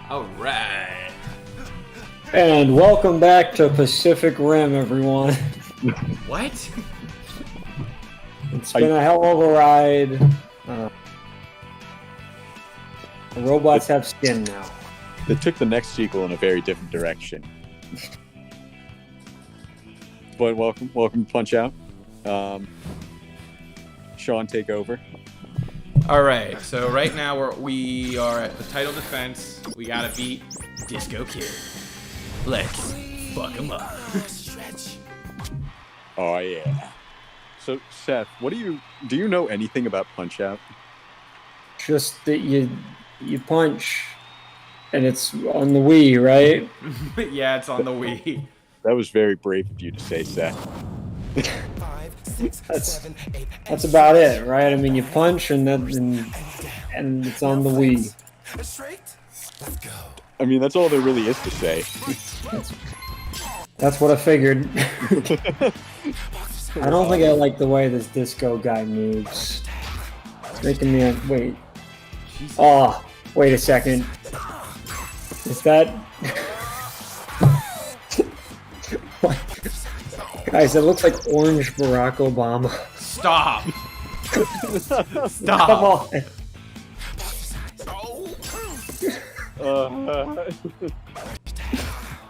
All right. And welcome back to Pacific Rim, everyone. What? It's been a hell of a ride. The robots have skin now. They took the next sequel in a very different direction. But welcome to Punch Out. Sean, take over. All right. So right now we are at the title defense. We gotta beat Disco Kid. Let's fuck him up. Oh yeah. So Seth, do you know anything about Punch Out? Just that you punch, and it's on the Wii, right? Yeah, it's on the Wii. That was very brave of you to say, Seth. That's about it, right? I mean, you punch, and it's on the Wii. I mean, that's all there really is to say. That's what I figured. I don't think I like the way this disco guy moves. It's making me wait. Oh, wait a second. Is that? Guys, it looks like orange Barack Obama. Stop. Stop. Come on.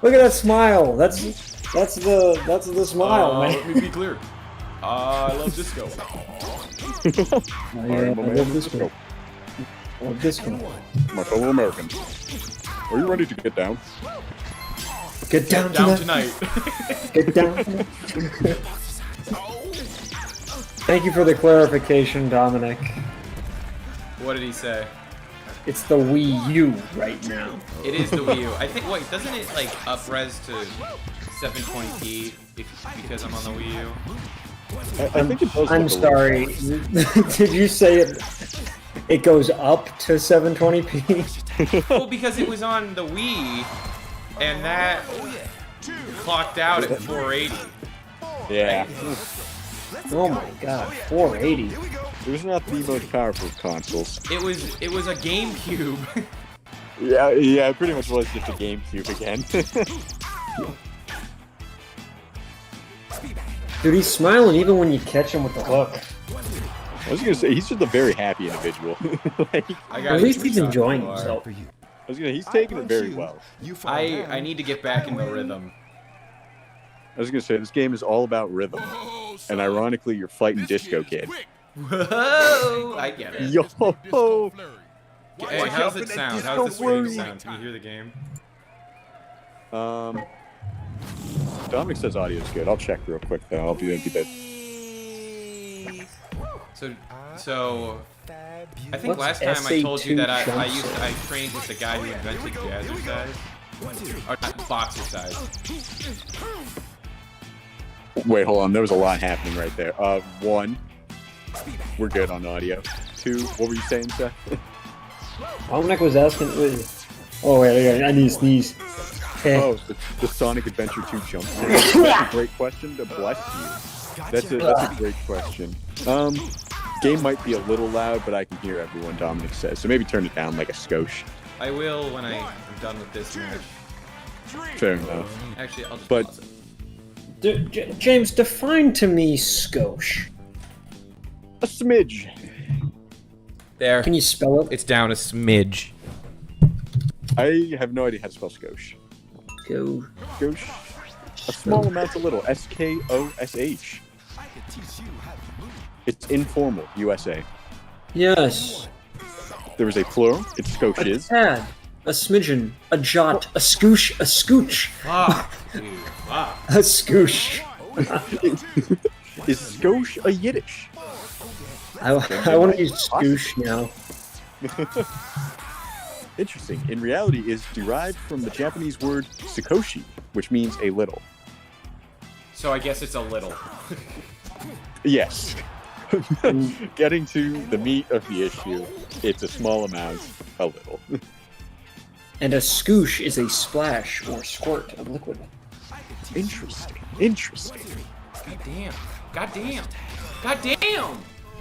Look at that smile. That's the smile, man. Let me be clear. I love disco. I love disco. I love disco. My fellow Americans, are you ready to get down? Get down tonight. Get down. Thank you for the clarification, Dominic. What did he say? It's the Wii U right now. It is the Wii U. I think. Wait, doesn't it like up-res to 720p because I'm on the Wii U? I think it does. I'm sorry. Did you say it goes up to 720p? Well, because it was on the Wii, and that clocked out at 480. Yeah. Oh my god, 480. It was not the most powerful of consoles. It was a GameCube. Yeah, it pretty much was just a GameCube again. Dude, he's smiling even when you catch him with the hook. I was gonna say he's just a very happy individual. At least he's enjoying himself. He's taking it very well. I need to get back in the rhythm. I was gonna say this game is all about rhythm, and ironically, you're fighting Disco Kid. Whoa! I get it. Yo! Hey, how's it sound? How's the stream sound? Can you hear the game? Dominic says audio's good. I'll check real quick though. I'll be that. So I think last time I told you that I trained with the guy who invented jazzercise, or not boxercise. Wait, hold on. There was a lot happening right there. One, we're good on audio. Two, what were you saying, Seth? Dominic was asking. Oh wait, I need to sneeze. Oh, the Sonic Adventure 2 jump. That's a great question. To bless you. That's a great question. Game might be a little loud, but I can hear everyone. Dominic says so. Maybe turn it down like a skosh. I will when I'm done with this match. Fair enough. Actually, I'll just But pause it. James, define to me skosh. a smidge. There. Can you spell it? It's down a smidge. I have no idea how to spell skosh. Go. Skosh. A small amount of little. Skosh. It's informal. USA. Yes. There is a plural. It's skoshes. Tad. A smidgen. A jot. A scoosh. A scooch. Fuck, dude. Fuck. A scoosh. Is skosh a Yiddish? I want to use scoosh now. Interesting. In reality, is derived from the Japanese word sakoshi, which means a little. So I guess it's a little. Yes. Getting to the meat of the issue, it's a small amount, a little. And a scoosh is a splash or squirt of liquid. Interesting. God damn.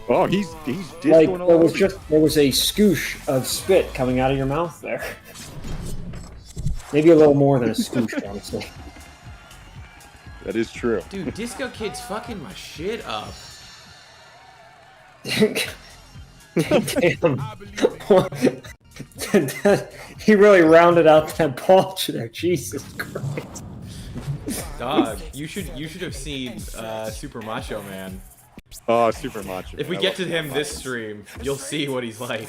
Oh, he's Like discoing all over. there was a scoosh of spit coming out of your mouth there. Maybe a little more than a swoosh, honestly. That is true. Dude, Disco Kid's fucking my shit up. Damn. He really rounded out that bulge there. Jesus Christ. Dog, you should have seen Super Macho Man. Oh, Super Macho. If we get to him this stream, you'll see what he's like.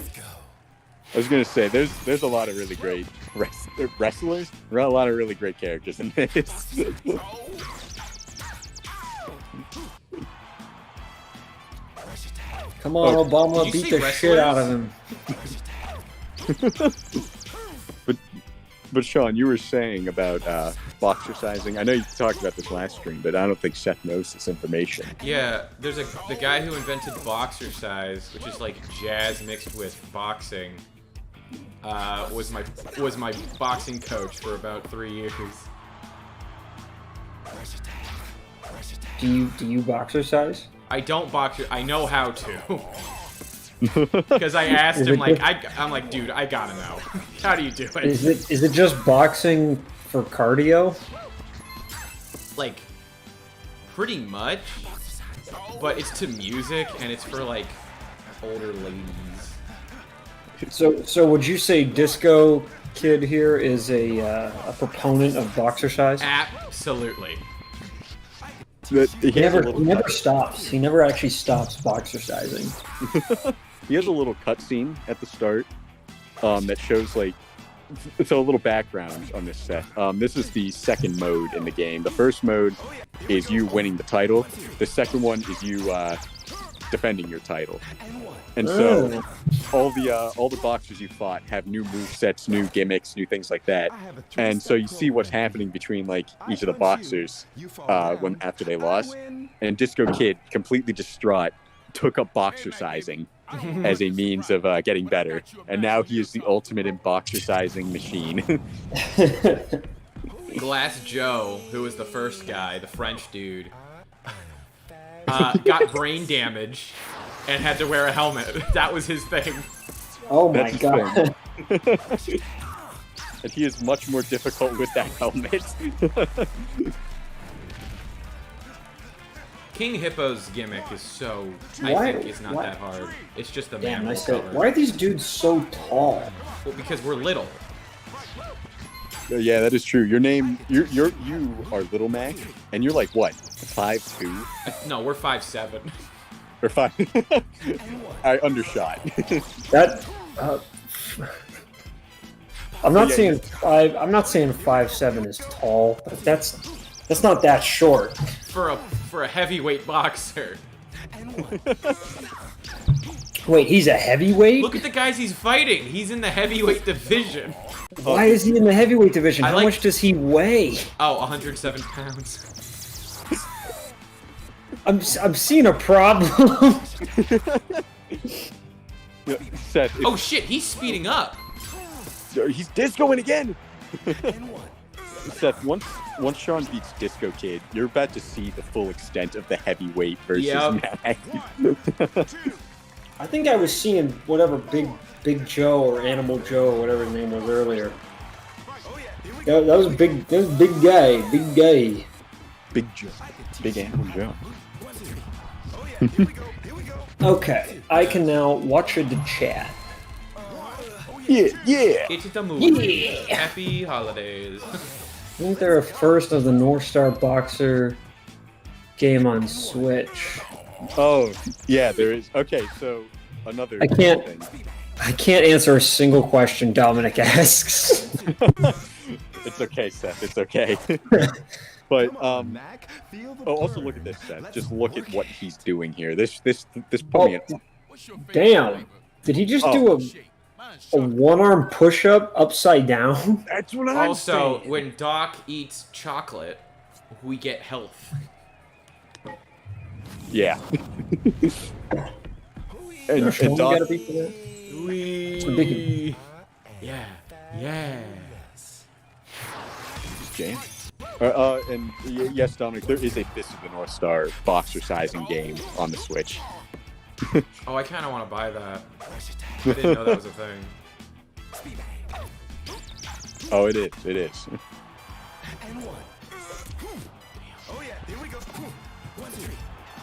I was gonna say, there's a lot of really great wrestlers. There are a lot of really great characters in this. Come on, Obama, did you beat say the shit out of him. But Sean, you were saying about boxercising. I know you talked about this last stream, but I don't think Seth knows this information. Yeah, there's the guy who invented Boxercise, which is like jazz mixed with boxing. Was my boxing coach for about 3 years. Do you boxercise? I don't boxer. I know how to. Because I asked him, like, I'm like, dude, I gotta know. How do you do it? Is it just boxing for cardio? Like, pretty much. But it's to music, and it's for, like, older ladies. So would you say Disco Kid here is a proponent of boxercise? Absolutely. He never stops. He never actually stops boxercising. He has a little cutscene at the start that shows, like, so a little background on this set. This is the second mode in the game. The first mode is you winning the title. The second one is you defending your title. And so all the boxers you fought have new movesets, new gimmicks, new things like that. And so you see what's happening between, like, each of the boxers after they lost. And Disco Kid, completely distraught, took up boxercising as a means of getting better. And now he is the ultimate in boxercising machine. Glass Joe, who was the first guy, the French dude, got brain damage and had to wear a helmet. That was his thing. Oh my god. And he is much more difficult with that helmet. King Hippo's gimmick is I think it's not that hard. It's just the mammal color. Why are these dudes so tall? Well, because we're little. Yeah, that is true. You are Little Mac, and you're like what, 5'2"? No, we're 5'7". Or 5. I undershot. That. I'm not saying 5. I'm not saying 5'7" is tall, but that's not that short. For a heavyweight boxer. Wait, he's a heavyweight? Look at the guys he's fighting. He's in the heavyweight division. Why is he in the heavyweight division? How much does he weigh? Oh, 107 pounds. I'm seeing a problem. Seth, oh shit, he's speeding up. He's discoing again. Seth, once Sean beats Disco Kid, you're about to see the full extent of the heavyweight versus Mac. I think I was seeing whatever Big Joe or Animal Joe or whatever his name was earlier. That was big. That was big guy. Big Joe. Big Animal Joe. Okay, I can now watch the chat. Yeah. It's the movie. Yeah. Happy holidays. Isn't there a first of the North Star Boxer game on Switch? Oh, yeah, there is. Okay, so another thing. I can't answer a single question Dominic asks. It's okay, Seth. It's okay. But also look at this, Seth. Just look at what he's doing here. This put me in. Damn! Did he just do a one-arm push-up upside down? That's what I'm saying. Also, when Doc eats chocolate, we get health. Yeah. and Doc. Gotta be for that? Yeah. Jam. And yes, Dominic, there is a Fist of the North Star boxercising game on the Switch. Oh, I kind of want to buy that. I didn't know that was a thing. Oh, it is. It is.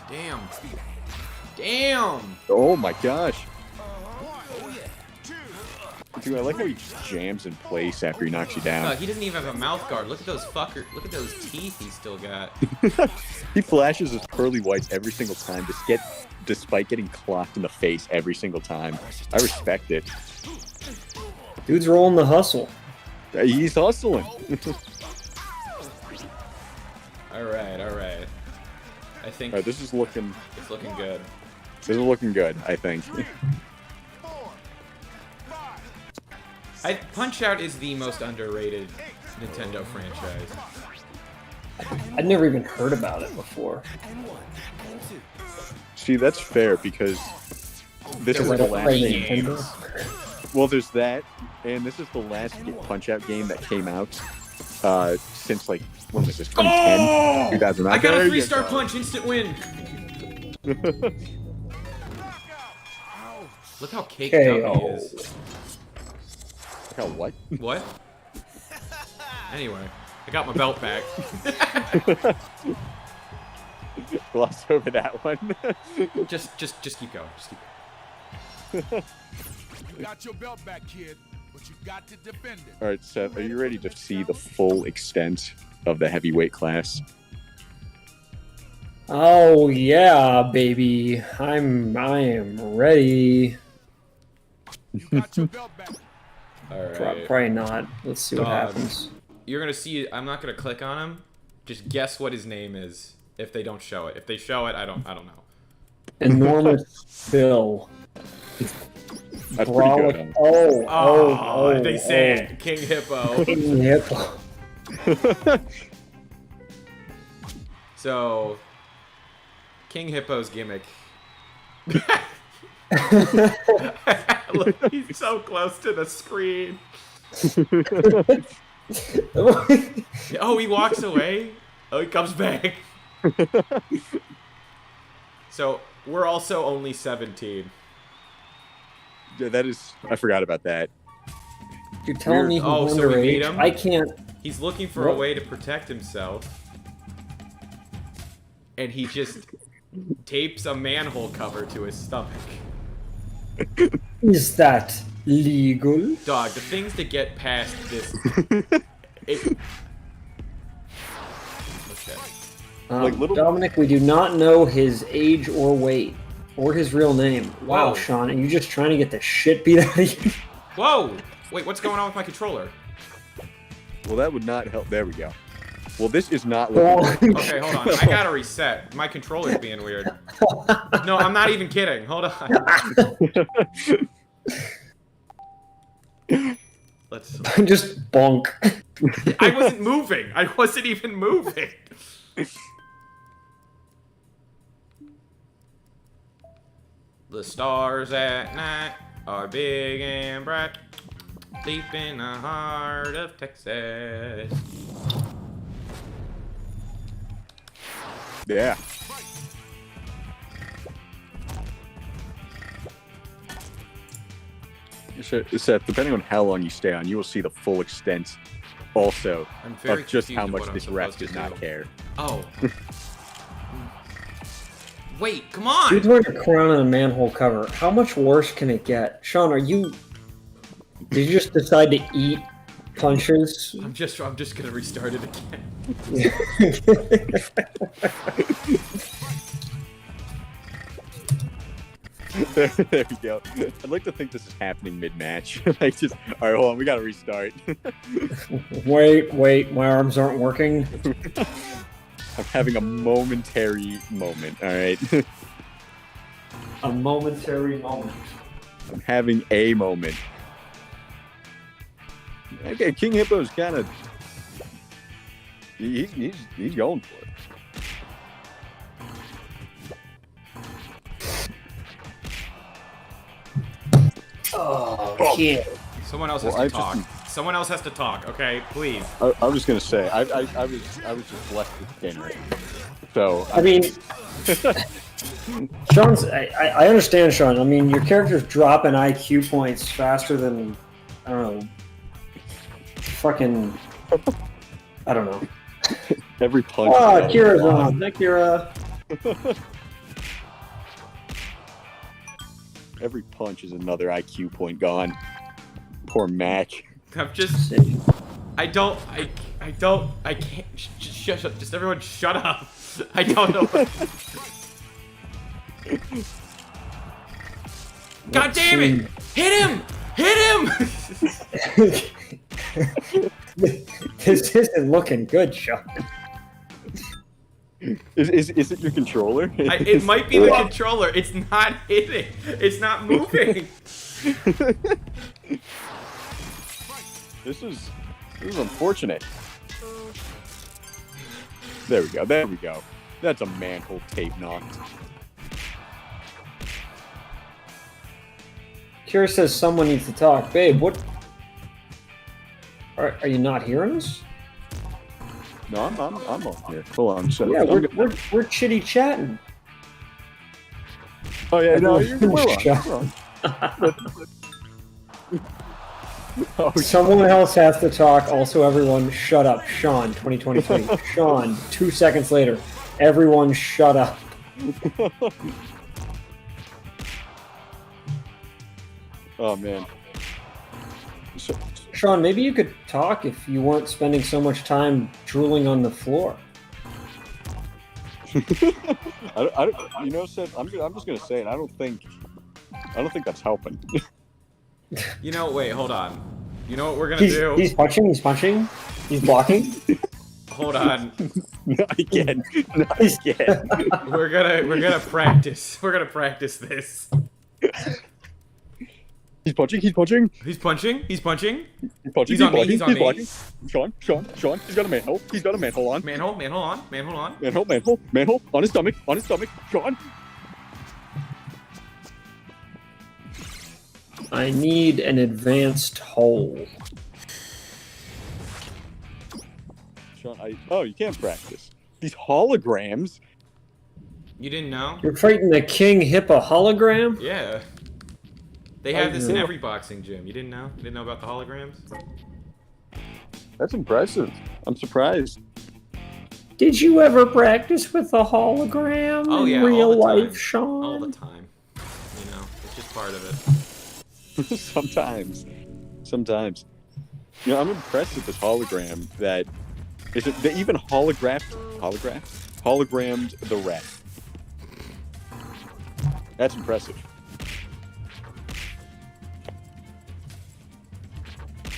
Damn. Damn. Oh my gosh. Dude, I like how he just jams in place after he knocks you down. He doesn't even have a mouth guard. Look at those fucker. Look at those teeth he's still got. He flashes his pearly whites every single time, despite getting clocked in the face every single time. I respect it. Dude's rolling the hustle. He's hustling. All right. I think All right, this is looking. it's looking good. This is looking good. I think. Punch-Out is the most underrated Nintendo franchise. I'd never even heard about it before. See, that's fair because this is There the were last. three Game. games. Well, there's that, and this is the last Punch-Out game that came out since like when was this? 2010, 2009. I got a There you 3-star go. punch, instant win. Look how caked up he KO. is. Look how what? What? Anyway, I got my belt back. Gloss over that one. just keep going. Just keep going. You got your belt back, kid, but you got to defend it. All right, Seth, are you ready to see the full extent of the heavyweight class? Oh yeah, baby. I am ready. You got your belt back. All right. Probably not. Let's see what Dog. happens. You're gonna see. I'm not gonna click on him. Just guess what his name is. If they don't show it. If they show it, I don't know. Enormous Bill. That's pretty Brolic. good. Oh, they say it. King Hippo. King Hippo. So, King Hippo's gimmick. Look, he's so close to the screen. Oh, he walks away. Oh, he comes back. So, we're also only 17. Yeah, that is. I forgot about that. You're telling me he's Oh, so we beat underage? him? I can't. He's looking for a What? way to protect himself. And he just tapes a manhole cover to his stomach. Is that legal? Dog, the things to get past this. It, okay. Like little- Dominic, we do not know his age or weight or his real name. Wow, Whoa. Sean, are you just trying to get the shit beat out of you? Whoa! Wait, what's going on with my controller? Well, that would not help. There we go. Well, this is not Oh, looking. Okay, hold on. I gotta reset. My controller's being weird. No, I'm not even kidding. Hold on. Let's. just bonk. I wasn't moving. I wasn't even moving. The stars at night are big and bright, deep in the heart of Texas. Yeah. Seth, depending on how long you stay on, you will see the full extent also I'm very of just how confused much of what this I'm ref supposed does to not do. care. Oh. Wait, come on! Dude's wearing a crown and a manhole cover. How much worse can it get? Sean, are you... Did you just decide to eat punches? I'm just gonna restart it again. There we go. I'd like to think this is happening mid-match. Like just, all right, hold on, we gotta restart. Wait, my arms aren't working. I'm having a momentary moment. All right, A momentary moment. I'm having a moment. Okay, King Hippo's kind of he's going for it. Oh, kid. Someone else has Well, to I just- talk. Someone else has to talk, okay? Please. I was gonna say I was just blessed with dinner, so I mean, Sean's. I understand, Sean. I mean, your character's dropping IQ points faster than I don't know fucking. I don't know. Every punch. Oh, Kira's on. Hi, Kira. Every punch is another IQ point gone. Poor Mac. I'm just. I can't. Just everyone shut up. I don't know. God damn it! Hit him! Hit him! This isn't looking good, Sean. Is it your controller? It might be the controller. It's not hitting. It's not moving. This is unfortunate. There we go. There we go. That's a manhole tape knock. Kira says someone needs to talk. Babe, what? Are you not hearing us? No, I'm on here. Hold on. So, Yeah, we're chitty chatting. Oh yeah, no, we're Shut- on. Oh, Someone else has to talk. Also, everyone, shut up. Sean, 2023. Sean, 2 seconds later. Everyone, shut up. oh man. So, Sean, maybe you could talk if you weren't spending so much time drooling on the floor. you know, Seth, I'm just gonna say it. I don't think that's helping. You know, wait, hold on. You know what we're gonna do? He's punching. He's blocking. Hold on. Not again. Not again. We're gonna practice. We're gonna practice this. He's punching. He's punching. He's punching. He's punching. He's punching. He's on me. He's on me. blocking. Sean. He's got a manhole. He's got a manhole on. Manhole on. Manhole on. Manhole. On his stomach. Sean. I need an advanced hole. Sean, you can't practice. These holograms. You didn't know? You're fighting the King Hippo hologram? Yeah. They have this in every boxing gym. You didn't know? You didn't know about the holograms? That's impressive. I'm surprised. Did you ever practice with a hologram Oh, yeah, in real all the time. life, Sean? All the time. You know, it's just part of it. Sometimes. You know, I'm impressed with this hologram that they even hologrammed the ref. That's impressive.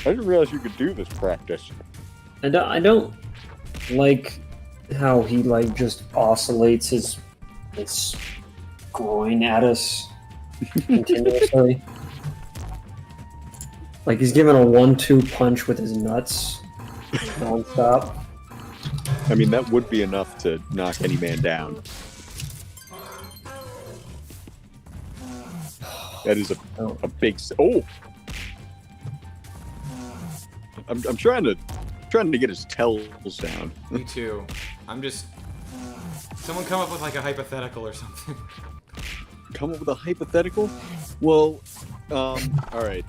I didn't realize you could do this practice. I don't like how he just oscillates his groin at us continuously. Like he's giving a 1-2 punch with his nuts non-stop. I mean, that would be enough to knock any man down. That is a big. Oh, I'm trying to get his tells down. Me too. I'm just. Someone come up with like a hypothetical or something. Come up with a hypothetical? Well, all right.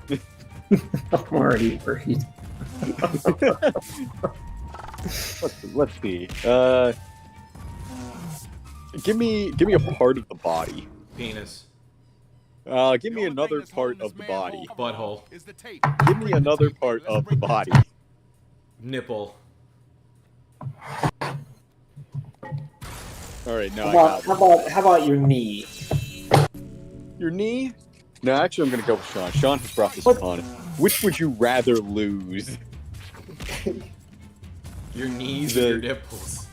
I'm already worried. Let's see. Give me a part of the body. Penis. Give me another part of the body. Butthole. Give me another part of the body. Nipple. All right, now I got it. How about your knee? Your knee? No, actually, I'm gonna go with Sean. Sean has brought this upon it. Which would you rather lose? Your knees or your nipples.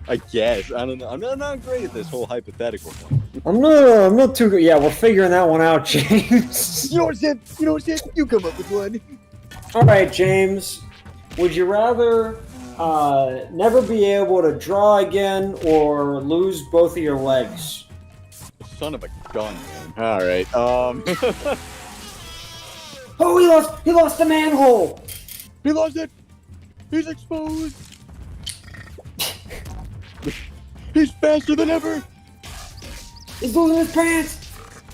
I guess. I don't know. I'm not great at this whole hypothetical thing. I'm not too good. Yeah, we're figuring that one out, James. You know what, Sid? You come up with one. All right, James. Would you rather never be able to draw again or lose both of your legs? Son of a gun, man. All right. Oh, he lost the manhole. He lost it. He's exposed. He's faster than ever. He's losing his pants.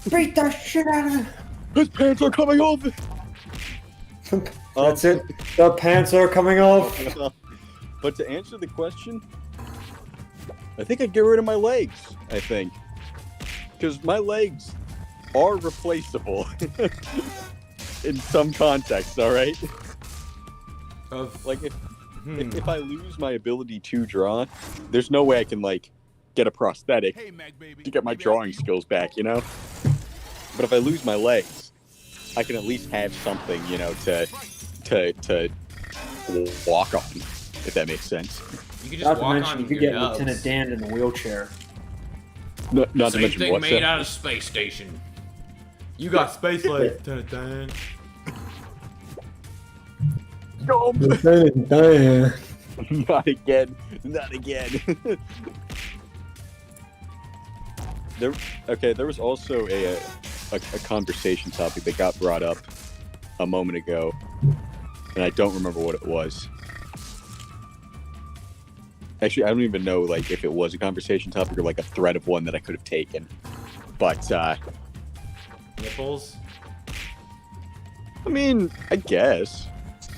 Beat the shit out of him. His pants are coming off. That's it. The pants are coming off. But to answer the question, I think I'd get rid of my legs. I think. Because my legs are replaceable in some contexts, alright? Like, if I lose my ability to draw, there's no way I can, like, get a prosthetic Hey, Mac, baby. to get my drawing skills back, you know? But if I lose my legs, I can at least have something, you know, to walk on, if that makes sense. You could just Not to walk mention, on you could your get nubs. Lieutenant Dan in a wheelchair. Not to Same mention thing what's made that? out of space station. You got space legs, Lieutenant Dan. Lieutenant Dan. Not again. Not again. There was also a conversation topic that got brought up a moment ago, and I don't remember what it was. Actually, I don't even know like if it was a conversation topic or like a thread of one that I could have taken. But Nipples? I mean, I guess.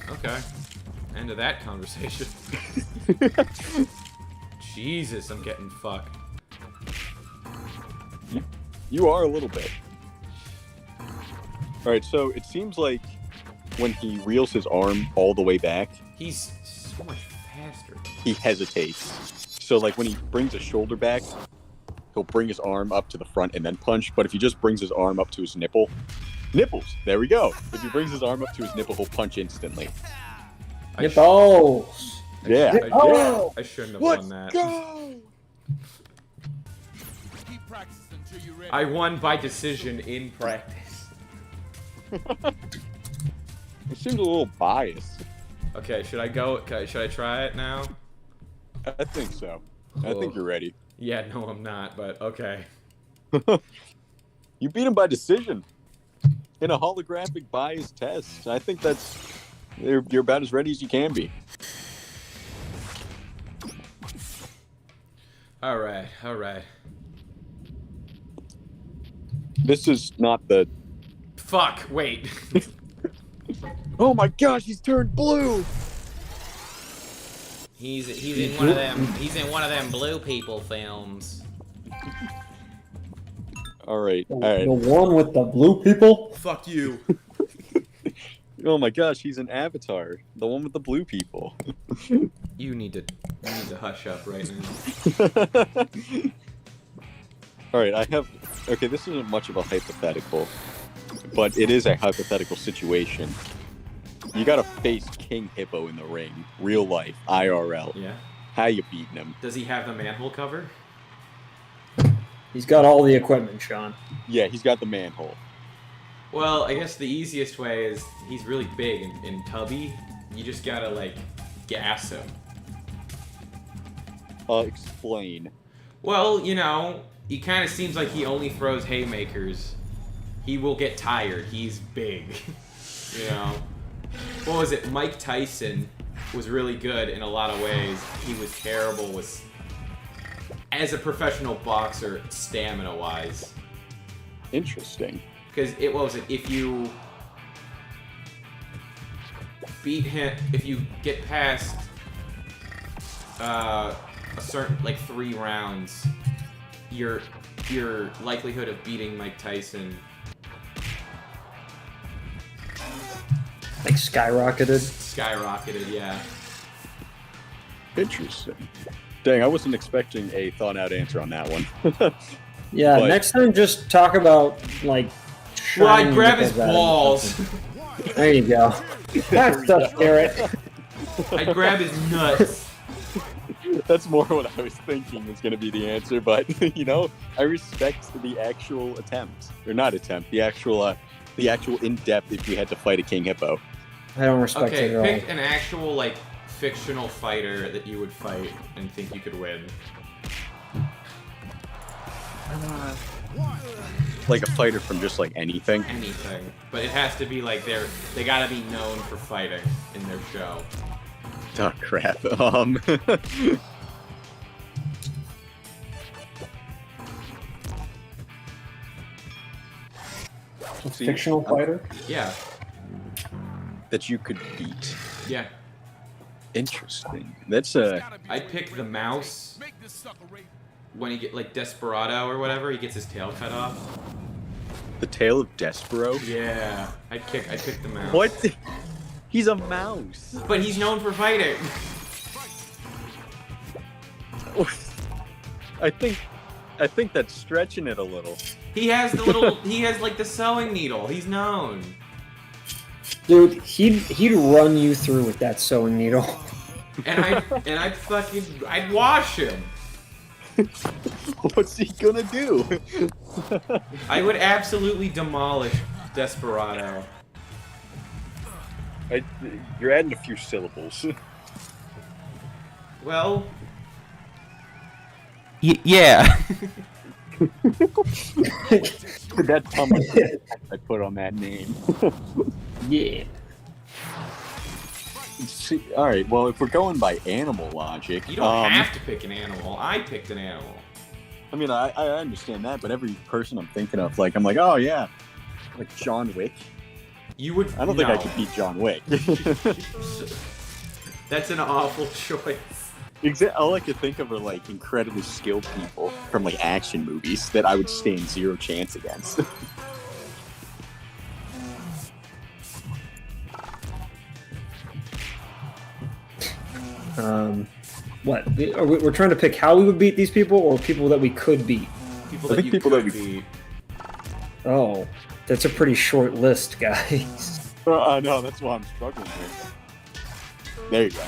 Okay. End of that conversation. Jesus, I'm getting fucked. You are a little bit. Alright, so it seems like when he reels his arm all the way back, He's so much faster. he hesitates. So like when he brings his shoulder back, he'll bring his arm up to the front and then punch, but if he just brings his arm up to his nipples, there we go. If he brings his arm up to his nipple, he'll punch instantly. Nipples. Yeah. I shouldn't have won that. Go! Keep practicing until you're ready. I won by decision in practice. It seems a little biased. Okay, should I go? Should I try it now? I think so. I think you're ready. Yeah, no, I'm not, but okay. You beat him by decision in a holographic bias test. I think you're about as ready as you can be. Alright, alright. This is not the. Fuck, wait. Oh my gosh, he's turned blue. He's in one of them blue people films. All right. The one with the blue people? Fuck you. Oh my gosh, he's an Avatar. The one with the blue people. You need to hush up right now. All right, okay, this isn't much of a hypothetical, but it is a hypothetical situation. You gotta face King Hippo in the ring, real life, IRL. Yeah. How you beating him? Does he have the manhole cover? He's got all the equipment, Sean. Yeah, he's got the manhole. Well, I guess the easiest way is he's really big and tubby. You just gotta like gas him. Explain. Well, you know, he kind of seems like he only throws haymakers. He will get tired. He's big. You know. What was it? Mike Tyson was really good in a lot of ways. He was terrible with, as a professional boxer, stamina-wise. Interesting. Because what was it? If you beat him, if you get past a certain, like 3 rounds, your likelihood of beating Mike Tyson Like skyrocketed. skyrocketed. Yeah. Interesting. Dang, I wasn't expecting a thought-out answer on that one. Yeah, But- next time just talk about, like, Well, I shining grab his nipples out of balls. something. There you go. That's the spirit. I grab his nuts. That's more what I was thinking was going to be the answer, but, you know, I respect the actual attempt. Or not attempt, the actual in-depth if we had to fight a King Hippo. I don't respect it Okay, at all. pick an actual, like, fictional fighter that you would fight and think you could win. Like a fighter from just, like, anything. Anything. But it has to be, like, they gotta be known for fighting in their show. Oh, crap. Fictional fighter? Yeah. that you could beat. Yeah. Interesting. That's a. I'd pick the mouse Make this sucker rape. when he get like Desperado or whatever. He gets his tail cut off. The Tale of Despero. Yeah. I'd pick the mouse. What? He's a mouse. But he's known for fighting. I think that's stretching it a little. He has the little. He has like the sewing needle. He's known. Dude, he'd run you through with that sewing needle. And I'd wash him. What's he gonna do? I would absolutely demolish Desperado. You're adding a few syllables. Well. Yeah. That's how much I put on that name. Yeah. See, all right. Well, if we're going by animal logic, You don't have to pick an animal. I picked an animal. I mean, I understand that, but every person I'm thinking of, like, I'm like, oh yeah, like John Wick. You would. I don't think I could beat John Wick. That's an awful choice. All I could think of are like incredibly skilled people from like action movies that I would stand zero chance against. What? We're trying to pick how we would beat these people, or people that we could beat. People I that think you people that could we- beat. Oh, that's a pretty short list, guys. No, that's why I'm struggling here. There you go.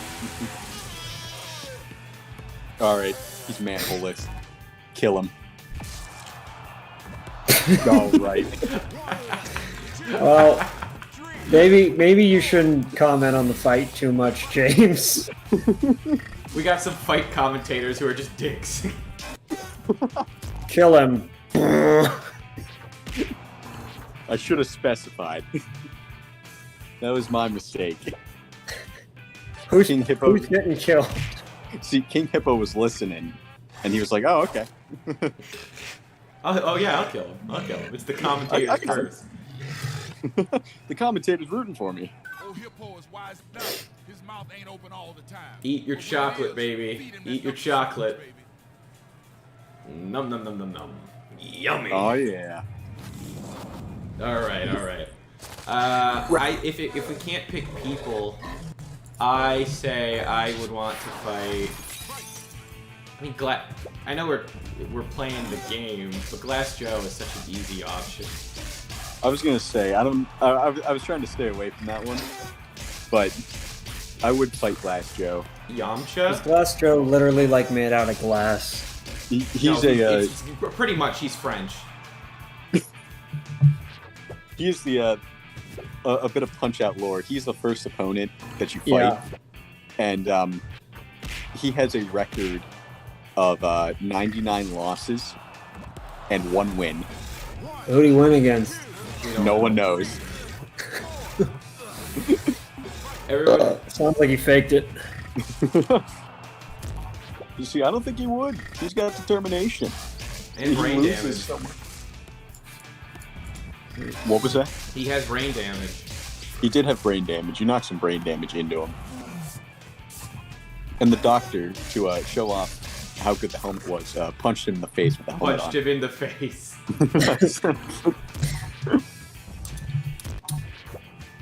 All right, he's manhole-less. Kill him. All right. Well, maybe you shouldn't comment on the fight too much, James. We got some fight commentators who are just dicks. Kill him. I should have specified. That was my mistake. Who's King Hippo. getting killed? See, King Hippo was listening, and he was like, "Oh, okay." Oh yeah, I'll kill him. It's the commentator's I got it. curse. The commentator's rooting for me. Old Hippo is wise now. His mouth ain't open all the time. Eat your But when it chocolate, is, baby. feed him Eat that your number six, chocolate. baby. Num num num num num. Yummy. Oh yeah. All right. If we can't pick people, I say I would want to fight. I mean, I know we're playing the game, but Glass Joe is such an easy option. I was gonna say I was trying to stay away from that one, but I would fight Glass Joe. Is Yamcha? Glass Joe literally like made out of glass? He's No, a it's pretty much he's French. he's the a bit of Punch Out lore. He's the first opponent that you fight, Yeah. and he has a record of 99 losses and 1 win. Who'd he win against? No one knows. Everyone, Sounds like he faked it. You see, I don't think he would. He's got determination. and He brain loses damage. someone. What was that? He has brain damage. He did have brain damage. You knocked some brain damage into him. And the doctor, to show off how good the helmet was, punched him in the face with the helmet Punched him in the face. on.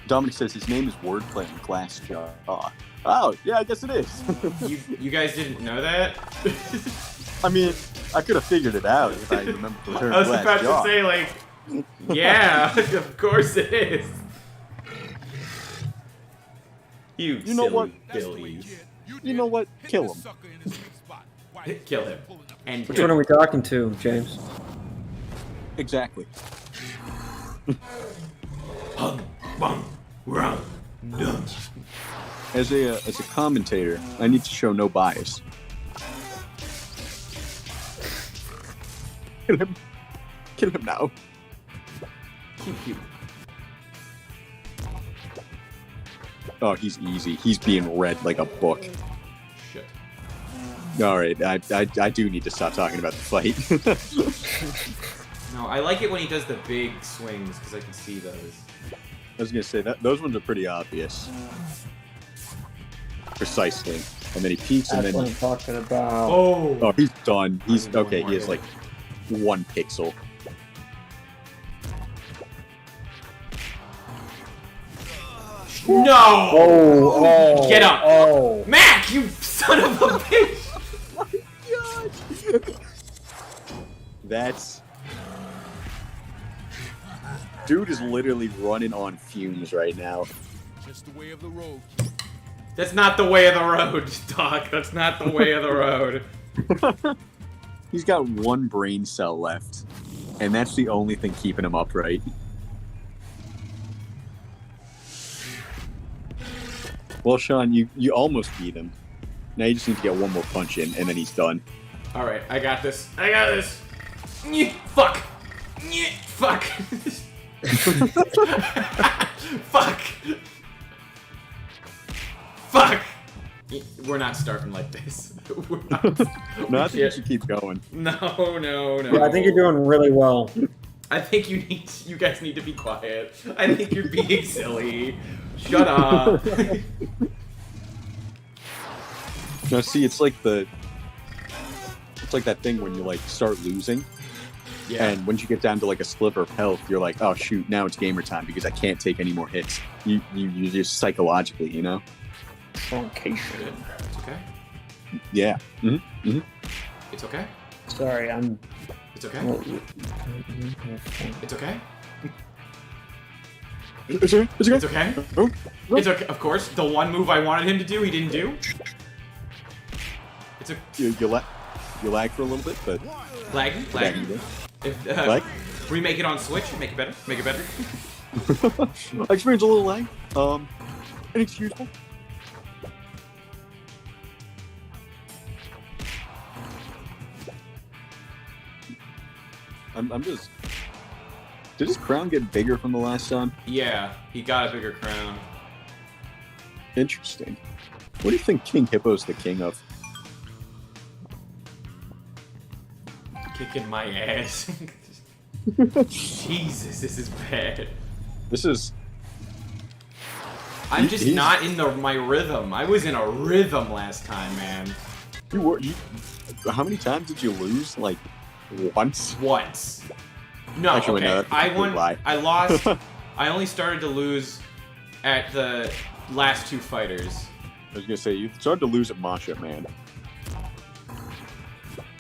Dominic says his name is Wordplay in Glass Jaw. Oh, yeah, I guess it is. You guys didn't know that? I mean, I could have figured it out if I remembered the term I was Glass about Jaw. to say, like, yeah, of course it is. You You know silly what? That's the way, Billies. kid. You know what? Hit Kill this him. sucker in his sweet spot. Why? Kill him. And Which one are we talking to, James? Exactly. Hum, bum, rum, dum. As a commentator, I need to show no bias. Kill him. Kill him now. Cute. Oh, he's easy. He's being read like a book. Shit. All right, I do need to stop talking about the fight. No, I like it when he does the big swings because I can see those. was gonna say that those ones are pretty obvious. Precisely. And then he peeks, and That's then what I'm talking about. oh, he's done. He's Only one okay. more He has hit. like 1 pixel. No! Oh! Get up. Oh! Mac, you son of a bitch! That's dude is literally running on fumes right now. Just the way of the road. That's not the way of the road, Doc. That's not the way of the road. He's got 1 brain cell left, and that's the only thing keeping him upright. Well, Sean, you almost beat him. Now you just need to get 1 more punch in, and then he's done. All right, I got this. I got this. Nyeh, fuck. Nyeh, fuck. Fuck. Fuck. We're not starting like this. We're not. No, I think you Shit. should keep going. No. Yeah, I think you're doing really well. I think you guys need to be quiet. I think you're being silly. Shut up. No, see, it's like that thing when you like start losing, Yeah. and once you get down to like a sliver of health, you're like, oh shoot, now it's gamer time because I can't take any more hits. You just psychologically, you know? Truncation. It's okay. Yeah. It's okay. Sorry, I'm. It's okay. It's okay. Is it? Is It's it? okay. Oh, It's okay. Of course, the one move I wanted him to do, he didn't do. It's a you lag for a little bit, but lag. back you go. If, Lag? remake it on Switch. Make it better. Make it better. I experienced a little lag. Inexcusable. I'm just. Did his crown get bigger from the last time? Yeah, he got a bigger crown. Interesting. What do you think King Hippo's the king of? Kicking my ass. Jesus, this is bad. This is. I'm just He's- not in my rhythm. I was in a rhythm last time, man. How many times did you lose? Like once? Once. No, Actually, no, okay. that's a I complete won. lie. I lost. I only started to lose at the last 2 fighters. I was gonna say you started to lose at Masha, man.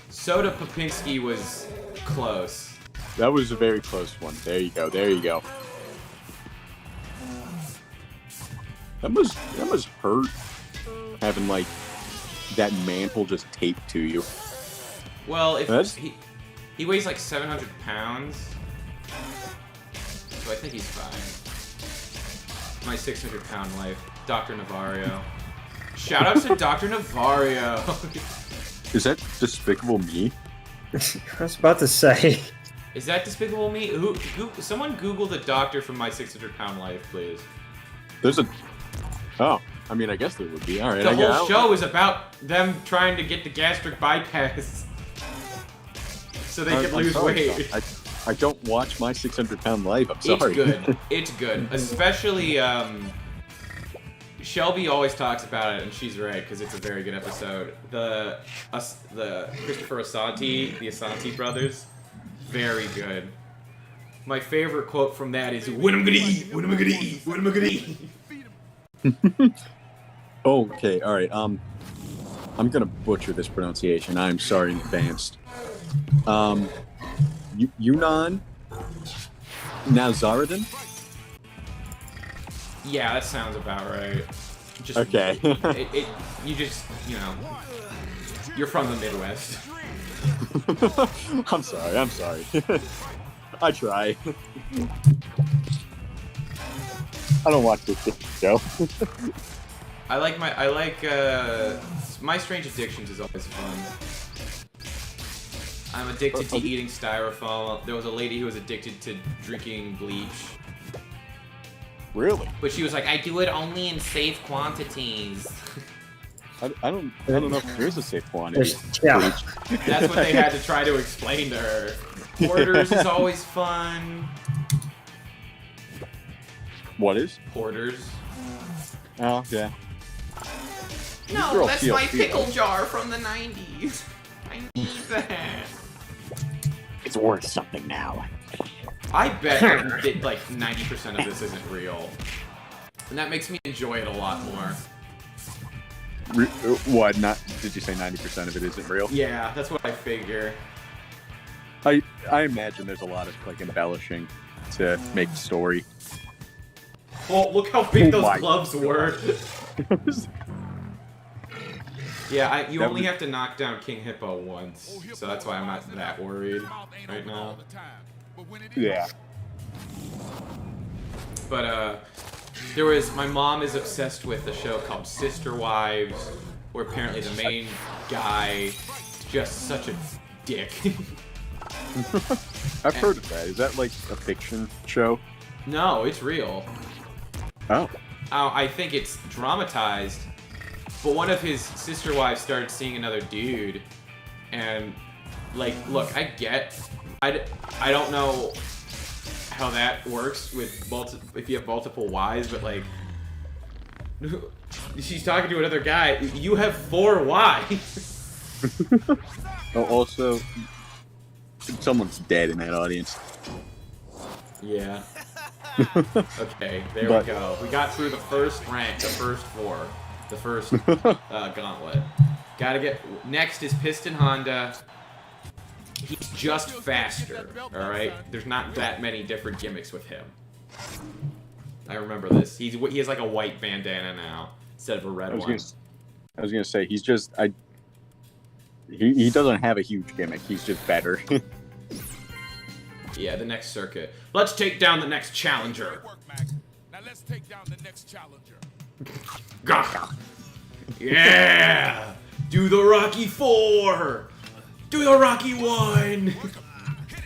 Soda Popinski was close. That was a very close one. There you go. There you go. That must hurt having like that mantle just taped to you. Well, if That's- he weighs like 700 pounds, so I think he's fine. My 600-pound life, Dr. Navario. Shout out to Dr. Navario. Is that Despicable Me? I was about to say. Is that Despicable Me? Someone Google the doctor from My 600-Pound Life, please. There's a. Oh, I mean, I guess there would be. All right. The I whole guess, show is about them trying to get the gastric bypass so they can lose weight. I don't watch My 600-Pound Life. I'm It's sorry. good. It's good. Especially, Shelby always talks about it, and she's right, because it's a very good episode. The Christopher Asante, the Asante brothers, very good. My favorite quote from that is, "When am I gonna eat? When am I gonna eat? When am I gonna eat?" Okay. All right. I'm gonna butcher this pronunciation. I'm sorry in advance. Yunan Nazaruddin? Yeah, that sounds about right. Just, Okay. you just, you're from the Midwest. I'm sorry. I try. I don't watch this show. My Strange Addictions is always fun. I'm addicted to eating styrofoam. There was a lady who was addicted to drinking bleach. Really? But she was like, I do it only in safe quantities. I don't know if there is a safe quantity. Yeah. That's what they had to try to explain to her. Hoarders is always fun. What is? Porters. Oh, yeah. No, Girl, that's feel, my feel. pickle jar from the 90s. I need that. It's worth something now. I bet that like 90% of this isn't real. And that makes me enjoy it a lot more. What? Not? Did you say 90% of it isn't real? Yeah, that's what I figure. I imagine there's a lot of like embellishing to make the story. Oh, look how big Oh those my gloves were. Yeah, you That only was- have to knock down King Hippo once, so that's why I'm not that worried right now. Yeah. But my mom is obsessed with a show called Sister Wives, where apparently the main guy is just such a dick. I've heard of that. Is that like a fiction show? No, it's real. Oh. I think it's dramatized, but one of his sister wives started seeing another dude, and like, look, I don't know how that works with if you have multiple wives, but like, she's talking to another guy. You have 4 wives. Oh, also, someone's dead in that audience. Yeah. Okay, there But- we go. We got through the first rank, the first 4, the first gauntlet. Gotta get. Next is Piston Honda. He's just faster, alright? There's not that many different gimmicks with him. I remember this. He has like a white bandana now, instead of a red one. I was gonna say, he's just, he doesn't have a huge gimmick, he's just better. Yeah, the next circuit. Let's take down the next challenger. Great work, Mac. Now let's take down the next challenger. Gah! Yeah! Do the Rocky 4! Do the Rocky 1! Hit it,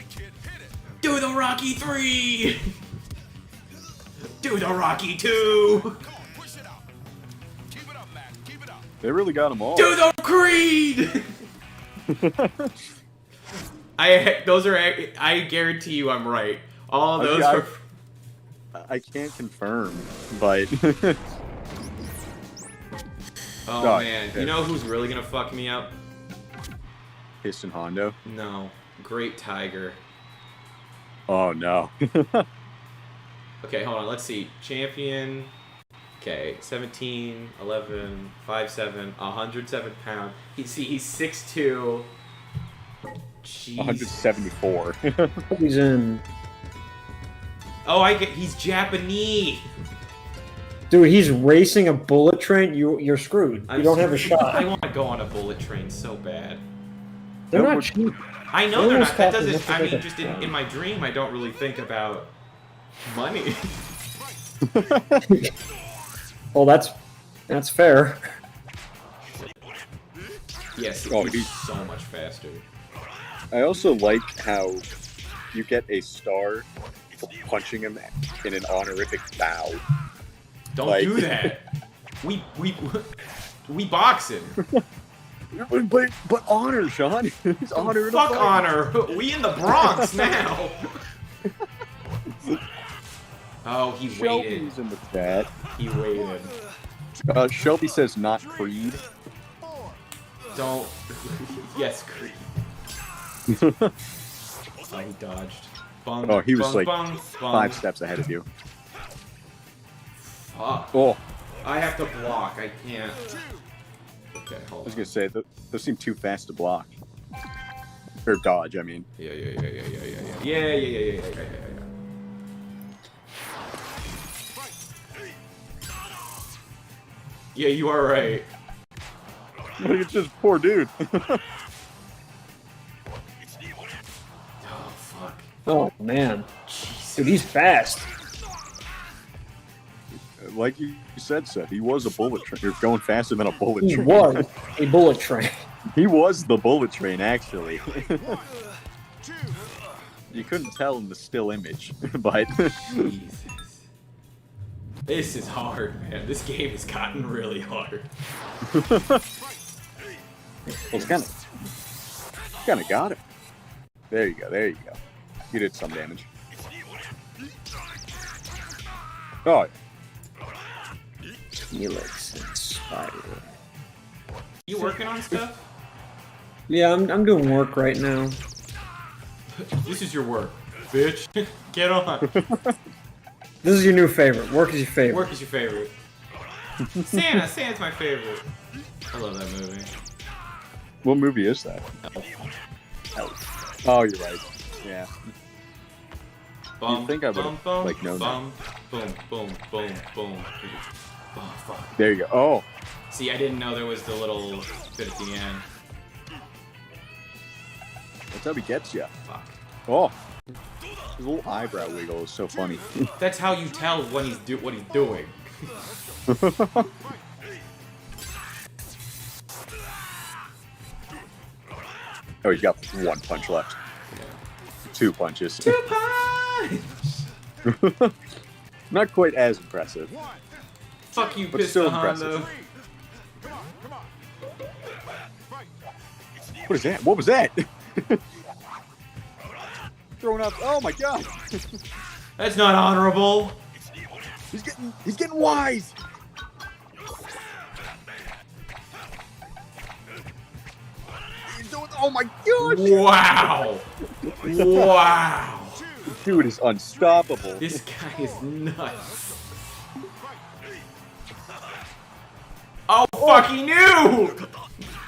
kid. Hit it. Do the Rocky 3! Do the Rocky 2! Come on, push it out. Keep it up, Mac. Keep it up. They really got them all. Do the Creed! I guarantee you I'm right. All of those I mean, were... I can't confirm, but Oh God, man, yeah. you know who's really gonna fuck me up? Piston Hondo. No. Great Tiger. Oh no. Okay, hold on, let's see. Champion. Okay, 17, 11, 5'7", 107 pounds. He's 6'2". Jeez. 174. He's in. Oh, he's Japanese. Dude, he's racing a bullet train. You're screwed. You don't have a I shot. want to go on a bullet train so bad. They're That not would- cheap. I know They they're almost not. That cost doesn't. enough to I make mean, a just phone. in my dream, I don't really think about money. Well, that's fair. Yes, Oh, he's he's- so much faster. I also like how you get a star for punching him in an honorific bow. Don't Like- do that. We box him. But honor, Sean. It's honor. Fuck honor. We in the Bronx now. Oh, he waited. Shelby's in the chat. He waited. Shelby says not Creed. Don't. Yes, Creed. Oh, he dodged. Bung, Oh, he was bung, like bung, bung. 5 steps ahead of you. Fuck. Oh, I have to block. I can't. Okay, I hold was on. gonna say those seem too fast to block. Or dodge, I mean. Yeah. Yeah, you are right. Look at this poor dude. Oh, fuck. Oh man, Jesus. dude, he's fast. Like you said, Seth, he was a bullet train. You're going faster than a bullet He train. was a bullet train. He was the bullet train, actually. You couldn't tell in the still image, but Jesus. This is hard, man. This game has gotten really hard. it's kind of got it. There you go. You did some damage. Oh, Helix and Spiral. You working on stuff? Yeah, I'm doing work right now. This is your work, bitch. Get on. This is your new favorite. Work is your favorite. Work is your favorite. Santa's my favorite. I love that movie. what movie is that? Oh, you're right. Yeah. Bum, think I would've, bum, bum, like, known bum, boom, boom, boom, boom. Oh, fuck. There you go. Oh, See, I didn't know there was the little bit at the end. that's how he gets you. Fuck. Oh, his little eyebrow wiggle is so funny. That's how you tell when he's what he's doing. Oh, he's got one punch left. 2 punches. Two punch! Not quite as impressive. Fuck you, But still Pista impressive. Honda. What is that? What was that? Throwing up. Oh my god. That's not honorable. He's getting wise. He's doing, oh my gosh. Wow. Wow. Dude is unstoppable. This guy is nuts. Oh, fuck, he knew!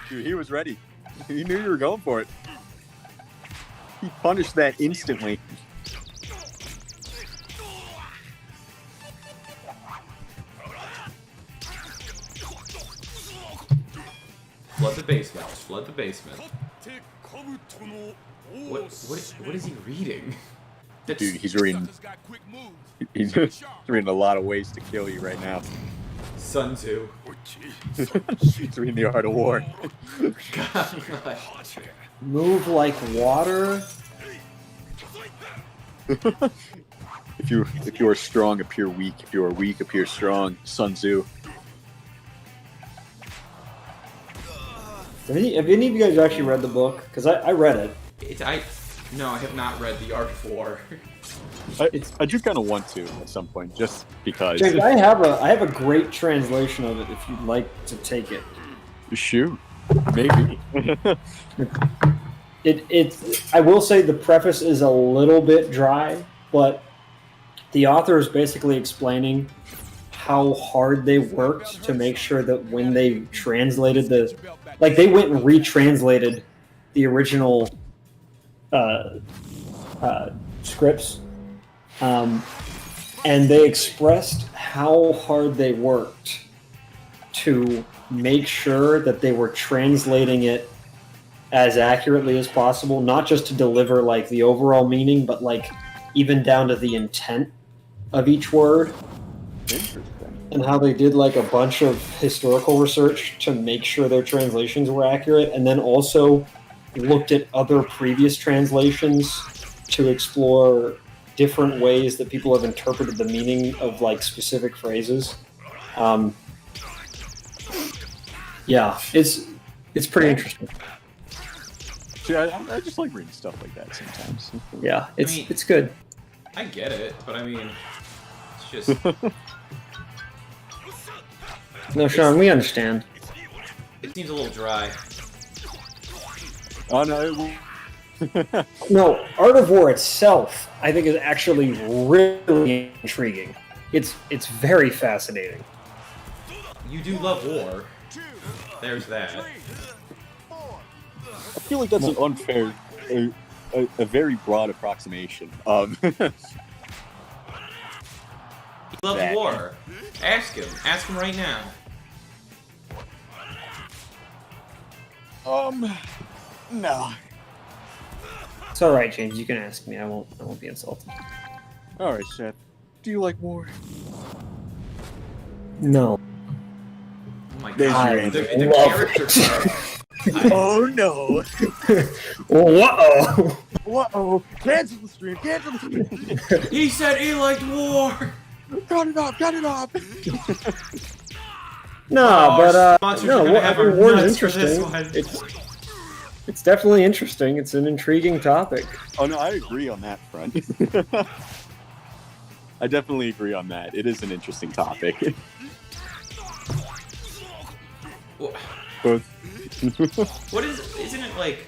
Dude, he was ready. He knew you were going for it. He punished that instantly. Flood the basement. Just flood the basement. What is he reading? That's, Dude, he's reading. He's reading a lot of ways to kill you right now. Sun Tzu. He's reading the Art of War. God. Move like water. If you are strong, appear weak. If you are weak, appear strong. Sun Tzu. Have any of you guys actually read the book? Because I read it. No, I have not read The Art of War. I do kind of want to at some point, just because. James, I have a great translation of it if you'd like to take it. Shoot, maybe. I will say the preface is a little bit dry, but the author is basically explaining how hard they worked to make sure that when they translated they went and retranslated the original scripts, and they expressed how hard they worked to make sure that they were translating it as accurately as possible, not just to deliver like the overall meaning, but like even down to the intent of each word. Interesting. And how they did like a bunch of historical research to make sure their translations were accurate, and then also looked at other previous translations to explore different ways that people have interpreted the meaning of like specific phrases. Yeah, it's pretty interesting. See, I just like reading stuff like that sometimes. Yeah, mean- it's good. I get it, but I mean, it's just... No, Sean, we understand. It seems a little dry. Oh no! No, Art of War itself, I think, is actually really intriguing. It's very fascinating. You do love war. There's that. I feel like that's an unfair, a very broad approximation of. He loves That. war. Ask him. Ask him right now. No. It's all right, James. You can ask me. I won't be insulted. All right, Seth. Do you like war? No. Oh my There's god. your answer. The Love character. Oh no! Whoa! Uh-oh! Cancel the stream! Cancel the stream! He said he liked war. Cut it off! Cut it off! No, Oh, but our sponsors are no. gonna have our War is nuts for this interesting. one. It's definitely interesting. It's an intriguing topic. Oh no, I agree on that front. I definitely agree on that. It is an interesting topic. Wha- Both. What isn't it like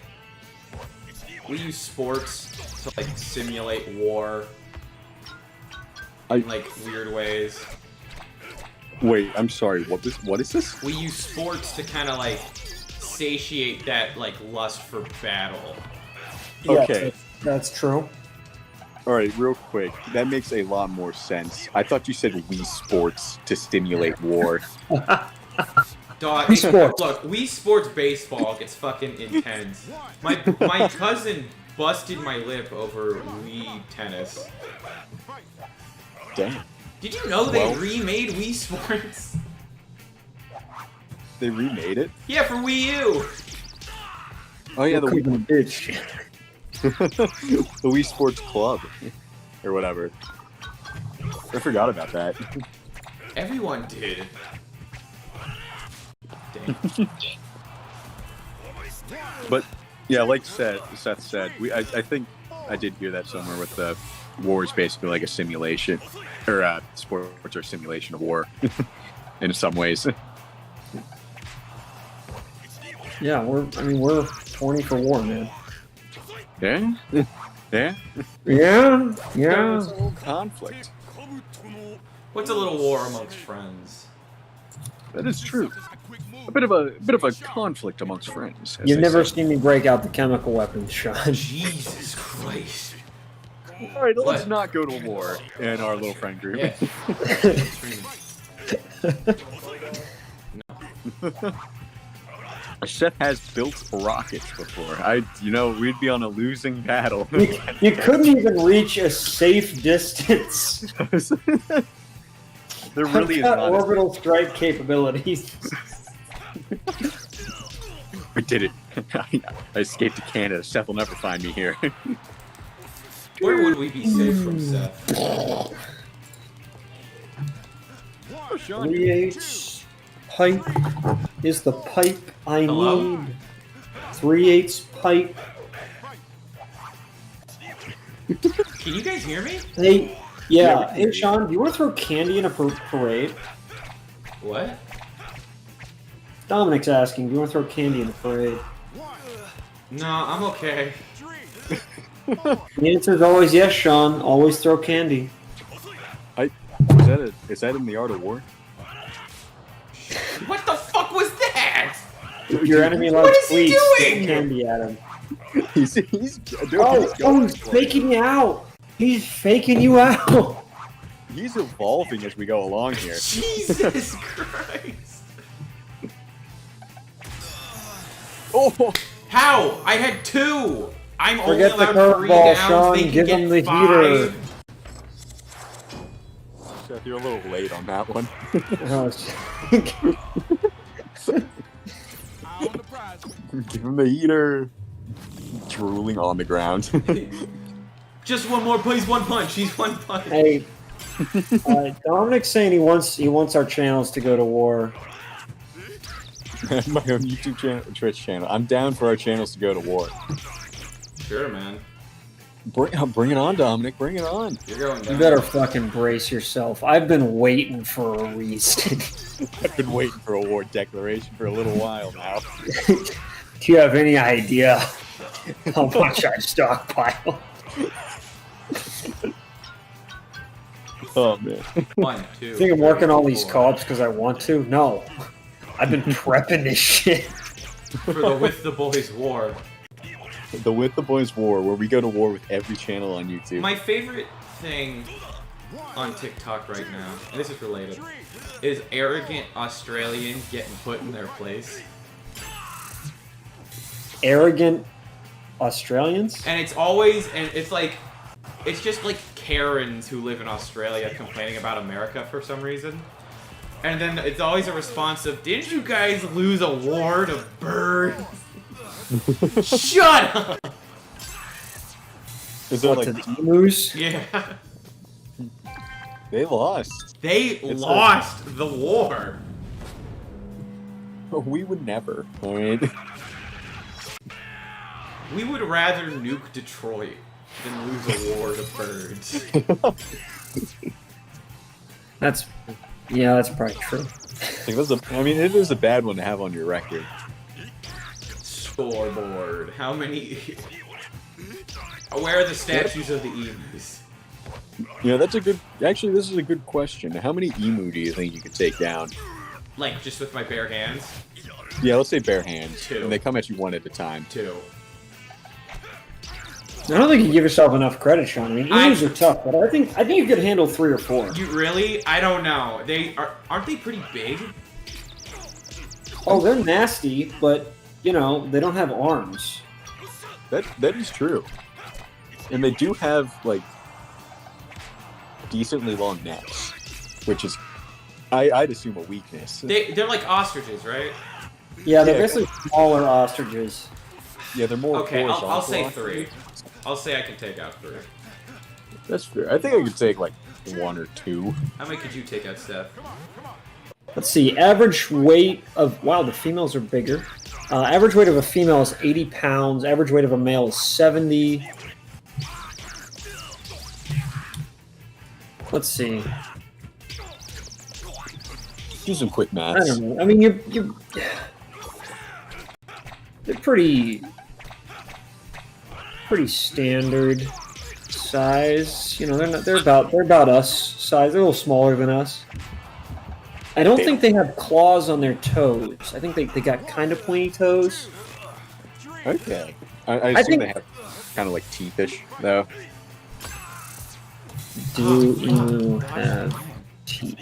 we use sports to like simulate war in like weird ways? Wait, I'm sorry. What is this? We use sports to kind of like satiate that like lust for battle. Okay. Yes, that's true. All right, real quick. That makes a lot more sense. I thought you said Wii Sports to stimulate war. Dog, Wii Sports. Look, Wii Sports baseball gets fucking intense. My cousin busted my lip over Wii tennis. Damn. Did you know they Well- remade Wii Sports? They remade it? Yeah, for Wii U. Oh yeah, the Could Wii, be bitch. the Wii Sports Club. Or whatever. I forgot about that. Everyone did. Dang. But yeah, like Seth said, I think I did hear that somewhere with the war is basically like a simulation, or sports are a simulation of war in some ways. Yeah, we're 20 for war, man. Yeah, yeah. Yeah, It's yeah. a little conflict. What's a little war amongst friends? That is true. A bit of a conflict amongst friends. as You've they never say. seen me break out the chemical weapons, Sean. Jesus Christ. All right, let's What? not go to war in our little friend group. Yeah. Seth has built rockets before. We'd be on a losing battle. You couldn't even reach a safe distance. There really is Got not. orbital strike capabilities. We did it. I escaped to Canada. Seth will never find me here. Where would we be safe from Seth? 3/8 pipe is the pipe I Hello? need. 3/8 pipe. Can you guys hear me? Hey, Yeah, yeah. we can Hey, hear Sean, do you want to throw candy in a parade? What? Dominic's asking, do you want to throw candy in the parade? No, I'm okay. The answer is always yes, Sean. Always throw candy. Is that in the Art of War? What the fuck was that? If your enemy What likes is he sweets, doing? throw candy at him. He's He's faking you out. He's faking you out. He's evolving as we go along here. Jesus Christ. Oh, How? I had 2. I'm Forget only the allowed 3 curveball, downs. Sean. They can Give get him the 5. heater. Seth, you're a little late on that one. Give him the heater. Drooling on the ground. Just one more, please. One punch. He's one punch. Hey, Dominic's saying he wants our channels to go to war. My own YouTube channel, Twitch channel. I'm down for our channels to go to war. Sure, man. Bring it on, Dominic. Bring it on. You're going down. You better fucking brace yourself. I've been waiting for a reason. I've been waiting for a war declaration for a little while now. Do you have any idea how much I stockpile? Oh man. 1, 2. I think I'm working all these 4. co-ops because I want to? No. I've been prepping this shit. For the With the Boys War. The With the Boys War, where we go to war with every channel on YouTube. My favorite thing on TikTok right now, and this is related, is arrogant Australians getting put in their place. Arrogant Australians? And it's always, and it's like, it's just like Karens who live in Australia complaining about America for some reason. And then it's always a response of, didn't you guys lose a war to birds? Shut up! Is there What, like to emus? Yeah. they lost? They It's lost the war. We would never. All right. We would rather nuke Detroit than lose a war to birds. That's probably true. I mean, it is a bad one to have on your record. Scoreboard. How many? Where are the statues of the emus? You know, that's a good. Actually, this is a good question. How many emu do you think you could take down? Like just with my bare hands? Yeah, let's say bare hands. 2. And they come at you one at a time. 2. I don't think you give yourself enough credit, Sean. I mean, emus are tough, but I think you could handle 3 or 4. You really? I don't know. Aren't they pretty big? Oh, they're nasty, but you know they don't have arms. That is true. And they do have like decently long necks, which is I'd assume a weakness. They're like ostriches, right? Yeah, they're Yeah. basically smaller ostriches. Yeah, they're more Okay, horizontal. I'll say 3. I'll say I can take out 3. That's fair. I think I could take like 1 or 2. How many could you take out, Steph? Let's see. Average weight of the females are bigger. Average weight of a female is 80 pounds. Average weight of a male is 70. Let's see. Do some quick I maths. don't know. I mean, you they're pretty standard size. You know, they're about us size. They're a little smaller than us. I don't think they have claws on their toes. I think they got kind of pointy toes. Okay. I assume think- they have kind of like teethish though. Do you have teeth?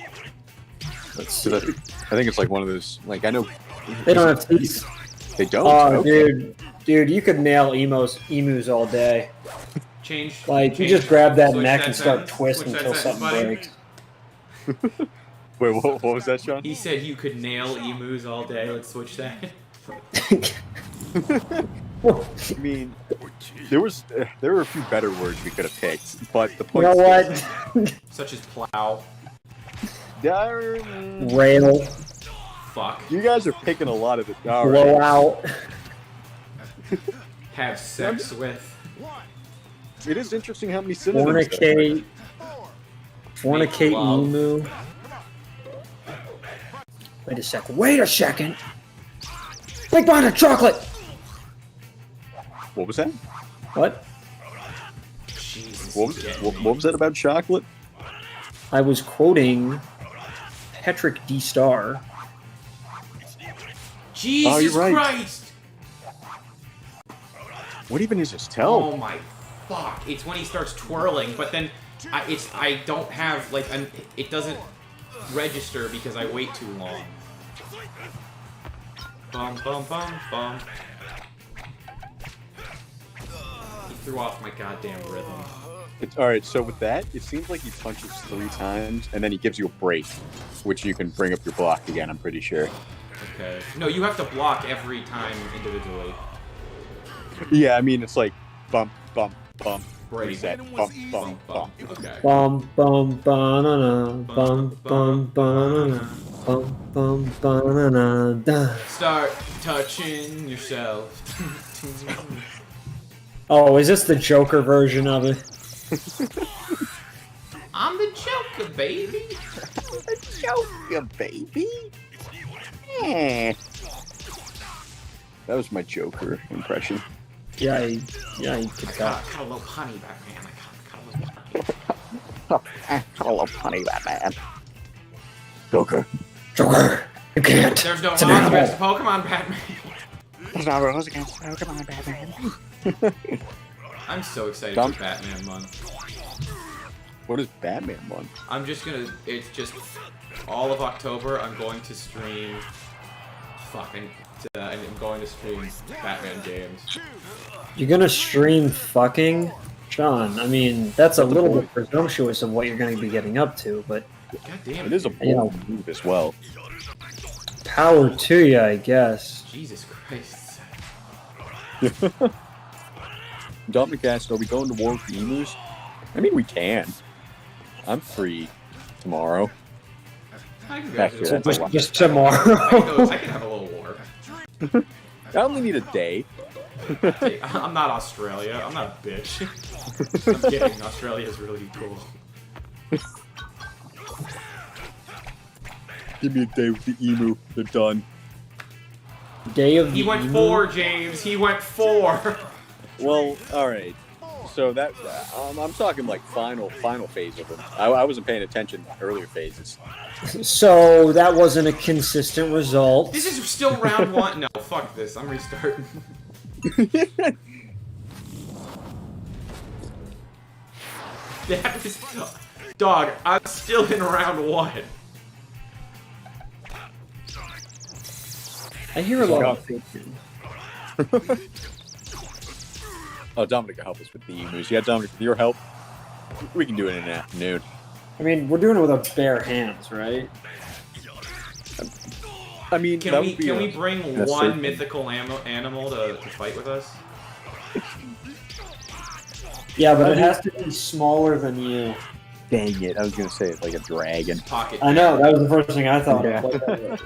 Let's see. So I think it's like one of those. Like I know They don't have teeth. they don't. Oh, Okay. dude, you could nail emus all day. Change. Like you change- just grab that switch neck that and start sentence, twisting switch until that something sentence, breaks. Wait, what was that, Sean? He said you could nail emus all day. Let's switch that. I mean, there were a few better words we could have picked, but the You point. know what? Such as plow. Rail, Fuck. You guys are picking a lot of it. All right. blowout. Have sex with. It is interesting how many synonyms. there are. Fornicate love. emu. Wait a second. Big bite of chocolate. What was that? What? Jesus. What was, he's getting what, me. what was that about chocolate? I was quoting Patrick D. Star. Jesus you're right. Christ! What even is his tell? Oh my fuck! It's when he starts twirling, but then I don't have like it doesn't register because I wait too long. Bum bum bum bum. He threw off my goddamn rhythm. All right, so with that, it seems like he punches 3 times, and then he gives you a break, which you can bring up your block again, I'm pretty sure. Okay. No, you have to block every time individually. Yeah, I mean, it's like bump, bump, bump, Break. reset, bump, bump, bump. Okay. Bum bum banana. Bum bum banana. Bum bum banana. Da. Start touching yourself. Oh, is this the Joker version of it? I'm the Joker, baby. Joker, baby. Yeah. That was my Joker impression. Yeah, you could tell. Got a little honey, Batman. I got a little. Hello, honey, Batman. Joker. Joker, you can't. There's no It's an laws animal. against Pokemon, Batman. There's no rules against Pokemon, Batman. I'm so excited Dumb. for Batman month. What is Batman one? I'm just gonna. It's just all of October. I'm going to stream. I'm going to stream Batman games. You're gonna stream fucking? John, I mean, that's a little bit presumptuous of what you're gonna be getting up to, but God damn It is a You know. bold move as well. power to you, I guess. Jesus Christ. Dominic asked, are we going to war with the emus? I mean, we can. I'm free tomorrow. I can go Back to to the that. war. Just tomorrow. I can have a little war. I only need a day. Hey, I'm not Australia. I'm not a bitch. I'm kidding. Australia's really cool. Give me a day with the emu. They're done. Day of He the went Emu? 4, James. He went 4. Well, all right. So that I'm talking like final phase of them. I wasn't paying attention earlier phases. So that wasn't a consistent result. This is still round 1. No, fuck this. I'm restarting. That is... Dog, I'm still in round 1. I hear a lot of Oh, Dominic can help us with the emus. Yeah, Dominic, with your help, we can do it in an afternoon. I mean, we're doing it with our bare hands, right? I mean, Can we bring one mythical animal to fight with us? Yeah, but it has to be smaller than you. Dang it! I was gonna say it's like a dragon. Pocket. I know, that was the first thing I thought Yeah. of.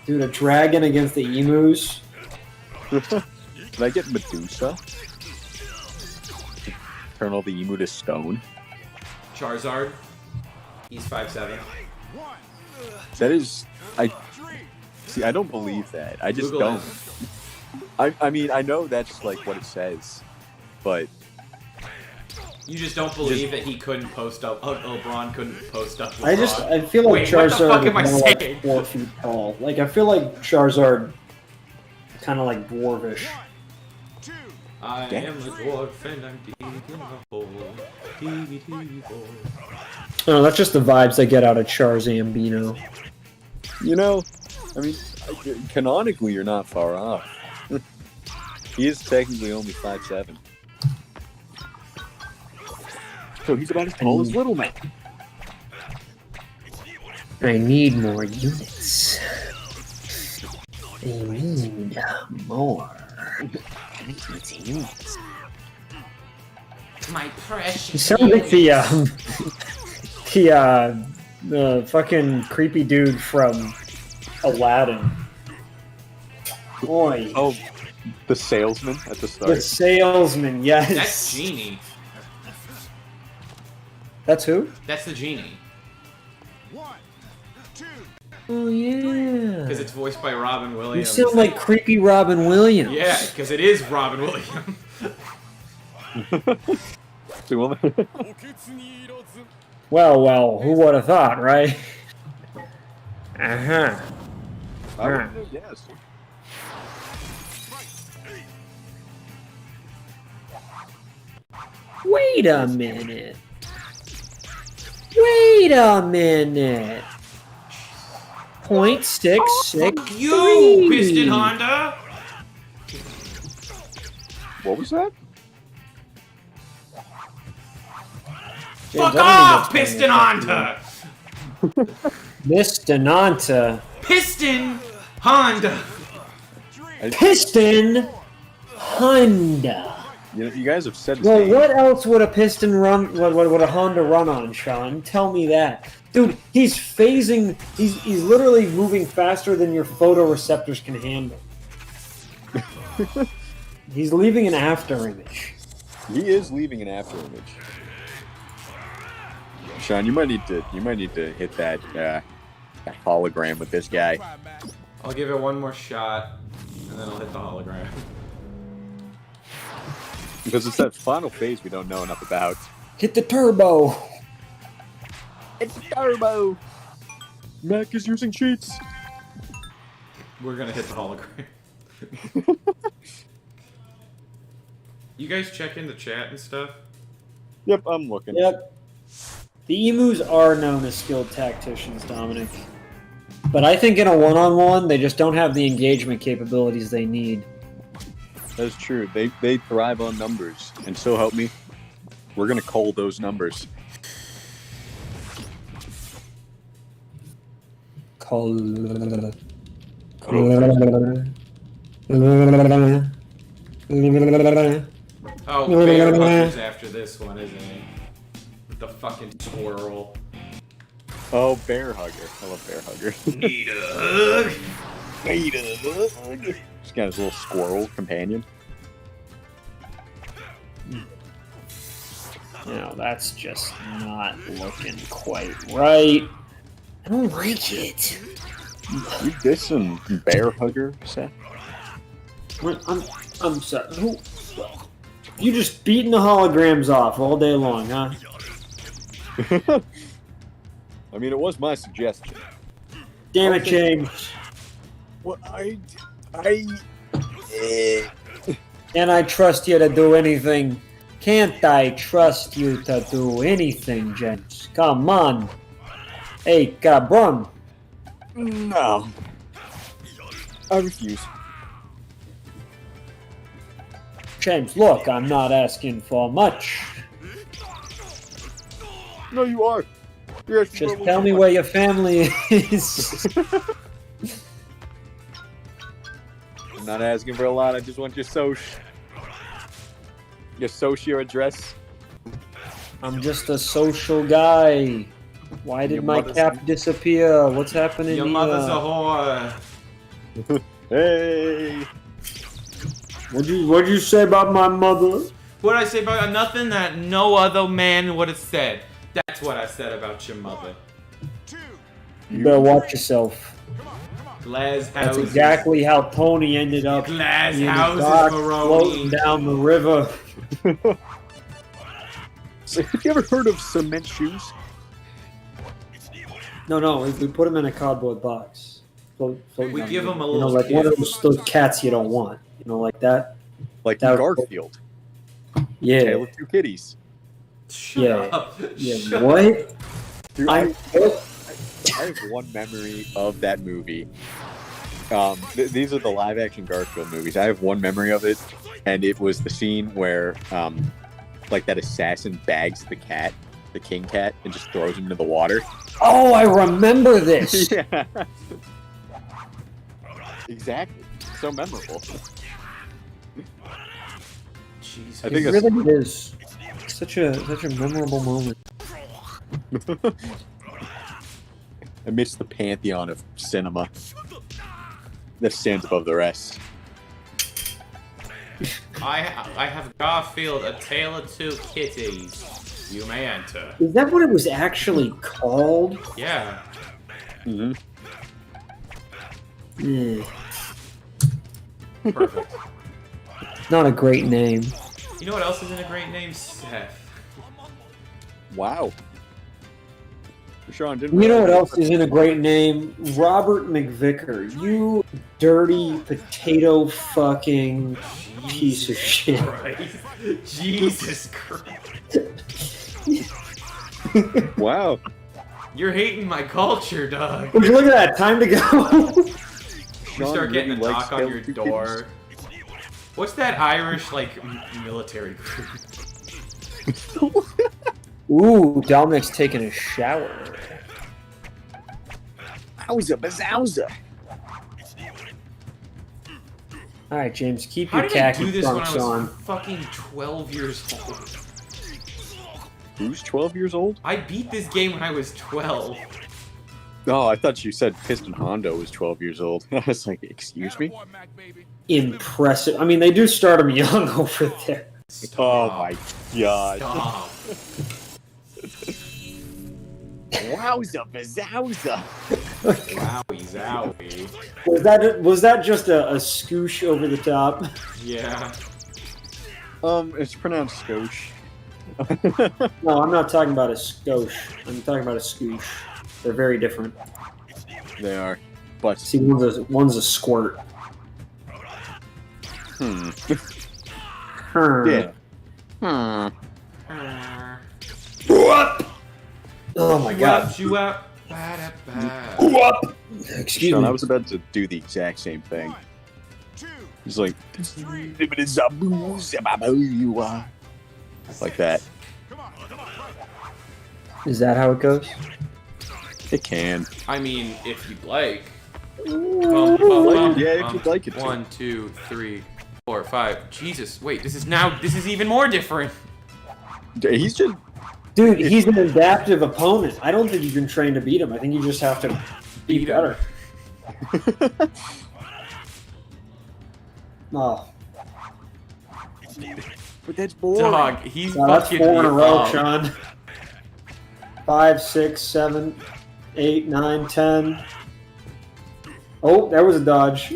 Dude, a dragon against the emus? Did I get Medusa? Turn all the emu to stone. Charizard. He's 5'7". That is, I don't believe that. I just Google don't. it. I mean, I know that's like what it says, but You just don't believe that he couldn't post up. LeBron couldn't post up. I feel like Wait, what the fuck Charizard am I is more like saying? 4 feet tall. Like, I feel like Charizard kind of like dwarvish. I am a dwarf and I'm deep in the hole. No, that's just the vibes I get out of Charzambino. you know, I mean, canonically, you're not far off. He is technically only 5'7". So he's about as tall as Little Man. I need more units. I need more. My You precious. sound like the fucking creepy dude from Aladdin. Boy, Oh, the salesman at the the start. salesman, yes. That's Genie. That's who? That's the Genie. Oh yeah. Because it's voiced by Robin You Williams. sound like creepy Robin Williams. Yeah, because it is Robin Williams. Well, who would have thought, right? Uh-huh. I wouldn't have guessed. Wait a minute. Wait a minute. .663. Fuck you, Piston Honda. What was that? Fuck off, Piston Honda. Miss Donanta. Piston Honda. Piston Honda. You guys have said his Well, name. what else would a piston run? What would a Honda run on, Sean? Tell me that, dude. He's phasing. He's literally moving faster than your photoreceptors can handle. He's leaving an after image. He is leaving an after image. Sean, you might need to hit that hologram with this guy. I'll give it one more shot, and then I'll hit the hologram. Because it's that final phase we don't know enough about. Hit the turbo. It's turbo! Mac is using cheats! We're gonna hit the hologram. You guys check in the chat and stuff? Yep, I'm looking. Yep. The emus are known as skilled tacticians, Dominic. But I think in a one-on-one, they just don't have the engagement capabilities they need. That's true. They thrive on numbers. And so help me, we're gonna cull those numbers. Oh, Bear Hugger's after this one, isn't he? With the fucking squirrel. Oh, Bear Hugger. I love Bear Hugger. Need a hug? Need a hug. He's got his little squirrel companion. No, that's just not looking quite right. I don't like it. You dissing bear hugger, Seth? I'm sorry. You just beating the holograms off all day long, huh? I mean, it was my suggestion. Damn it, James. Well, Can I trust you to do anything? Can't I trust you to do anything, James? Come on. Hey, cabron. No. I refuse. James, look, I'm not asking for much. No, you are. You're asking Just for a tell me little where your family is. I'm not asking for a lot. I just want your social address. I'm just a social guy. Why did Your my mother's- cap disappear? What's happening Your here? mother's a whore. Hey. What'd you say about my mother? What did I say about nothing that no other man would have said? That's what I said about your mother. You better watch yourself. Glass That's houses. exactly how Tony ended up Glass in the houses, dock, floating Maroni. down the river. So, have you ever heard of cement shoes? No, we put him in a cardboard box. We give him a you little know, like one of gift. those cats you don't want. You know, like that. Like That in was- Garfield. Yeah, Tale of Two Kitties. Shut Yeah. up. yeah. Shut What? Dude, I I have one memory of that movie. These are the live-action Garfield movies. I have one memory of it, and it was the scene where, like, that assassin bags the cat, the king cat, and just throws him into the water. Oh, I remember this. Yeah. Exactly. So memorable. Jesus. I think It that's really is such a memorable moment. amidst the pantheon of cinema that stands above the rest. I have Garfield, A Tale of Two Kitties. You may enter. Is that what it was actually called? Yeah. Mm-hmm. Hmm, Perfect. not a great name. You know what else isn't a great name? Seth. Wow. Sean, didn't You know what realize- else isn't a great name? Robert McVicker. You dirty potato fucking piece of shit. Christ. Jesus Christ. Wow. You're hating my culture, dog. Would you look at that? Time to go. You Sean start getting a really likes knock on Tale your of Two door. What's that Irish, like, military group? Ooh, Dominic's taking a shower. Wowza bazowza. All right, James, keep How your did I do khaki this when I trunks was on. fucking 12 years old? Who's 12 years old? I beat this game when I was 12. Oh, I thought you said Piston Hondo was 12 years old. I was like, excuse me? Impressive. I mean, they do start them young over there. Oh my god. Stop. Wowza bazowza. Wowie zowie. Was that just a scoosh over the top? Yeah. It's pronounced Skosh. No, I'm not talking about a skosh. I'm talking about a scoosh. They're very different. They are. But, See, one's a squirt. hmm. Her. Yeah. Uh, Oh my god. you up. Ba-da-ba. Excuse Sean, me. I was about to do the exact same thing. He's like, like that. Is that how it goes? It can. I mean, if you'd like. Yeah, if you'd like it to. 1, 2, 3, 4, 5. Jesus, wait, this is even more different. He's just. Dude, he's an adaptive opponent. I don't think you can train to beat him. I think you just have to be Beat him. better. Oh, But that's boring. Dog, he's no, that's fucking 4 in a me row, up. Sean. 5, 6, 7, 8, 9, 10. Oh, that was a dodge.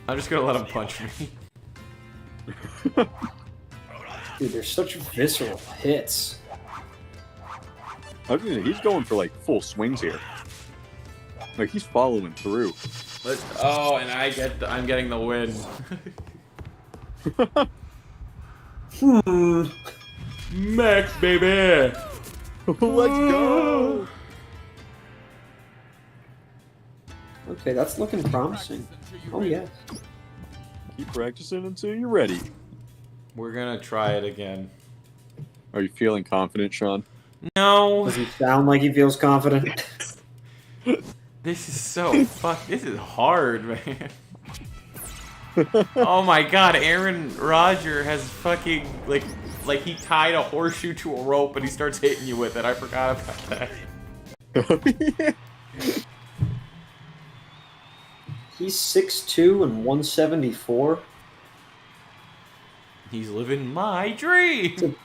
I'm just gonna let him punch me. Dude, they're such visceral hits. He's going for like full swings here. Like he's following through. Oh, and I'm getting the win. Max, baby. Let's go. Okay, that's looking promising. Oh, yes. Keep practicing until you're ready. We're gonna try it again. Are you feeling confident, Sean? No. Does he sound like he feels confident? This is so This is hard, man. Oh my God, Aaron Rodgers has fucking like he tied a horseshoe to a rope and he starts hitting you with it. I forgot about that. He's 6'2" and 174. He's living my dream.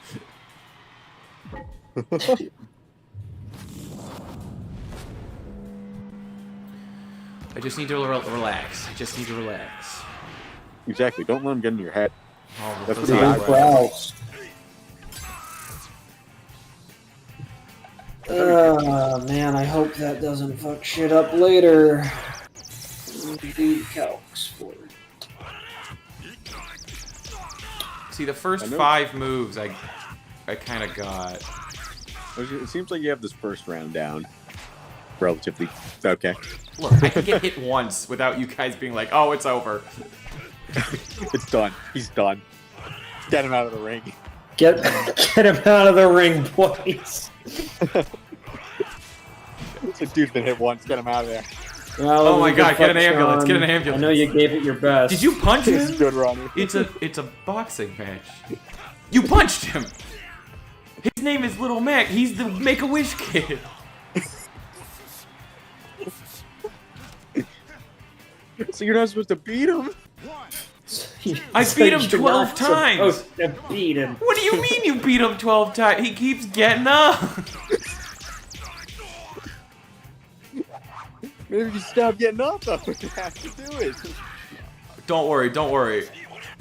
I just need to relax. I just need to relax. Exactly. Don't let him get in your head. Oh, That's those what he eyebrows. Browse. Man, I hope that doesn't fuck shit up later. Do calcs for it. See, the first I know. 5 moves I kind of got. It seems like you have this first round down. Relatively. Okay. Look, I can get hit once without you guys being like, "Oh, it's over." It's done. He's done. Get him out of the ring. Get him out of the ring, boys. The dude's been hit once. Get him out of there. Well, Oh my God, get an fuck, Sean. ambulance, get an ambulance. I know you gave it your best. Did you punch This is him? good, Ronnie. It's a boxing match. You punched him. His name is Little Mac. He's the Make-A-Wish kid. So you're not supposed to beat him? I beat him 12 times. Supposed to beat him. What do you mean you beat him 12 times? He keeps getting up. Maybe you stop getting up though. You have to do it. Don't worry.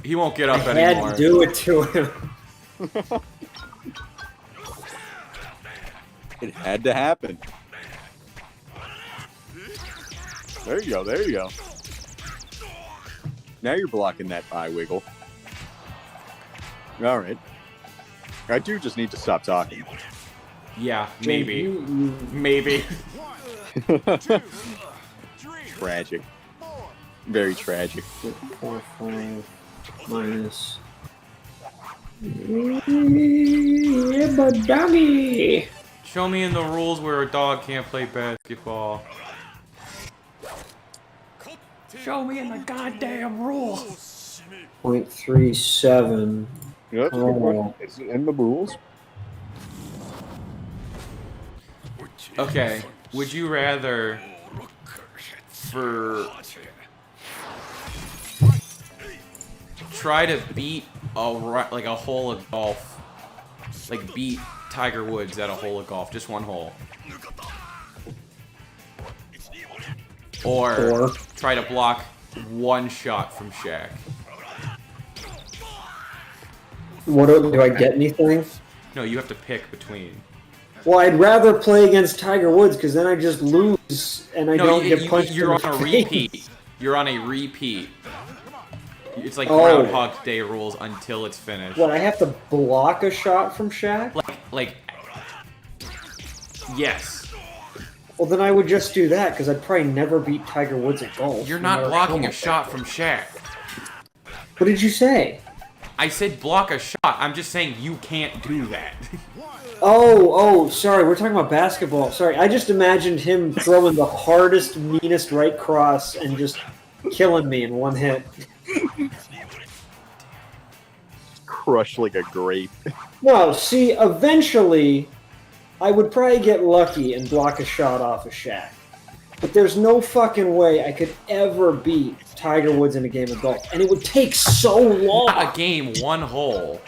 He won't get up I anymore. had to do it to him. It had to happen. There you go, there you go. Now you're blocking that eye wiggle. Alright. I do just need to stop talking. Yeah, maybe. You- Maybe. Tragic. Very tragic. 4, 5 minus. Yeah, but dummy. Show me in the rules where a dog can't play basketball. Show me in the goddamn rules. 0.37. Yeah, that's a good one. It's in the rules. Okay, would you rather try to beat a hole of golf, like beat Tiger Woods at a hole of golf, just one hole, or try to block one shot from Shaq? What do I get anything? No, you have to pick between. Well, I'd rather play against Tiger Woods because then I just lose and I don't get punched. You're in on the a face. repeat. You're on a repeat. It's like Oh. Groundhog Day rules until it's finished. What? I have to block a shot from Shaq? Yes. Well, then I would just do that because I'd probably never beat Tiger Woods at golf. You're no not matter blocking how a much I shot play. from Shaq. What did you say? I said block a shot. I'm just saying you can't do that. Oh, sorry. We're talking about basketball. Sorry, I just imagined him throwing the hardest, meanest right cross and just killing me in one hit. Crushed like a grape. No, see, eventually, I would probably get lucky and block a shot off of Shaq. But there's no fucking way I could ever beat Tiger Woods in a game of golf. And it would take so long. Not a game, one hole.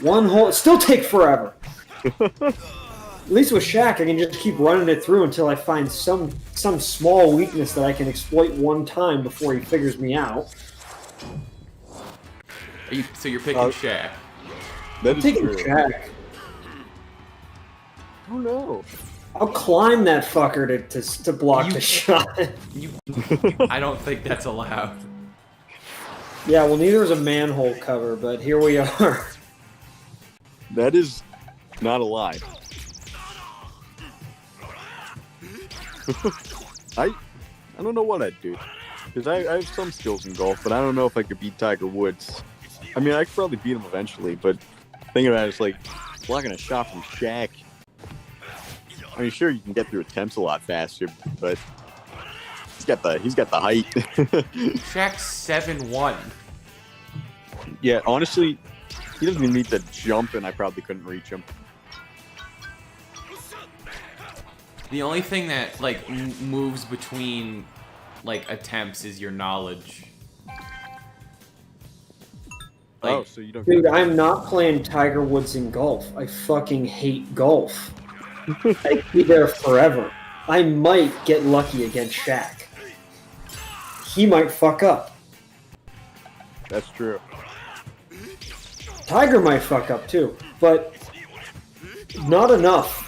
One hole, it still take forever. At least with Shaq, I can just keep running it through until I find some small weakness that I can exploit one time before he figures me out. So you're picking Shaq. That is Taking true. Shaq. Oh no. I'll climb that fucker to block You- the shot. I don't think that's allowed. Yeah, well, neither is a manhole cover, but here we are. That is not a lie. I don't know what I'd do. Because I have some skills in golf, but I don't know if I could beat Tiger Woods. I mean, I could probably beat him eventually, but thinking about it, it's like blocking a shot from Shaq. I mean, sure, you can get through attempts a lot faster, but he's got the height. Shaq's 7'1". Yeah, honestly, he doesn't even need to jump, and I probably couldn't reach him. The only thing that like moves between like attempts is your knowledge. Like, Oh, so you don't. Dude, I'm not playing Tiger Woods in golf. I fucking hate golf. I'd be there forever. I might get lucky against Shaq. He might fuck up. That's true. Tiger might fuck up too, but not enough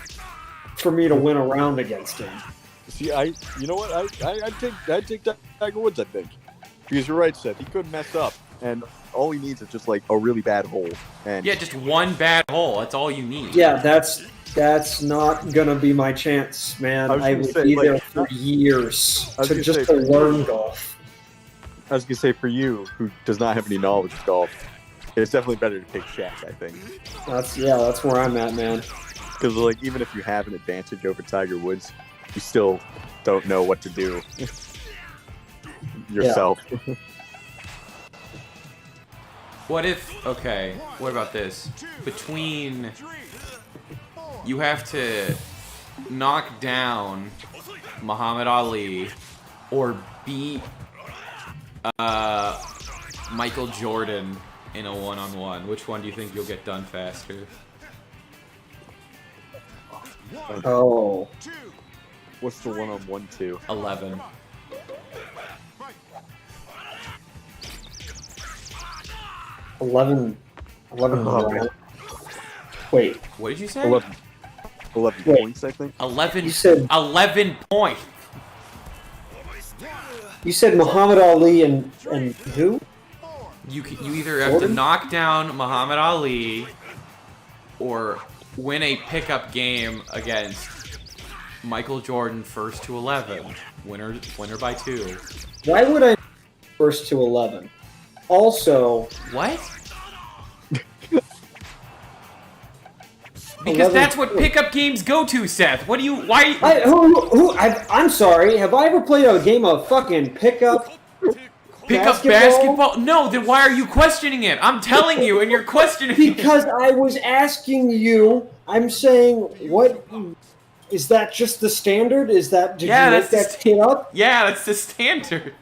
for me to win a round against him. See, you know what? I'd take Tiger Woods, I think. Because you're right, Seth. He could mess up, and all he needs is just like a really bad hole. And yeah, just one bad hole. That's all you need. Yeah, that's not gonna be my chance, man. I was I gonna would say, be like, there for years I was to gonna just say, to learn golf. I was gonna say, for you, who does not have any knowledge of golf, it's definitely better to pick Shaq, I think. That's where I'm at, man. Because like, even if you have an advantage over Tiger Woods, you still don't know what to do yourself. What if? Okay. What about this? Between you have to knock down Muhammad Ali or beat Michael Jordan in a one-on-one. Which one do you think you'll get done faster? Oh, What's the one-on-one to? 11. eleven Oh, round. man. Wait, What did you say? 11 Wait. points, I think. 11. You said- 11 points. you said Muhammad Ali and who? You either have to Jordan? knock down Muhammad Ali or win a pickup game against Michael Jordan first to 11. Winner by 2. Why would I first to 11? Also, What? 11 Because that's what pickup games go to, Seth. What do you? Why? I'm sorry. Have I ever played a game of fucking pickup? Pickup basketball? No. Then why are you questioning it? I'm telling you, and you're questioning it. Because I was asking you. I'm saying, what is that? Just the standard? Is that? Did Yeah, you make that's that kid up? Yeah, that's the standard.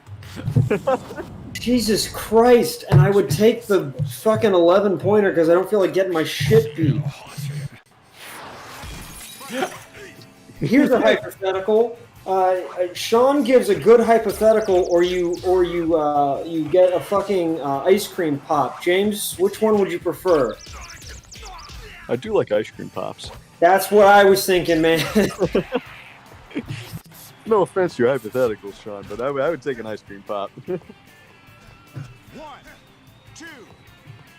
Jesus Christ! And I would take the fucking 11-pointer because I don't feel like getting my shit beat. Here's a hypothetical. Sean gives a good hypothetical, or you get a fucking ice cream pop. James, which one would you prefer? I do like ice cream pops. That's what I was thinking, man. No offense to your hypotheticals, Sean, but I would take an ice cream pop. 1, 2,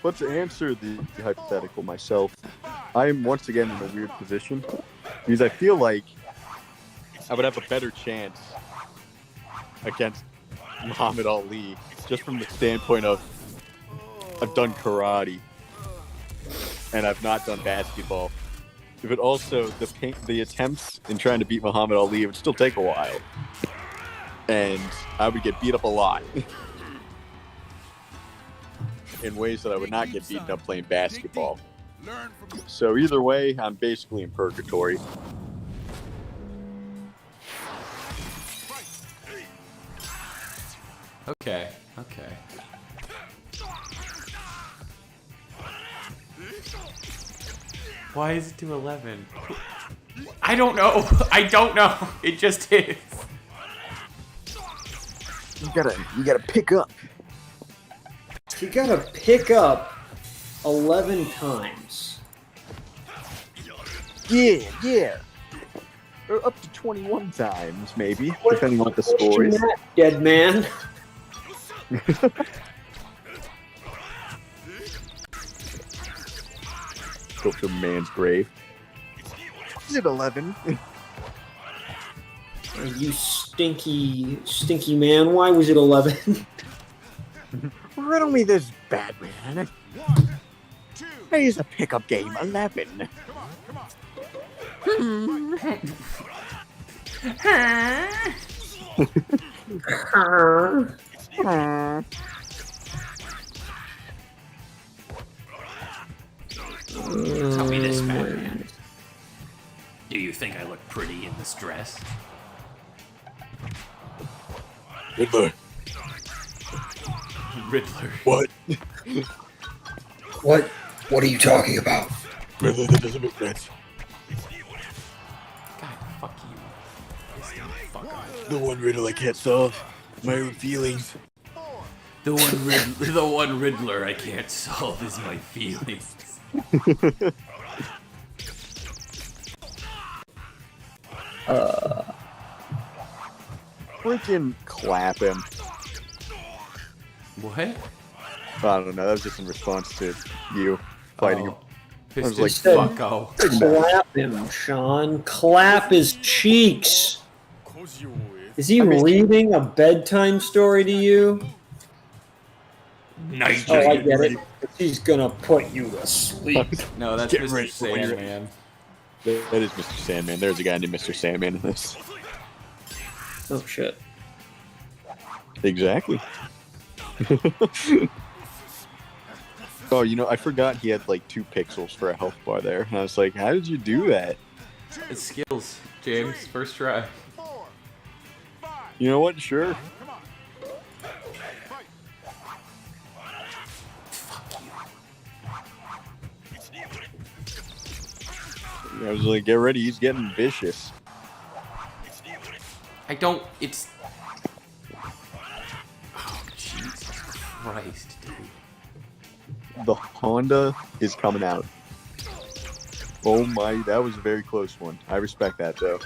But to answer the hypothetical myself, I am once again in a weird position because I feel like I would have a better chance against Muhammad Ali just from the standpoint of I've done karate and I've not done basketball. But also the attempts in trying to beat Muhammad Ali would still take a while, and I would get beat up a lot. In ways that I would not get beaten up playing basketball. learn from your So either way, I'm basically in purgatory. Okay. Why is it to 11? I don't know. I don't know. It just is. You gotta pick up. You gotta pick up 11 times. Yeah. Or up to 21 times, maybe, depending on what the score is. Dead man. Go to a man's grave. Is it 11? You stinky man. Why was it 11? Riddle me this, Batman. I use a pickup game 11. Tell me this, Batman. Do you think I look pretty in this dress? Riddler. Riddler. What? What are you talking about? Riddler, that doesn't make sense. God, fuck you. Fuck off. The one riddle I can't solve. My own feelings. The one Riddler I can't solve is my feelings. Freaking clap him. What? I don't know. That was just in response to you fighting him. Pissed like, as fucko. Clap him, Sean. Clap his cheeks. Is he reading a bedtime story to you? Night. Oh, I get it. He's gonna put you to sleep. No, that's Get Mr. ready for when you're- Sandman. That is Mr. Sandman. There's a guy named Mr. Sandman in this. Oh shit. Exactly. Oh, you know, I forgot he had like 2 pixels for a health bar there. And I was like, how did you do that? It's skills, James. First try. You know what? Sure. I was like, get ready, he's getting vicious. I don't. It's. Oh, Jesus Christ, dude. The Honda is coming out. Oh my, that was a very close one. I respect that though.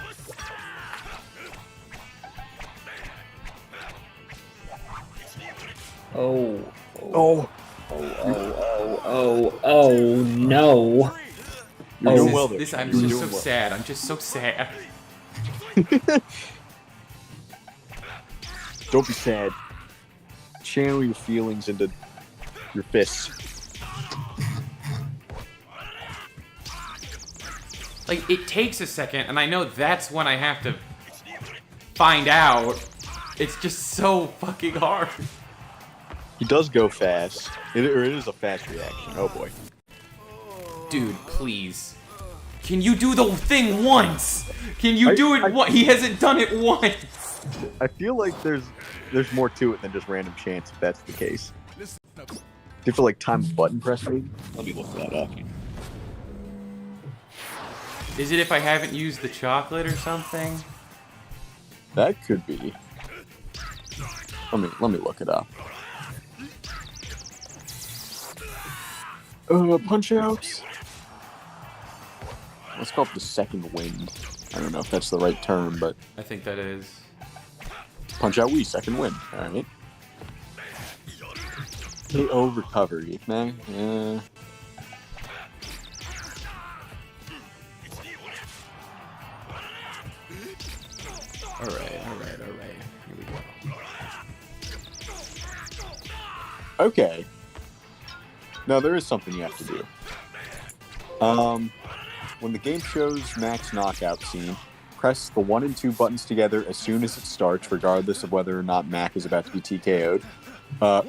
Oh. Oh, Oh no. you're doing well there. I'm You're just doing so well. sad. I'm just so sad. Don't be sad. Channel your feelings into your fists. Like, it takes a second, and I know that's when I have to find out. It's just so fucking hard. He does go fast. It is a fast reaction. Oh boy. Dude, please. Can you do the thing once? Can you do it once? He hasn't done it once. I feel like there's more to it than just random chance if that's the case. Do you have to like time button press maybe? Let me look that up. Is it if I haven't used the chocolate or something? That could be. Let me look it up. Punch outs. Let's call it the second wind. I don't know if that's the right term, but I think that is. punch out second wind. All right. KO recovery, man. Yeah. All right. Here we go. Okay. Now there is something you have to do. When the game shows Mac's knockout scene, press the 1 and 2 buttons together as soon as it starts, regardless of whether or not Mac is about to be TKO'd.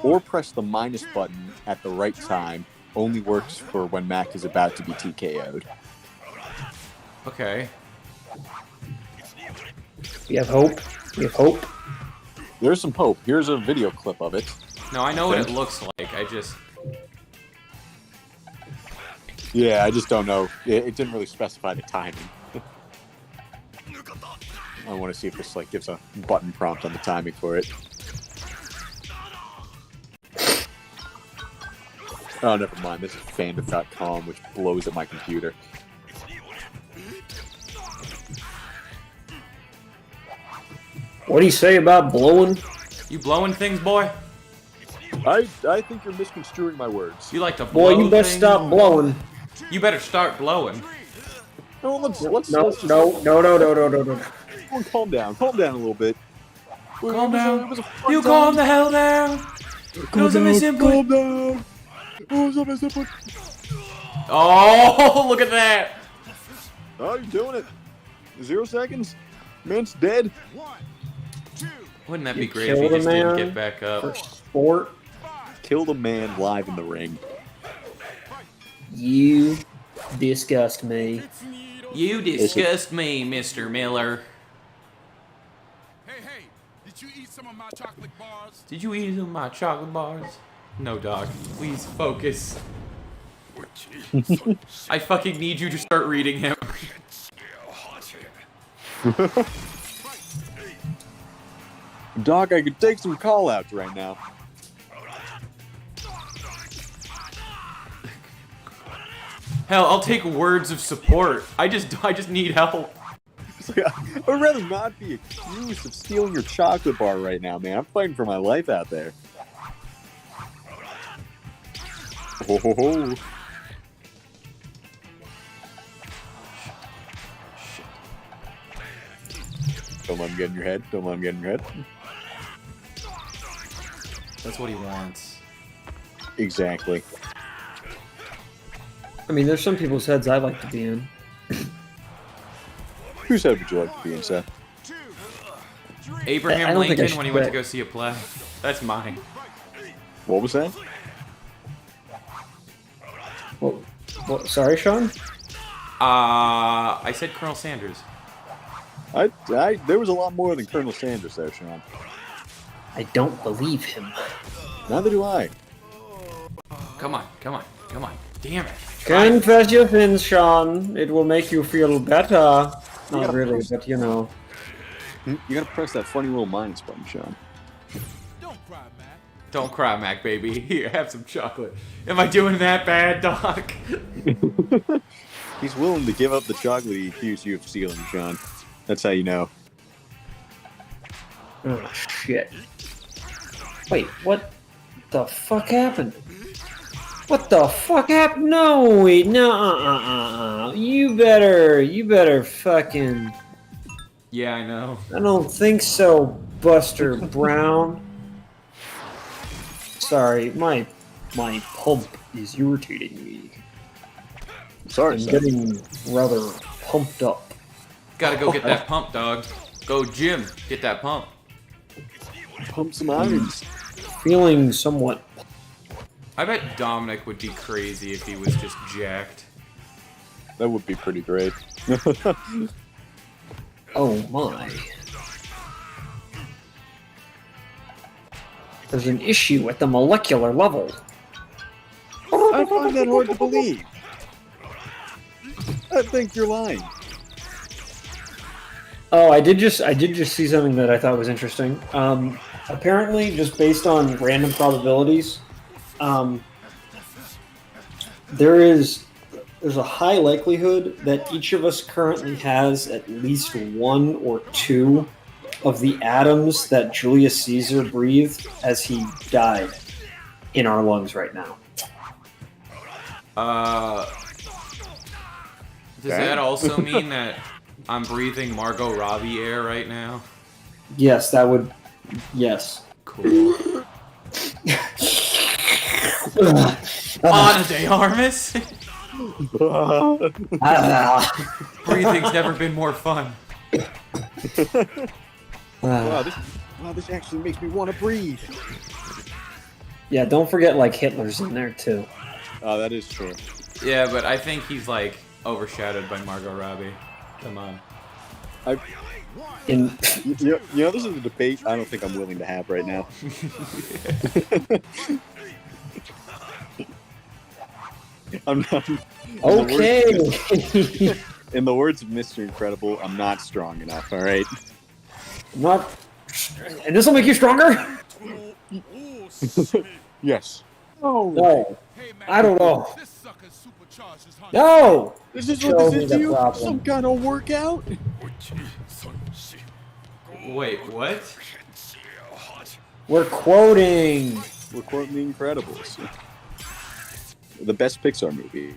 Or press the minus button at the right time. Only works for when Mac is about to be TKO'd. Okay. We have hope. We have hope. There's some hope. Here's a video clip of it. No, I know what it looks like. I just. Yeah, I just don't know. It didn't really specify the timing. I want to see if this like gives a button prompt on the timing for it. Oh, never mind. This is fandom.com, which blows at my computer. What do you say about blowing? You blowing things, boy? I think you're misconstruing my words. You like to blow Boy, you best things? stop blowing. You better start blowing. No, let's No, just no. everyone calm down a little bit. Calm down. It was a fun You time. calm the hell down. Those are misinput. Calm down. Oh, was that misinput? Oh, look at that. Oh, you're doing it. 0 seconds. Man's dead. Wouldn't that be You great if he killed a just didn't man get back up? for sport. Killed a man live in the ring. You disgust me. You disgust me, Mr. Miller. Hey, did you eat some of my chocolate bars? Did you eat some of my chocolate bars? No, dog. Please focus. I fucking need you to start reading him. Dog, I could take some call-outs right now. Hell, I'll take words of support. I just need help. It's like, I'd rather not be accused of stealing your chocolate bar right now, man. I'm fighting for my life out there. Oh, ho, ho. Don't let him get in your head. Don't let him get in your head. That's what he wants. Exactly. I mean, there's some people's heads I like to be in. Whose head would you like to be in, Seth? I Abraham don't think I Lincoln should when he went to bet. go see a play. That's mine. What was that? Well, sorry, Sean? I said Colonel Sanders. There was a lot more than Colonel Sanders there, Sean. I don't believe him. Neither do I. Come on. Damn it. Confess your sins, Sean. It will make you feel better. Not really, but you know. You gotta press that funny little minus button, Sean. Don't cry, man. Don't cry, Mac, baby. Here, have some chocolate. Am I doing that bad, Doc? He's willing to give up the chocolate he accused you of stealing, Sean. That's how you know. Oh, shit. Wait, what the fuck happened? What the fuck happened? No, wait, no, You better fucking... Yeah, I know. I don't think so, Buster Brown. Sorry, my pump is irritating me. Sorry, I'm Seth. getting rather pumped up. Gotta go get that pump, dog. Go, Jim. Get that pump. Pump some irons. Feeling somewhat... I bet Dominic would be crazy if he was just jacked. That would be pretty great. Oh my. There's an issue at the molecular level. I find that hard to believe. I think you're lying. Oh, I did just see something that I thought was interesting. Apparently, just based on random probabilities, there's a high likelihood that each of us currently has at least one or two of the atoms that Julius Caesar breathed as he died in our lungs right now. Does that also mean that I'm breathing Margot Robbie air right now? Yes, that would. Yes. Cool. Ana de Armas? Breathing's never been more fun. Wow, this actually makes me want to breathe. Yeah, don't forget like Hitler's in there too. Oh, that is true. Yeah, but I think he's like overshadowed by Margot Robbie. Come on. In You know, this is a debate I don't think I'm willing to have right now. I'm not. okay. In the words of Mr. Incredible, I'm not strong enough. All right. Not. And this will make you stronger? Yes. Oh. No. Hey, man, I don't know. This sucker's supercharged his hunch. No! This is Show what me this is the to you? problem. Some kind of workout? Wait, what? We're quoting. We're quoting The Incredibles. The best Pixar movie.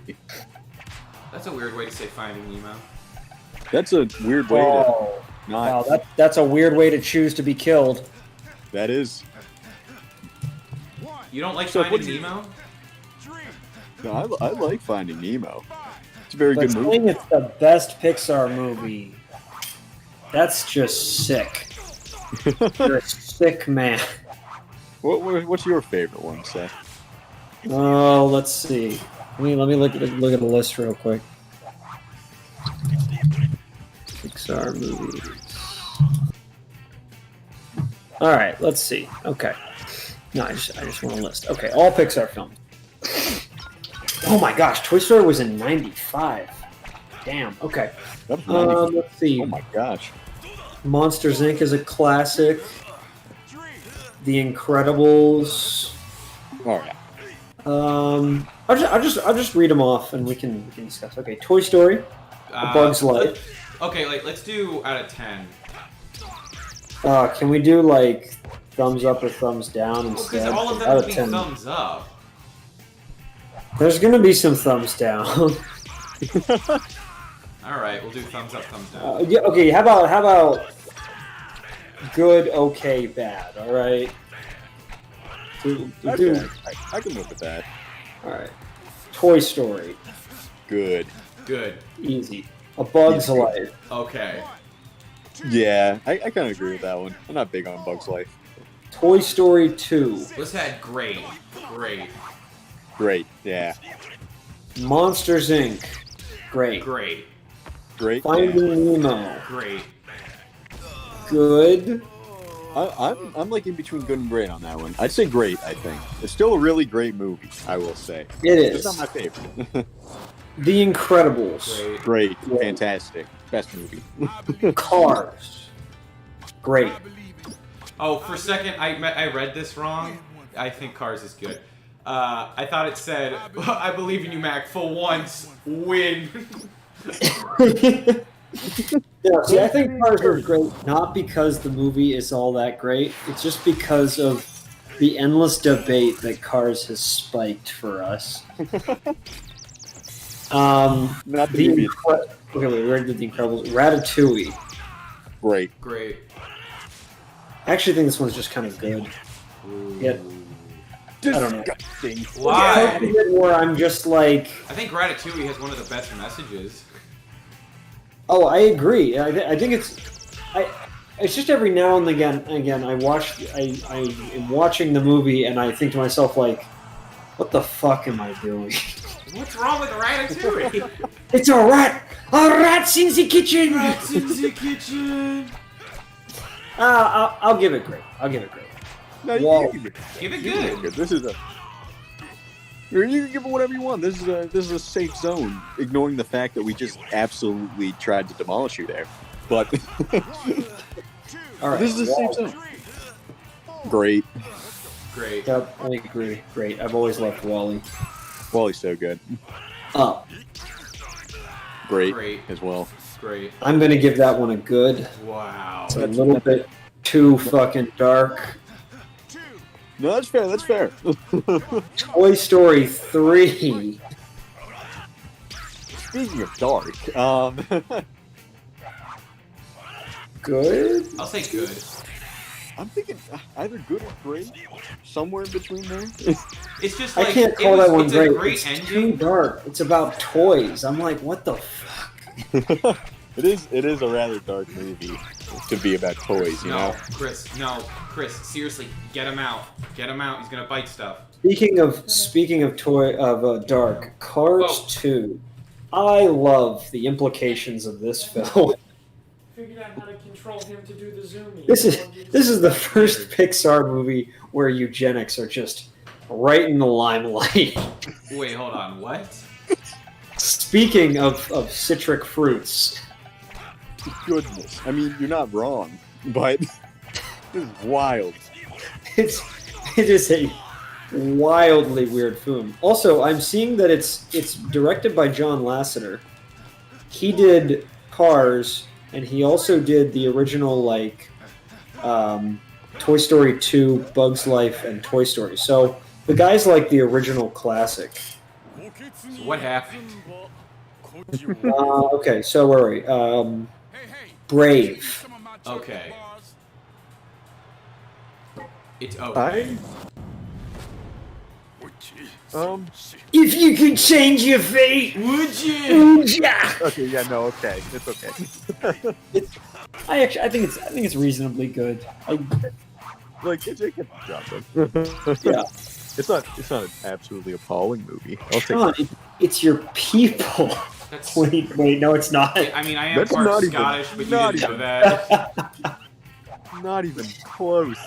That's a weird way to say Finding Nemo. That's a weird way Oh. to not. Wow, that's a weird way to choose to be killed. That is. You don't like So Finding what do you- Nemo? No, I like Finding Nemo. It's a very But good movie. saying it's the best Pixar movie, that's just sick. You're a sick man. What's your favorite one, Seth? Oh, let's see. Let me look at the list real quick. Pixar movies. All right, let's see. Okay. No, I just want a list. Okay, all Pixar films. Oh my gosh, Toy Story was in '95. Damn. Okay. That was Let's see. oh my gosh. Monsters Inc. is a classic. The Incredibles. All right. I'll just read them off and we can discuss. Okay, Toy Story, A Bug's Life. Okay, let's do out of 10. Can we do like thumbs up or thumbs down Because instead? all of them Out would of be 10. thumbs up. There's gonna be some thumbs down. Alright, we'll do thumbs up, thumbs down. Yeah. Okay. How about good, okay, bad? All right. Okay. I can live with that. All right. Toy Story, Good. Good. easy. A Bug's Life. Okay. Yeah, I kind of agree with that one. I'm not big on Bug's Life. Toy Story 2. Let's had great. Great. Great. Yeah. Monsters Inc. Great. Great. Great. Finding Nemo. Great. Good. I'm like in between good and great on that one. I'd say great. I think it's still a really great movie. I will say It it's is. not my favorite. The Incredibles. Great. Great, fantastic, best movie. Cars. Great. Oh, for a second, I read this wrong. I think Cars is good. I thought it said, I believe in you, Mac, for once, win. Yeah, see, I think Cars is great, not because the movie is all that great. It's just because of the endless debate that Cars has spiked for us. Not the movie. Okay, wait, we already did The Incredibles. Ratatouille. Great. Great. I actually think this one's just kind of good. Yeah. I don't know. Disgusting. Why? Where I'm just like, I think Ratatouille has one of the best messages. oh, I agree. I think it's just every now and again I am watching the movie and I think to myself like, what the fuck am I doing? What's wrong with Ratatouille? It's a rat's in the kitchen. Rats in the kitchen. I'll give it great. No, you Whoa. can Give it you can good. give it. This is a. You can give it whatever you want. This is a safe zone. Ignoring the fact that we just absolutely tried to demolish you there, but All right. this is a safe zone. Great. Great. Yep, I agree. Great. I've always loved Wally. Wally's so good. Up. Great, Great. as well. Great. I'm gonna give that one a good. Wow. It's a little bit too fucking dark. No, that's fair. That's fair. Toy Story 3. Speaking of dark, Good. I'll say good. I'm thinking either good or great, somewhere in between there. It's just I like can't call that one it's great. a great It's ending. too dark. It's about toys. I'm like, what the fuck? It is a rather dark movie to be about toys, you No, know. Chris, seriously, get him out. Get him out. He's gonna bite stuff. Speaking of dark, Cars Oh. 2. I love the implications of this film. Figured out how to control him to do the zooming. This is the first Pixar movie where eugenics are just right in the limelight. Wait, hold on. What? Speaking of citric fruits, Goodness. I mean, you're not wrong, but this is wild. it is a wildly weird film. Also, I'm seeing that it's directed by John Lasseter. He did Cars, and he also did the original Toy Story 2, Bugs Life, and Toy Story. So the guy's like the original classic. So what happened? Okay, so where are we? Brave. Okay. It's okay. If you could change your fate, Would you? would ya? Okay, yeah, no, okay. It's okay. I think it's reasonably good. Like, it gets the job done. Yeah. It's not an absolutely appalling movie. I'll take Come on, it's your people. That's, Wait, no, it's not. I mean, I am That's part not even- Scottish, but you not didn't know that. Not even close.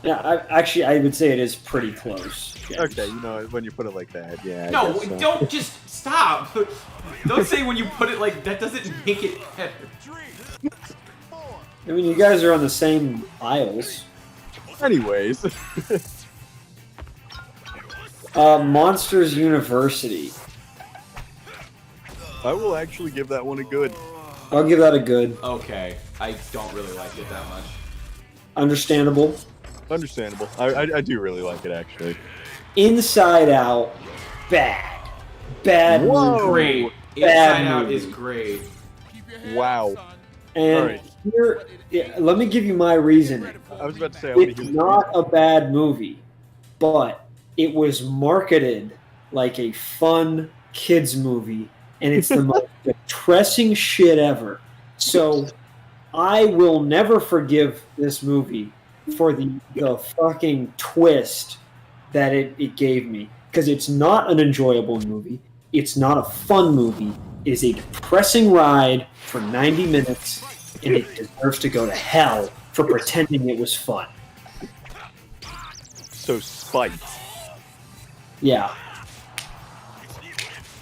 Yeah, I would say it is pretty close. Yeah. Okay, when you put it like that, yeah. I No, guess so. don't just stop. Don't say when you put it like that doesn't make it better. I mean, you guys are on the same aisles. Anyways, Monsters University. I will actually give that one a good. I'll give that a good. Okay, I don't really like it that much. Understandable. Understandable. I do really like it, actually. Inside Out. Bad Whoa. movie. Great. Bad Inside Out movie. is great. Wow. And Alright. let me give you my reasoning. I was about to say, I want It's to hear the not a bad movie, but it was marketed like a fun kids movie, and it's the most depressing shit ever. So I will never forgive this movie for the fucking twist that it gave me, because it's not an enjoyable movie. It's not a fun movie. It is a depressing ride for 90 minutes, and it deserves to go to hell for pretending it was fun. So, Spite. Yeah.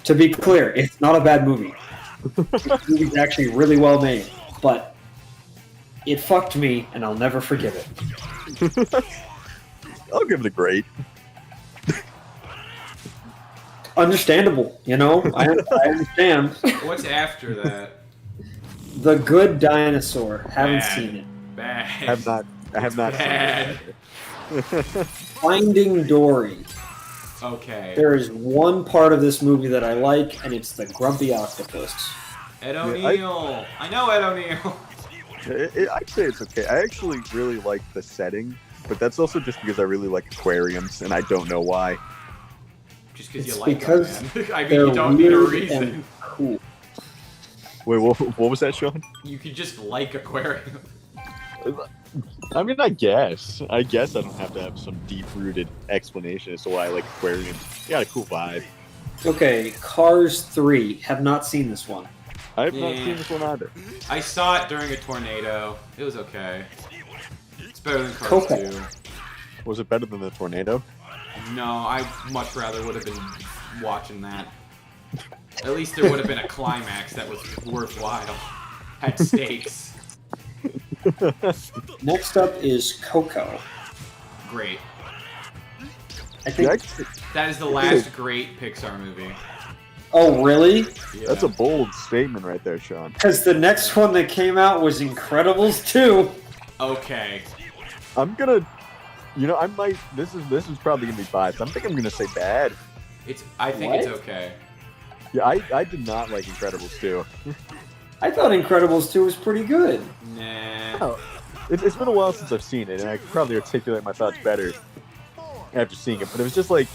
To be clear, it's not a bad movie. The movie's actually really well made, but it fucked me, and I'll never forgive it. I'll give it a great. Understandable, I understand. What's after that? The Good Dinosaur. Haven't Bad. seen it. Bad. I have not Bad. seen it. Finding Dory. Okay. There is one part of this movie that I like, and it's the grumpy octopus. Ed O'Neill. I know Ed O'Neill. I'd say it's okay. I actually really like the setting, but that's also just because I really like aquariums, and I don't know why. Just because It's you like because them, man. I mean, They're you don't need a weird reason. and cool. Wait, what was that, Sean? You could just like aquarium. I mean, I guess I don't have to have some deep-rooted explanation as to why I like aquariums. You got a cool vibe. Okay, Cars 3. Have not seen this one. I have not Yeah. seen this one either. I saw it during a tornado. It was okay. It's better than Cars Coco. 2. Was it better than the tornado? No, I much rather would have been watching that. At least there would have been a climax that was worthwhile. Had stakes. Next up is Coco. Great. I think. That is the last great Pixar movie. Oh, really? Yeah. That's a bold statement right there, Sean. Because the next one that came out was Incredibles 2. Okay. I'm gonna, I might. This is probably gonna be biased. I think I'm gonna say bad. I think it's What? okay. Yeah, I did not like Incredibles 2. I thought Incredibles 2 was pretty good. Nah. Oh, it's been a while since I've seen it, and I could probably articulate my thoughts better after seeing it. But it was just like,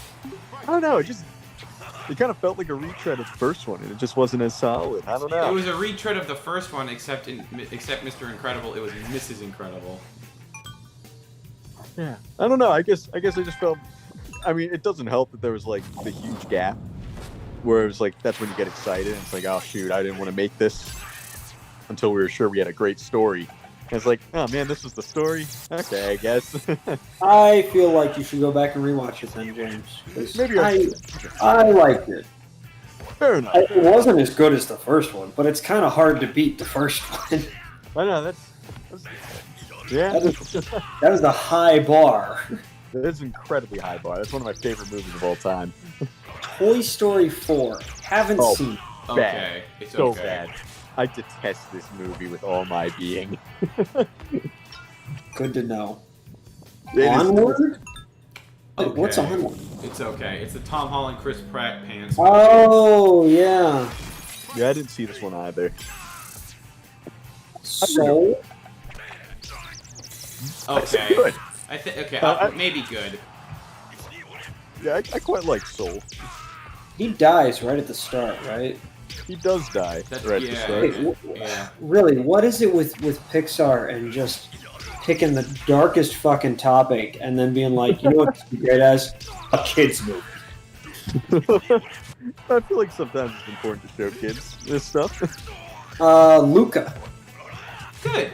I don't know. It kind of felt like a retread of the first one, and it just wasn't as solid. I don't know. It was a retread of the first one, except Mr. Incredible, it was Mrs. Incredible. Yeah. I don't know. I guess I just felt. I mean, it doesn't help that there was like the huge gap where it was like that's when you get excited. And it's like, oh shoot, I didn't want to make this until we were sure we had a great story. And it's like, oh man, this is the story. Okay, I guess. I feel like you should go back and rewatch it then, James. 'cause Maybe I liked it. Fair enough. It wasn't as good as the first one, but it's kind of hard to beat the first one. I know that's yeah. That was the high bar. That's an incredibly high bar. That's one of my favorite movies of all time. Toy Story 4. Haven't Oh. seen. Okay, it's So okay. bad. I detest this movie with all my being. Good to know. It is- Onward? Okay. What's Onward? It's okay. It's the Tom Holland, Chris Pratt pants. Oh, yeah. Yeah, I didn't see this one either. Soul? Okay. Good. I think okay, I- maybe good. Yeah, I quite like Soul. He dies right at the start, right? He does die That's right at the yeah, start. Wait, yeah. Really, what is it with Pixar and just picking the darkest fucking topic and then being like, you know what's great as? A kid's movie. I feel like sometimes it's important to show kids this stuff. Luca. Good.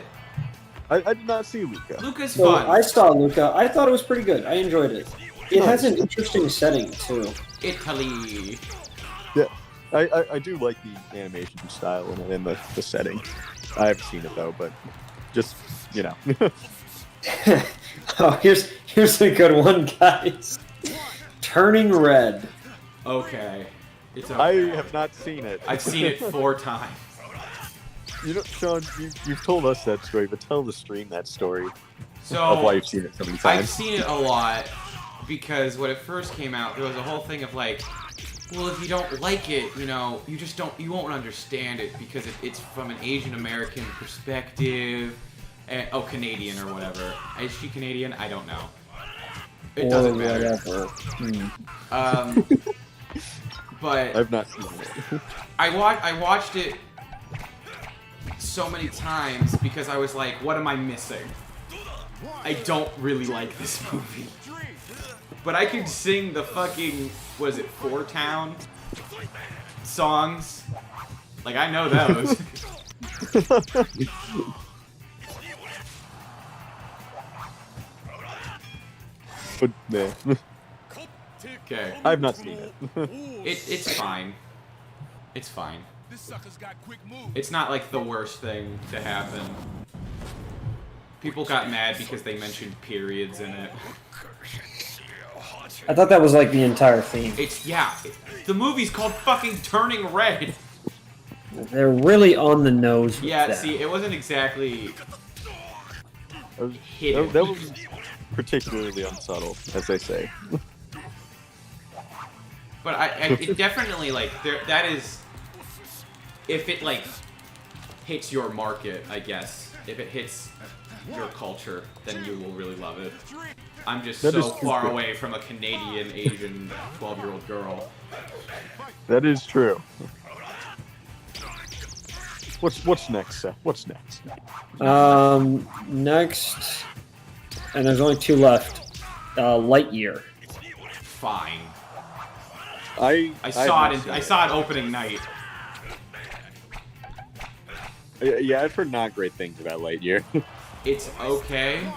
I did not see Luca. Luca's So fun. I saw Luca. I thought it was pretty good. I enjoyed it. It has an interesting setting, too. Italy. I do like the animation style and the setting. I haven't seen it though, but just you know. Oh, here's a good one, guys. Turning Red. Okay. It's okay. I have not seen it. I've seen it 4 times. You know, Sean, you've told us that story, but tell the stream that story So of why you've seen it so many I've times. seen it a lot because when it first came out, there was a whole thing of like, well, if you don't like it, you know, you won't understand it because it's from an Asian American perspective. And, Canadian or whatever. Is she Canadian? I don't know. It doesn't matter. Whatever. But I've not seen it. I watched it so many times because I was like, what am I missing? I don't really like this movie. But I could sing the fucking, what is it, Four Town songs. Like, I know those. But man, Okay. I've not seen it. It's fine. It's fine. This sucker's got quick moves. It's not like the worst thing to happen. People got mad because they mentioned periods in it. I thought that was like the entire theme. The movie's called fucking Turning Red. They're really on the nose with Yeah, that. see, it wasn't exactly That hidden. that was particularly unsubtle, as they say. But it definitely, like, that is, if it, like, hits your market, I guess. If it hits your culture, then you will really love it. I'm just That so is true. far away from a Canadian, Asian, 12-year-old girl. That is true. What's next, Seth? What's next? Next, and there's only 2 left. Lightyear. Fine. I saw have not I seen saw it opening night. Yeah, I've heard not great things about Lightyear. It's okay.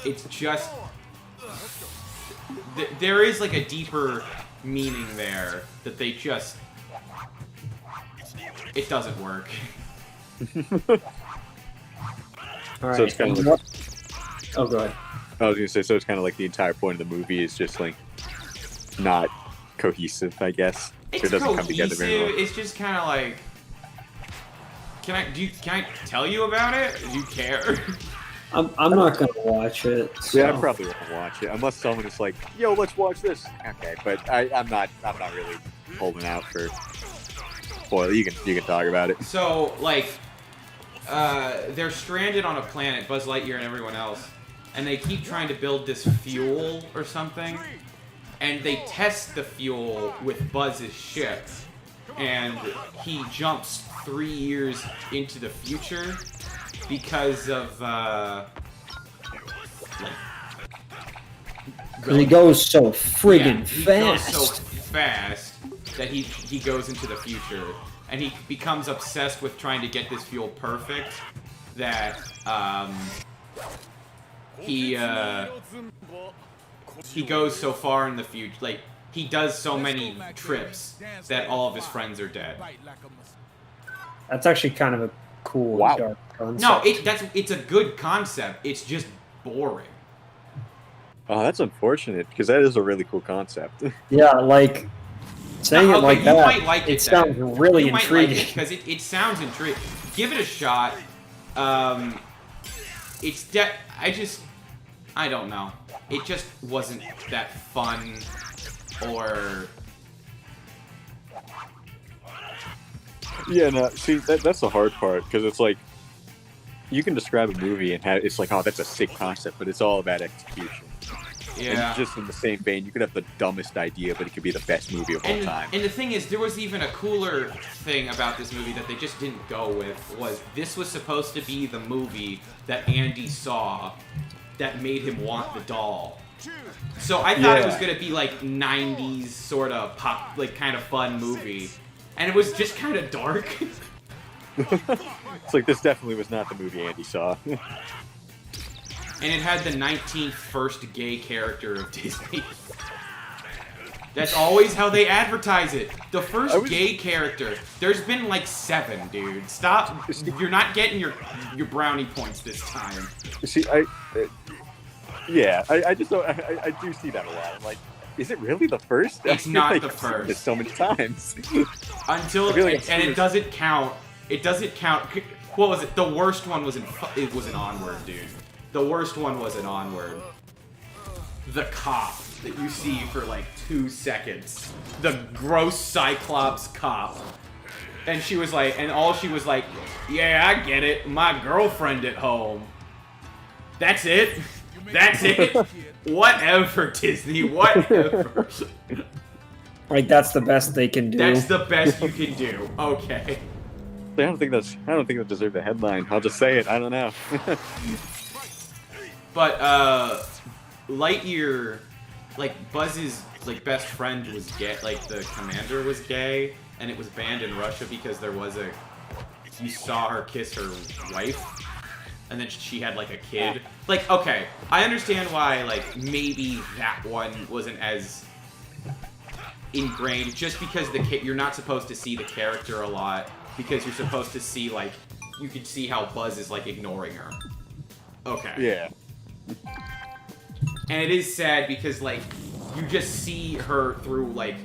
It's just there is like a deeper meaning there that they just it doesn't work. All right. So it's kinda and like- oh, go ahead. I was gonna say, so it's kind of like the entire point of the movie is just like not cohesive, I guess. It's It doesn't come together very cohesive. well. It's just kind of like, can I tell you about it? Do you care? I'm not gonna watch it. So. Yeah, I probably won't watch it unless someone is like, "Yo, let's watch this." Okay, but I'm not really holding out for spoil. You can talk about it. So like, they're stranded on a planet, Buzz Lightyear and everyone else, and they keep trying to build this fuel or something, and they test the fuel with Buzz's ship, and he jumps 3 years into the future because of Because he goes so friggin' he fast. goes so fast that he goes into the future, and he becomes obsessed with trying to get this fuel perfect that he goes so far in the future, like he does so many trips that all of his friends are dead. That's actually kind of a cool Wow. dark concept. No, it's a good concept. It's just boring. Oh, that's unfortunate because that is a really cool concept. Yeah, like saying Okay, it like you that. might like it sounds then. really You might intriguing. like it because it sounds intriguing. Give it a shot. I don't know. It just wasn't that fun or. Yeah, no, see, that's the hard part, because it's like, you can describe a movie and it's like, oh, that's a sick concept, but it's all about execution. Yeah. And just in the same vein, you could have the dumbest idea, but it could be the best movie of all time. And the thing is, there was even a cooler thing about this movie that they just didn't go with, was this was supposed to be the movie that Andy saw that made him want the doll. So I thought it was going to be like 90s sort of pop, like kind of fun movie. And it was just kind of dark. It's like, this definitely was not the movie Andy saw. And it had the 19th first gay character of Disney. That's always how they advertise it. The first gay character. There's been like 7, dude. Stop. You're not getting your brownie points this time. See, I just don't, I do see that a lot. I'm like, is it really the first? It's I feel not like the I've seen first. this so many times. Until I feel like and it doesn't count. It doesn't count. What was it? The worst one was in Onward, dude. The worst one was in Onward. The cop that you see for like 2 seconds. The gross Cyclops cop. And she was like, and all she was like, yeah, I get it. My girlfriend at home. That's it. That's it. Whatever, Disney. Whatever. Like, that's the best they can do. That's the best you can do. Okay. I don't think that deserved a headline. I'll just say it. I don't know. But Lightyear, like Buzz's like best friend was gay, like the commander was gay, and it was banned in Russia because you saw her kiss her wife, and then she had like a kid. Like, okay, I understand why like maybe that one wasn't as ingrained, just because you're not supposed to see the character a lot, because you're supposed to see like you could see how Buzz is like ignoring her. Okay. Yeah. And it is sad because, like, you just see her through, like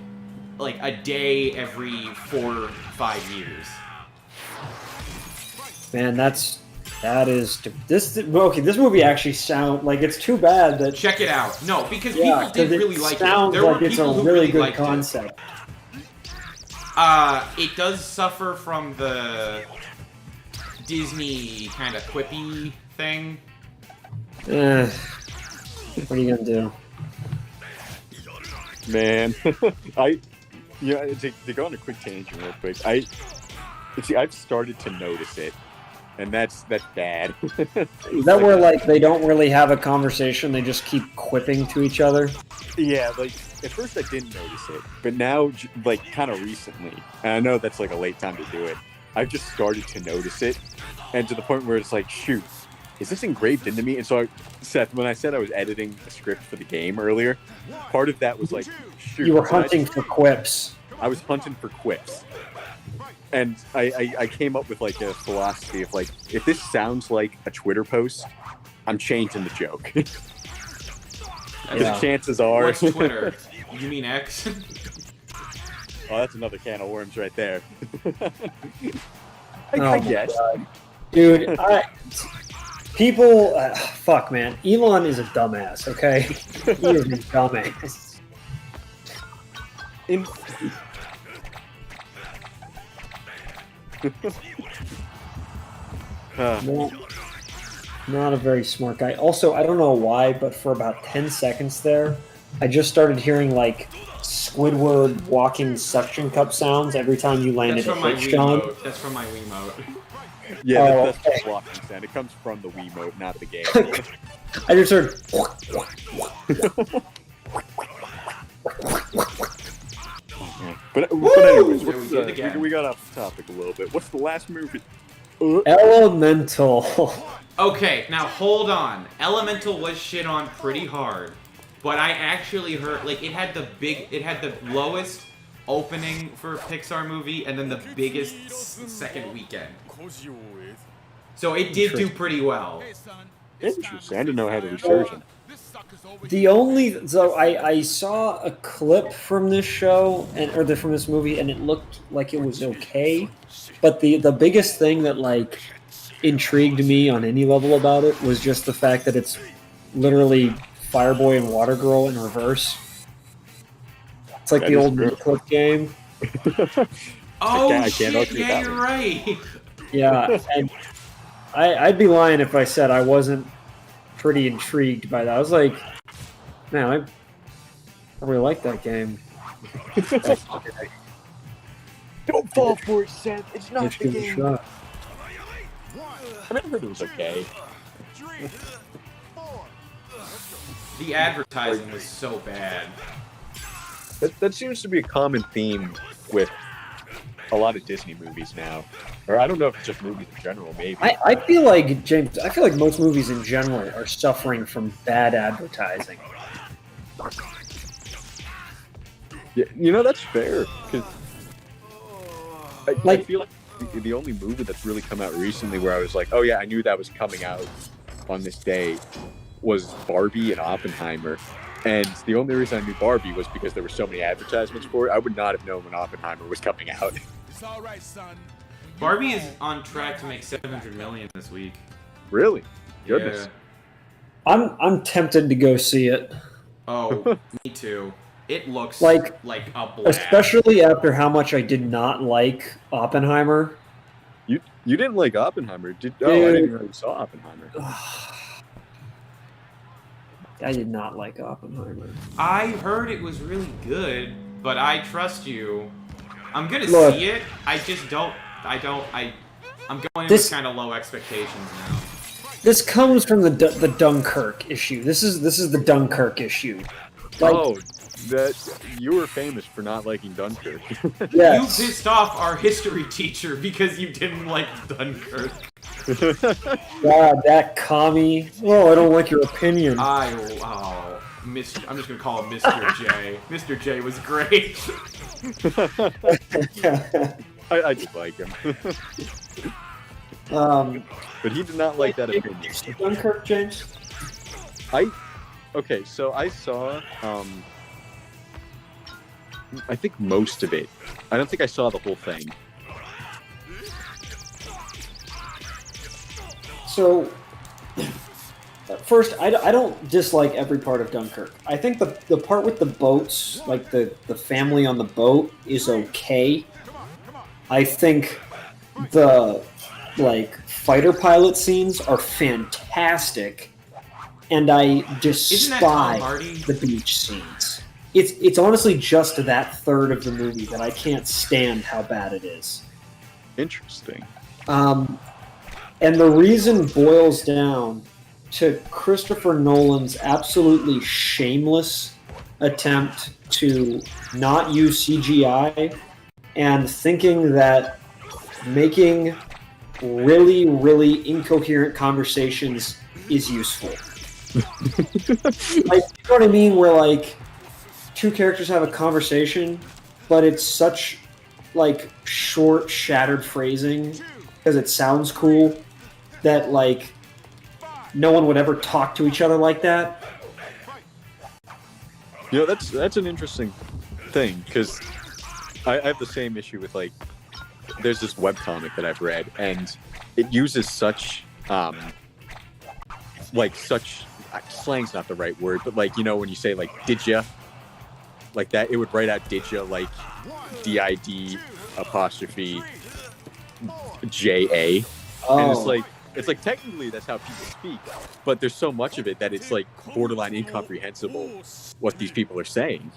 a day every 4 or 5 years. Man, this movie actually sound like, it's too bad that Check it out. No, because yeah, people did really like it. sounds There like were it's people a who really really good liked concept. It does suffer from the Disney kind of quippy thing. What are you gonna do? Man, to go on a quick tangent real quick, I've started to notice it, and that's bad. Is that where like they don't really have a conversation? They just keep quipping to each other. Yeah, like at first I didn't notice it, but now like kind of recently, and I know that's like a late time to do it. I've just started to notice it, and to the point where it's like, shoot, is this engraved into me? And so, Seth, when I said I was editing a script for the game earlier, part of that was like, shoot. You were hunting for quips. I was hunting for quips. And I came up with like a philosophy of like, if this sounds like a Twitter post, I'm changing the joke. Yeah. Chances are... What's Twitter? You mean X? Oh, that's another can of worms right there. Oh I my guess. God. Dude, people, fuck, man. Elon is a dumbass, okay? He is a dumbass. No, not a very smart guy. Also, I don't know why, but for about 10 seconds there, I just started hearing like Squidward walking suction cup sounds every time you landed That's a from my hit, Sean. Wiimote. That's from my Wiimote. Yeah, Oh, that's okay. the blocking sound. It comes from the Wiimote, not the game. I just heard. But anyways, Yeah, we did it again. we got off the topic a little bit. What's the last movie? Elemental. Okay, now hold on. Elemental was shit on pretty hard. but I actually heard like it had the lowest opening for a Pixar movie and then the biggest second weekend. So it did do pretty well. Hey, son. Interesting. I didn't know it had a resurgence. This sucker's over The only so I saw a clip from this show from this movie, and it looked like it was okay. But the biggest thing that like intrigued me on any level about it was just the fact that it's literally Fireboy and Water Girl in reverse. It's like That the is old true. Clip game. Oh I can't shit! argue with Yeah, that you're one. right. Yeah, and I'd be lying if I said I wasn't pretty intrigued by that. I was like, man, I really like that game. Don't fall for it, Seth. It's not Let's the give it a game. shot. I mean, I heard it was okay. The advertising was so bad. That seems to be a common theme with a lot of Disney movies now. Or I don't know if it's just movies in general, maybe. I feel like, James, I feel like most movies in general are suffering from bad advertising. Yeah, you know, that's fair. Because I Like- feel like the only movie that's really come out recently where I was like, oh yeah, I knew that was coming out on this day was Barbie and Oppenheimer. And the only reason I knew Barbie was because there were so many advertisements for it. I would not have known when Oppenheimer was coming out. It's all right, son. Barbie is on track to make 700 million this week. Really? Goodness. Yeah. I'm tempted to go see it, Oh, me too. It looks Like, a blast. especially after how much I did not like Oppenheimer. You didn't like Oppenheimer, did? Oh, I Dude. didn't know you saw Oppenheimer. I did not like Oppenheimer. I heard it was really good, but I trust you. I'm gonna Look. see it. I just don't. I'm going in This- with kind of low expectations now. This comes from the Dunkirk issue. This is the Dunkirk issue. Like, Oh, that you were famous for not liking Dunkirk. yes. You pissed off our history teacher because you didn't like Dunkirk. God, that commie. Oh, I don't like your opinion. I'm just gonna call him Mr. J. Mr. J was great. I did like him, but he did not like that Did opinion. you see Dunkirk, James? Okay, so I saw, I think most of it. I don't think I saw the whole thing. So, first, I don't dislike every part of Dunkirk. I think the part with the boats, like the family on the boat, is okay. I think the fighter pilot scenes are fantastic, and I Isn't that Tom despise Hardy? the beach scenes. It's honestly just that third of the movie that I can't stand how bad it is. Interesting. And the reason boils down to Christopher Nolan's absolutely shameless attempt to not use CGI and thinking that making really, really incoherent conversations is useful. Like, you know what I mean? Where, like, two characters have a conversation, but it's such, like, short, shattered phrasing because it sounds cool that, like, no one would ever talk to each other like that. You know, that's an interesting thing, because I have the same issue with, like, there's this webcomic that I've read, and it uses such, slang's not the right word, but, like, you know, when you say, like, did ya? Like that, it would write out did ya, like, DID apostrophe JA. And it's like technically that's how people speak, but there's so much of it that it's like borderline incomprehensible what these people are saying.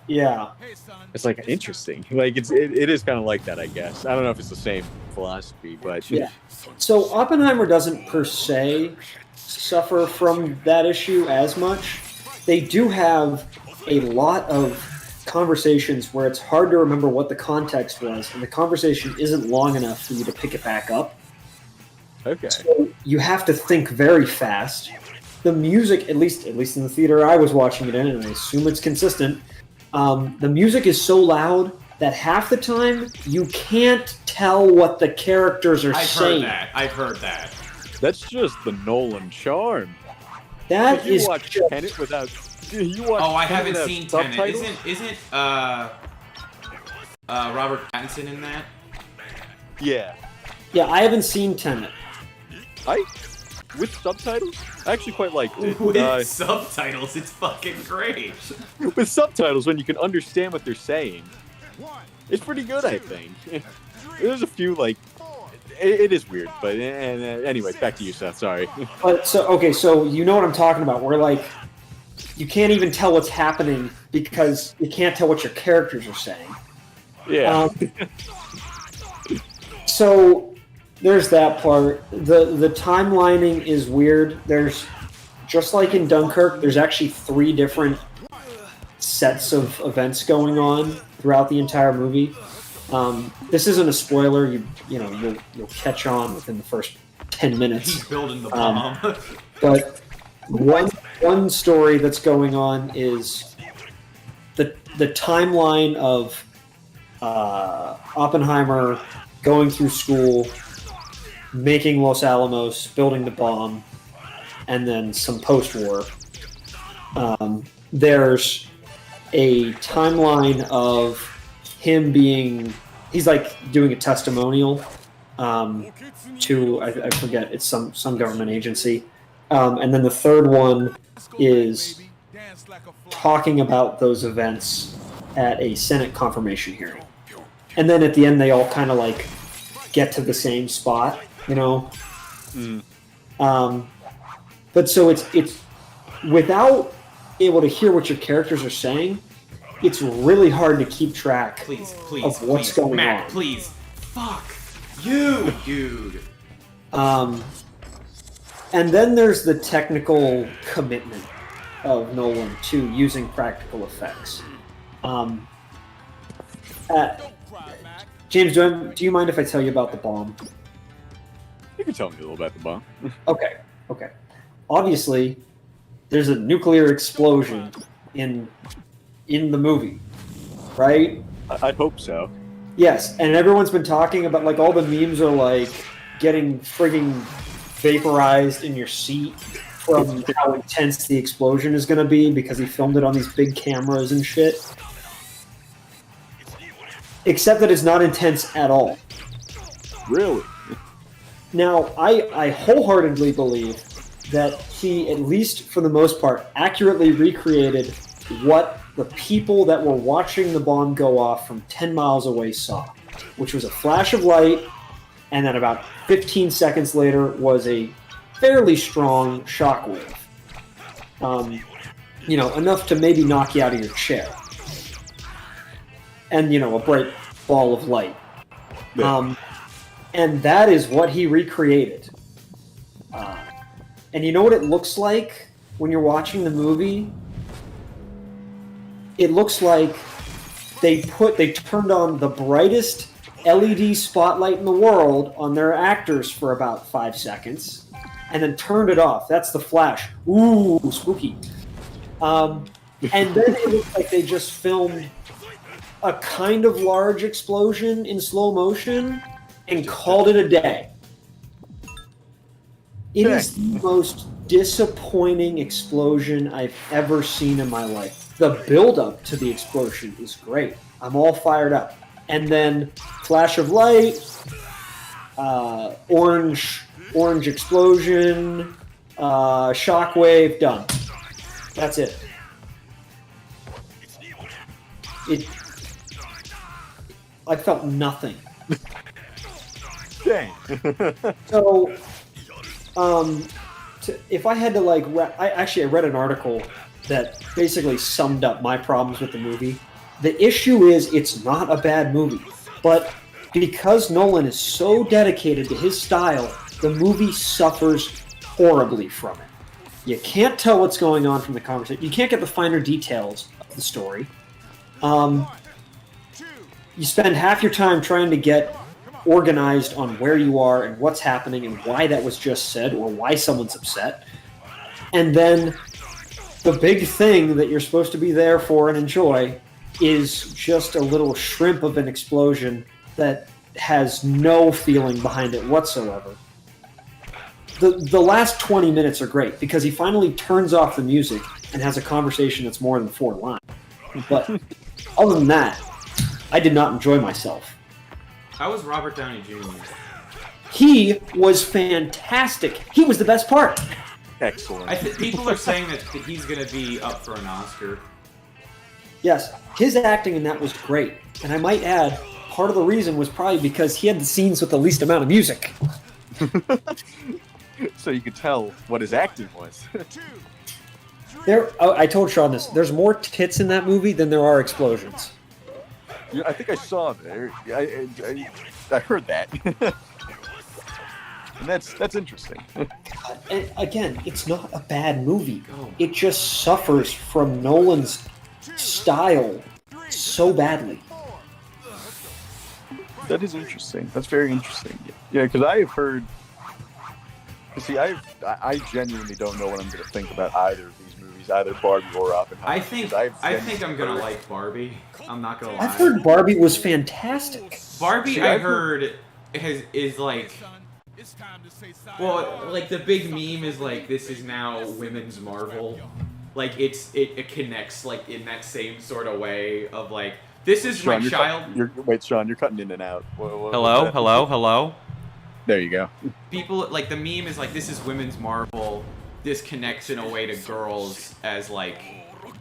Yeah. Hey, son. It's like interesting. Like it is kind of like that, I guess. I don't know if it's the same philosophy, but Yeah. So Oppenheimer doesn't per se suffer from that issue as much. They do have a lot of conversations where it's hard to remember what the context was, and the conversation isn't long enough for you to pick it back up. okay. So you have to think very fast. the music, at least in the theater I was watching it in, and I assume it's consistent. The music is so loud that half the time you can't tell what the characters are saying. I've heard that. That's just the Nolan charm. That Did you is watch just- Tenet without? You watch Oh, I Tenet haven't without seen subtitles? Tenet. Isn't Robert Pattinson in that? Yeah. Yeah, I haven't seen Tenet. With subtitles, I actually quite liked it. With subtitles, it's fucking great. With subtitles, when you can understand what they're saying, it's pretty good, I think. There's a few, like, it is weird, but anyway, back to you, Seth, sorry. But so you know what I'm talking about, where like you can't even tell what's happening because you can't tell what your characters are saying. Yeah. So there's that part. The timelining is weird. There's, just like in Dunkirk, there's actually 3 different sets of events going on throughout the entire movie. This isn't a spoiler. You'll catch on within the first 10 minutes. He's building the bomb. But one story that's going on is the timeline of Oppenheimer going through school, making Los Alamos, building the bomb, and then some post-war. There's a timeline of him he's like doing a testimonial to, I forget, it's some government agency. And then the third one is talking about those events at a Senate confirmation hearing. And then at the end, they all kind of like get to the same spot, you know? But so it's without able to hear what your characters are saying, it's really hard to keep track Please, of what's going Matt, on. please. Fuck you, dude. And then there's the technical commitment of Nolan to using practical effects. James, do you mind if I tell you about the bomb? You can tell me a little about the bomb. Okay. Obviously, there's a nuclear explosion in the movie, right? I'd hope so. Yes, and everyone's been talking about, like, all the memes are like getting frigging vaporized in your seat from how intense the explosion is going to be because he filmed it on these big cameras and shit. Except that it's not intense at all. Really? Now, I wholeheartedly believe that he, at least for the most part, accurately recreated what the people that were watching the bomb go off from 10 miles away saw, which was a flash of light, and then about 15 seconds later was a fairly strong shockwave. Enough to maybe knock you out of your chair. And, a bright ball of light. Yeah. And that is what he recreated. And you know what it looks like when you're watching the movie? It looks like they turned on the brightest LED spotlight in the world on their actors for about 5 seconds, and then turned it off. That's the flash. Ooh, spooky. And then it looks like they just filmed a kind of large explosion in slow motion and called it a day. It is the most disappointing explosion I've ever seen in my life. The build-up to the explosion is great. I'm all fired up. And then flash of light, orange explosion, shockwave, done. That's it. I felt nothing. Dang. So, if I had to I read an article that basically summed up my problems with the movie. The issue is it's not a bad movie, but because Nolan is so dedicated to his style, the movie suffers horribly from it. You can't tell what's going on from the conversation. You can't get the finer details of the story. You spend half your time trying to get organized on where you are and what's happening and why that was just said or why someone's upset. And then the big thing that you're supposed to be there for and enjoy is just a little shrimp of an explosion that has no feeling behind it whatsoever. The last 20 minutes are great because he finally turns off the music and has a conversation that's more than 4 lines. But other than that, I did not enjoy myself. How was Robert Downey Jr.? He was fantastic. He was the best part. Excellent. People are saying that he's going to be up for an Oscar. Yes, his acting in that was great. And I might add, part of the reason was probably because he had the scenes with the least amount of music. So you could tell what his acting was. I told Sean this. There's more tits in that movie than there are explosions. Yeah, I think I saw that. I heard that. And that's interesting. And again, it's not a bad movie. Oh. It just suffers from Nolan's style so badly. That is interesting. That's very interesting. Yeah, because I have heard. See, I genuinely don't know what I'm going to think about either of these movies, either Barbie or Oppenheimer. I think I'm going to like Barbie. I'm not going to lie. I've heard Barbie was fantastic. Barbie, See, I I've heard, is like... It's time to say sorry. Well, like, the big meme is, like, this is now women's Marvel. Like, it connects, like, in that same sort of way of, like, this is Sean, my child... wait, Sean, you're cutting in and out. Hello? There you go. People, like, the meme is, like, this is women's Marvel. This connects in a way to girls as, like,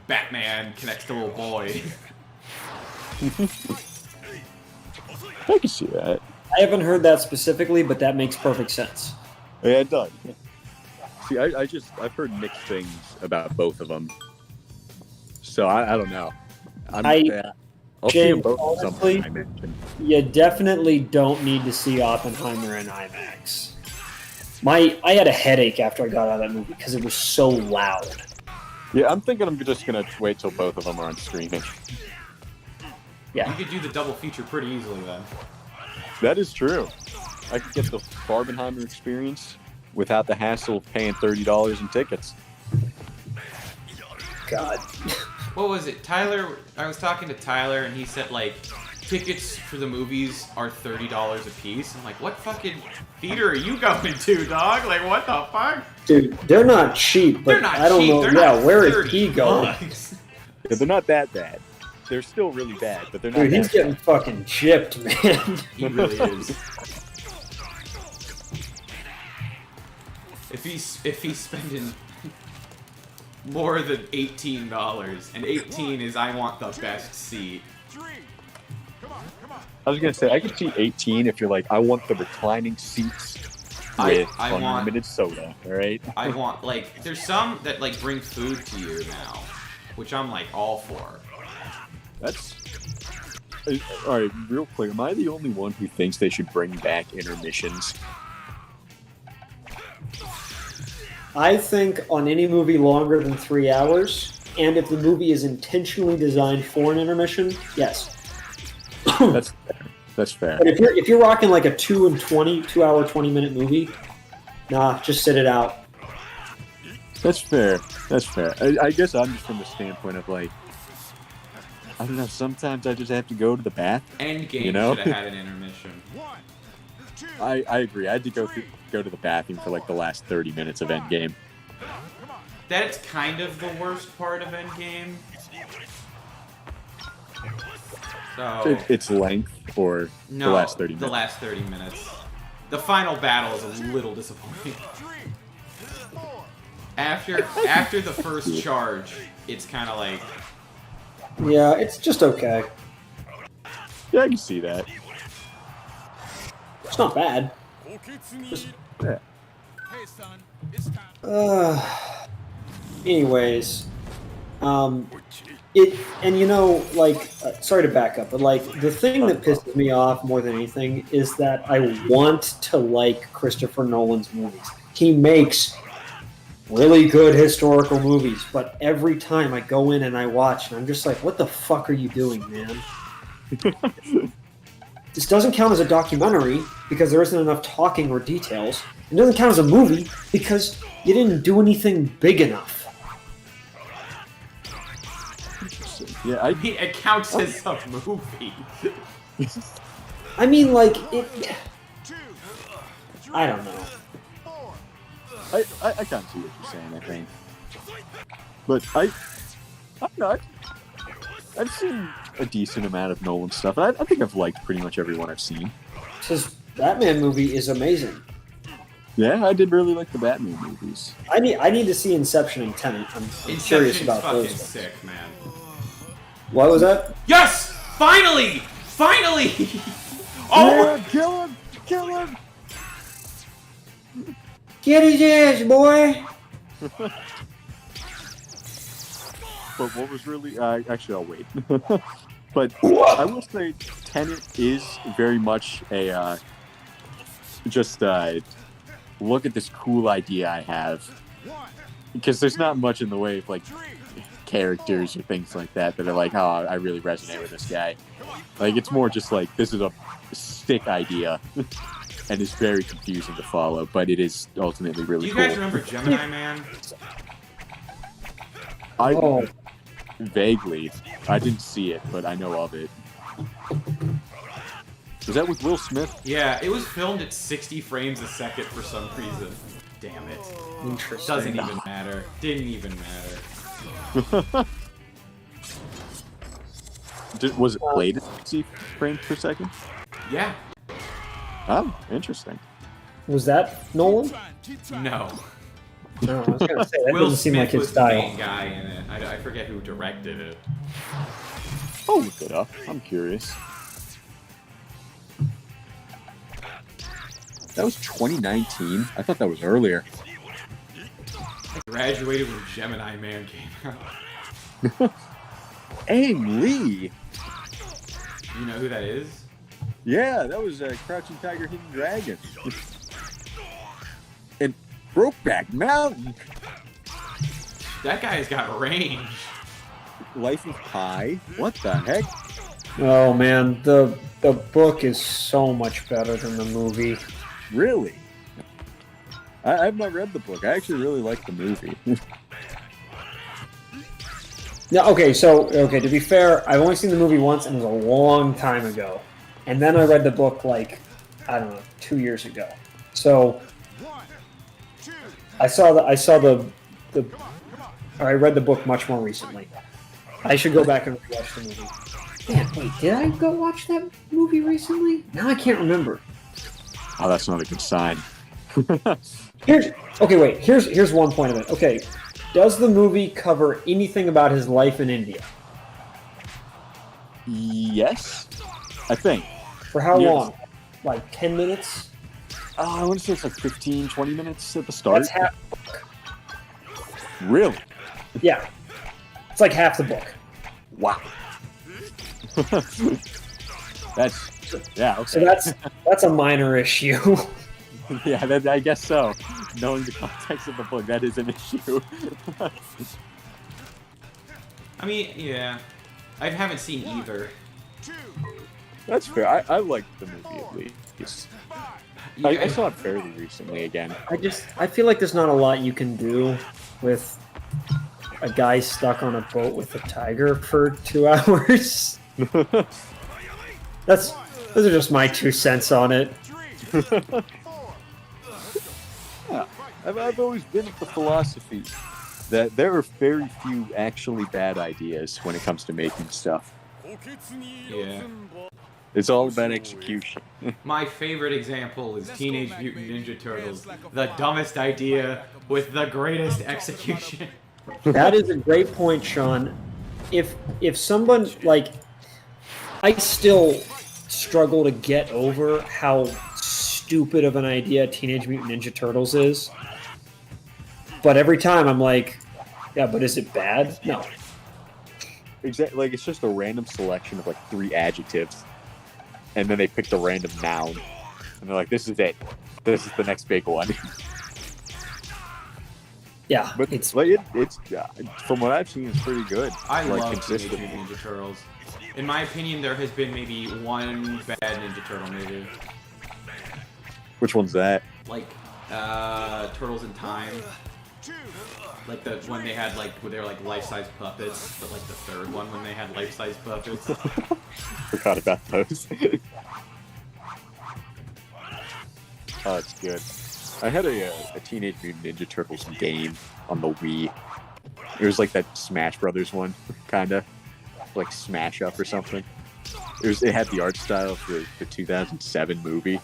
Batman connects to little boy. I can see that. I haven't heard that specifically, but that makes perfect sense. Yeah, it does. See, I've heard mixed things about both of them. So I don't know. I'll see them James, both at some point, honestly, I mentioned. You definitely don't need to see Oppenheimer in IMAX. I had a headache after I got out of that movie because it was so loud. Yeah, I'm thinking I'm just gonna wait till both of them are on streaming. Yeah. You could do the double feature pretty easily then. That is true. I could get the Barbenheimer experience without the hassle of paying $30 in tickets. God. What was it? Tyler, I was talking to Tyler and he said, like, tickets for the movies are $30 a piece. I'm like, what fucking theater are you going to, dog? Like, what the fuck? Dude, they're not cheap, but They're not I don't cheap. know. They're Yeah, not where is 30 he going? bucks. Yeah, they're not that bad. They're still really bad, but they're not Dude, he's that getting fucking gypped, man. He really is. If he's spending more than $18, and 18 is I want the best seat. I was gonna say I could see 18 if you're like I want the reclining seats with I want- unlimited soda. All right. I want, like, there's some that, like, bring food to you now, which I'm, like, all for. That's all right. Real quick, am I the only one who thinks they should bring back intermissions? I think on any movie longer than 3 hours, and if the movie is intentionally designed for an intermission, yes. That's fair. That's fair. But if you're rocking like a 2 hour 20-minute movie, nah, just sit it out. That's fair. That's fair. I guess I'm just from the standpoint of like, I don't know. Sometimes I just have to go to the bath. Endgame You know? should have had an intermission. I agree. I had to go to the bathroom for like the last 30 minutes of Endgame. That's kind of the worst part of Endgame. So, Its length or no, the last 30 minutes. the last 30 minutes. The final battle is a little disappointing. After the first charge, it's kind of like, Yeah, it's just okay. Yeah, I can see that. It's not bad. Yeah. Hey, son, it's time. Anyways, sorry to back up, but like the thing that pisses me off more than anything is that I want to like Christopher Nolan's movies. He makes really good historical movies, but every time I go in and I watch, and I'm just like, what the fuck are you doing, man? This doesn't count as a documentary because there isn't enough talking or details. It doesn't count as a movie because you didn't do anything big enough. Yeah, I mean, it counts as a movie. I mean, like, it... I don't know. I kind of see what you're saying, I think. But I don't know. I've seen a decent amount of Nolan stuff. I think I've liked pretty much everyone I've seen. His Batman movie is amazing. Yeah, I did really like the Batman movies. I need to see Inception and Tenet. I'm curious Inception's about fucking those. sick, man. What was that? Yes! Finally! Finally! Oh! Yeah, kill him! Kill him! Get his ass, boy! But what was really... actually, I'll wait. But I will say Tenet is very much a... look at this cool idea I have. Because there's not much in the way of, like, characters or things like that are like, oh, I really resonate with this guy. Like, it's more just like, this is a sick idea. And it's very confusing to follow, but it is ultimately Do really you cool. guys remember Gemini Man? Vaguely. I didn't see it, but I know of it. Was that with Will Smith? Yeah, it was filmed at 60 frames a second for some reason. Damn it. Interesting. Doesn't even matter. Didn't even matter. Was it played at 60 frames per second? Yeah. Oh, interesting. Was that Nolan? No. No, I was gonna say that Will doesn't seem like Smith his was the main style. guy in it. I forget who directed it. I'll look it up. I'm curious. That was 2019. I thought that was earlier. I graduated when Gemini Man came out. Aang Lee. You know who that is? Yeah, that was Crouching Tiger, Hidden Dragon. And Brokeback Mountain. That guy's got range. Life of Pi. What the heck? Oh man, the book is so much better than the movie. Really? I've not read the book. I actually really like the movie. No, okay, to be fair, I've only seen the movie once and it was a long time ago. And then I read the book like, I don't know, 2 years ago. So I read the book much more recently. I should go back and watch the movie. Man, wait, did I go watch that movie recently? Now I can't remember. Oh, that's not a good sign. Here's one point of it. Okay, does the movie cover anything about his life in India? Yes, I think. For how Yes. long? Like 10 minutes? I want to say it's like 15, 20 minutes at the start. That's half. Really? Yeah, it's like half the book. Wow. That's yeah. Okay. So that's a minor issue. Yeah, I guess so. Knowing the context of the book, that is an issue. I mean, yeah. I haven't seen either. That's fair. I liked the movie at least. I saw it fairly recently again. I feel like there's not a lot you can do with a guy stuck on a boat with a tiger for 2 hours. Those are just my 2 cents on it. Yeah, I've always been of the philosophy that there are very few actually bad ideas when it comes to making stuff. Yeah. It's all about execution. My favorite example is Teenage Mutant Ninja Turtles. The dumbest idea with the greatest execution. That is a great point, Sean. If someone like, I still struggle to get over how stupid of an idea Teenage Mutant Ninja Turtles is. But every time I'm like, yeah, but is it bad? No. Exactly. Like, it's just a random selection of like 3 adjectives, and then they picked a random noun, and they're like, "This is it. This is the next big one." Yeah, But it's like it's from what I've seen, it's pretty good. I like, love consistent. Teenage Mutant Ninja Turtles. In my opinion, there has been maybe one bad Ninja Turtle movie. Which one's that? Like Turtles in Time. Like when they had when they were like life-size puppets, but like the third one when they had life-size puppets. Forgot about those. Oh, it's good. I had a Teenage Mutant Ninja Turtles game on the Wii. It was like that Smash Brothers one, kinda like Smash Up or something. It had the art style for the 2007 movie.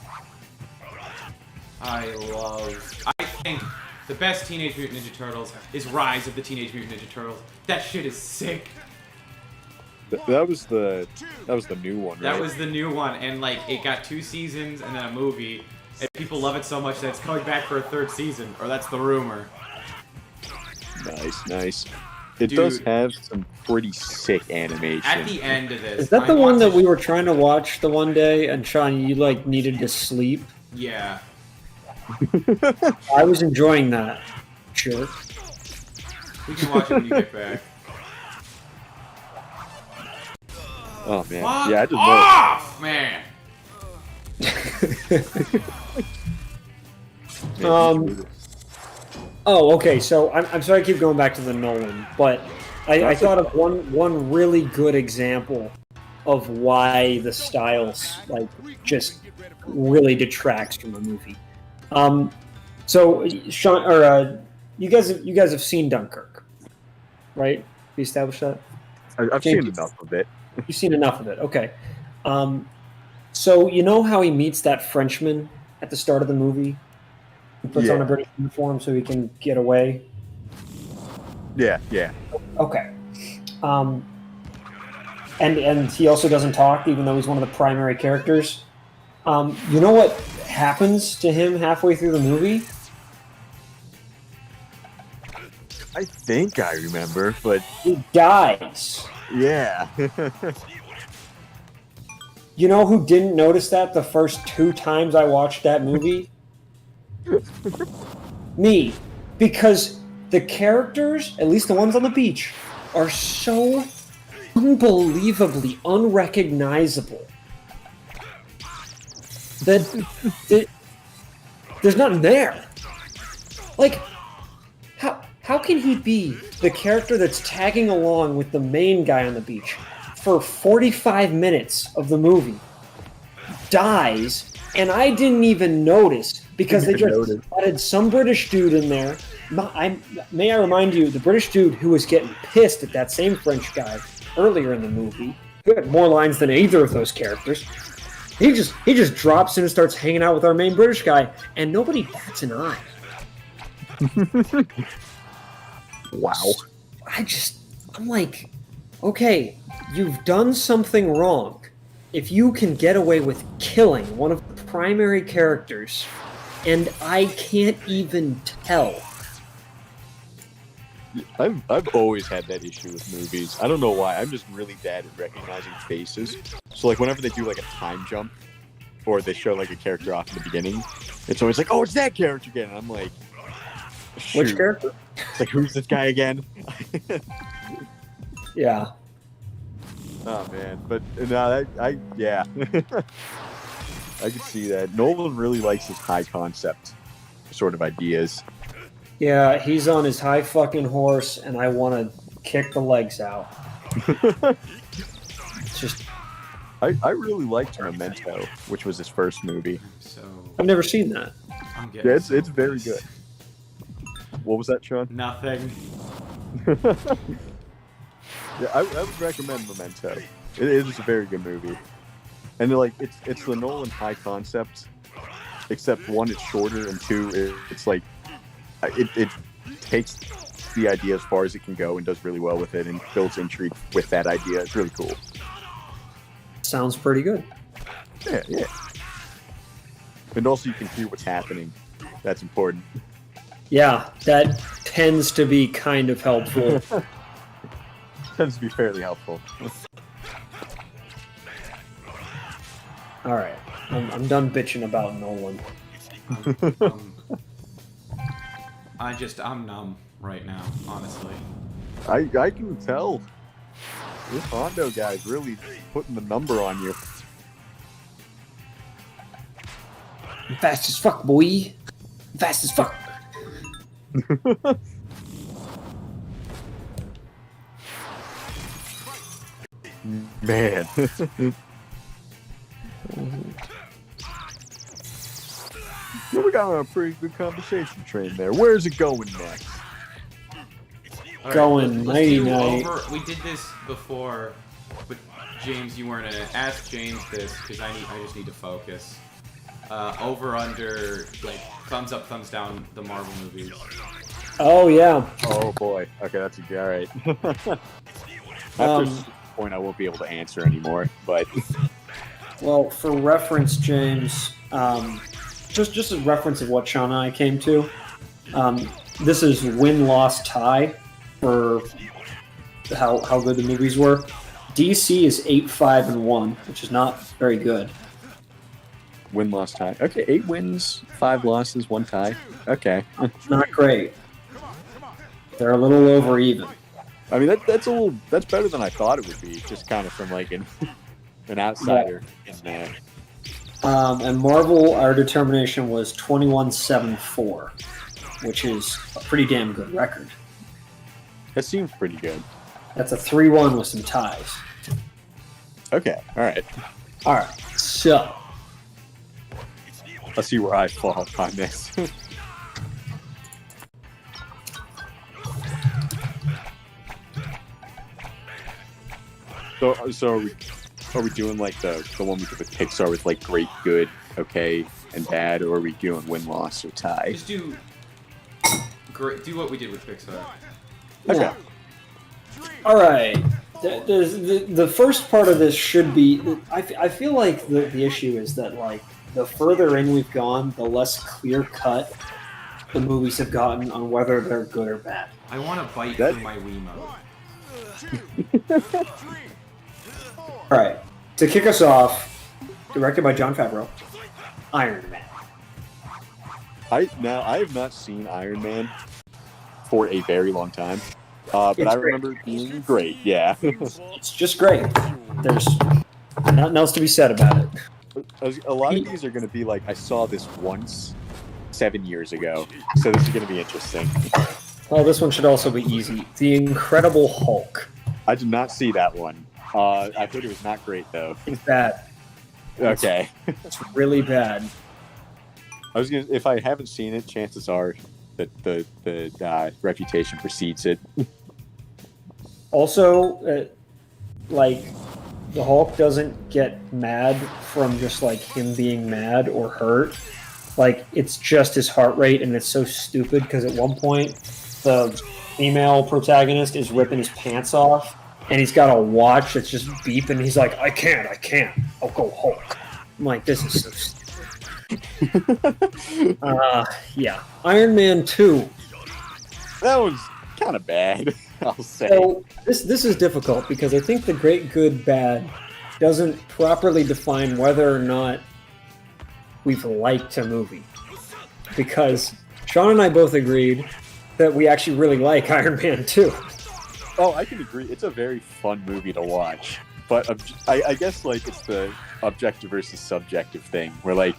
I think the best Teenage Mutant Ninja Turtles is Rise of the Teenage Mutant Ninja Turtles. That shit is sick. That was the new one, right? That was the new one, and like it got 2 seasons and then a movie, and people love it so much that it's coming back for a 3rd season, or that's the rumor. Nice. It does have some pretty sick animation. At the end of this, Is that the one that we were trying to watch the one day, and Sean, you like needed to sleep? Yeah. I was enjoying that. Sure. We can watch it when you get back. Oh man, Fuck yeah, I just off, man. Oh, okay. So I'm sorry I keep going back to the Nolan, but I thought of one really good example of why the styles like just really detracts from a movie. So Sean, or you guys have seen Dunkirk, right? We established that. I've seen enough of it. You've seen enough of it, okay. So you know how he meets that Frenchman at the start of the movie? He puts on a British uniform so he can get away? Yeah. Okay. And he also doesn't talk, even though he's one of the primary characters. You know what happens to him halfway through the movie? I think I remember, but He dies. yeah. You know who didn't notice that the first 2 times I watched that movie? Me. Because the characters, at least the ones on the beach, are so unbelievably unrecognizable that there's nothing there. Like, how can he be the character that's tagging along with the main guy on the beach for 45 minutes of the movie, dies, and I didn't even notice because they just added some British dude in there. May I remind you, the British dude who was getting pissed at that same French guy earlier in the movie, who had more lines than either of those characters, he just drops in and starts hanging out with our main British guy, and nobody bats an eye. Wow. I'm like, okay, you've done something wrong. If you can get away with killing one of the primary characters, and I can't even tell. I've always had that issue with movies. I don't know why. I'm just really bad at recognizing faces. So like whenever they do like a time jump, or they show like a character off in the beginning, it's always like, oh, it's that character again. And I'm like, shoot. Which character? It's like, who's this guy again? Yeah. Oh man, but no, I yeah, I can see that. Nolan really likes his high concept sort of ideas. Yeah, he's on his high fucking horse, and I want to kick the legs out. It's just, I really liked Memento, which was his first movie. I've never seen that. Yeah, it's very good. What was that, Sean? Nothing. Yeah, I would recommend Memento. It is a very good movie, and it's the Nolan high concept, except 1, it's shorter, and 2, it's like it takes the idea as far as it can go and does really well with it, and builds intrigue with that idea. It's really cool. Sounds pretty good. Yeah. And also, you can hear what's happening. That's important. Yeah, that tends to be kind of helpful. Tends to be fairly helpful. All right, I'm done bitching about Nolan. I'm numb right now, honestly. I can tell. This Hondo guy's really putting the number on you. I'm fast as fuck, boy. Fast as fuck. Man. We got on a pretty good conversation train there. Where's it going next? All Going let's do nighty-night. We did this before, but James, you weren't in it. Ask James this because I just need to focus. Over under like thumbs up, thumbs down the Marvel movies. Oh yeah. Oh boy. Okay, that's a all right. After this point, I won't be able to answer anymore. But Well, for reference, James, just as reference of what Sean and I came to, this is win-loss tie for how good the movies were. DC is 8-5-1, which is not very good. win-loss tie. Okay, 8 wins, 5 losses, 1 tie. Okay. Not great. They're a little over even. I mean, that's better than I thought it would be. Just kind of from like an outsider in there. And Marvel, our determination was 21-7-4, which is a pretty damn good record. That seems pretty good. That's a 3-1 with some ties. Okay, all right. All right, so Let's see where I fall on this. So are we doing like the one we did with Pixar with like great, good, okay, and bad, or are we doing win, loss, or tie? Just do what we did with Pixar. Okay. yeah. All right. The first part of this should be. I feel like the issue is that like the further in we've gone, the less clear cut the movies have gotten on whether they're good or bad. I want to bite That- through my Wiimote. All right. To kick us off, directed by Jon Favreau, Iron Man. I have not seen Iron Man for a very long time, but It's I great. remember it being great. Yeah. It's just great. There's nothing else to be said about it. A lot of these are going to be like, I saw this once 7 years ago, so this is going to be interesting. Well, this one should also be easy. The Incredible Hulk. I did not see that one. I heard it was not great though. It's bad. Okay. It's really bad. If I haven't seen it, chances are that the reputation precedes it. Also, like, the Hulk doesn't get mad from just, like, him being mad or hurt. Like, it's just his heart rate, and it's so stupid because at one point, the female protagonist is ripping his pants off, and he's got a watch that's just beeping. He's like, I can't. I'll go Hulk. I'm like, this is so stupid. Yeah. Iron Man 2. That was kind of bad, I'll say. So this is difficult because I think the great, good, bad doesn't properly define whether or not we've liked a movie. Because Sean and I both agreed that we actually really like Iron Man 2. Oh, I can agree. It's a very fun movie to watch. But I guess like it's the objective versus subjective thing where like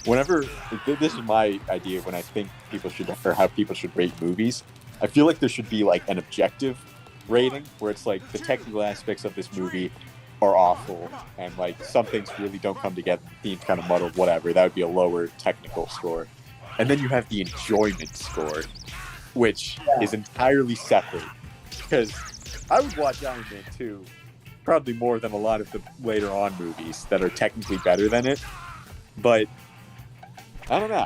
whenever this is my idea when I think people should or how people should rate movies. I feel like there should be like an objective rating where it's like the technical aspects of this movie are awful and like some things really don't come together, the theme's kind of muddled, whatever. That would be a lower technical score. And then you have the enjoyment score, which is entirely separate. Because I would watch Iron Man 2 probably more than a lot of the later on movies that are technically better than it. But I don't know.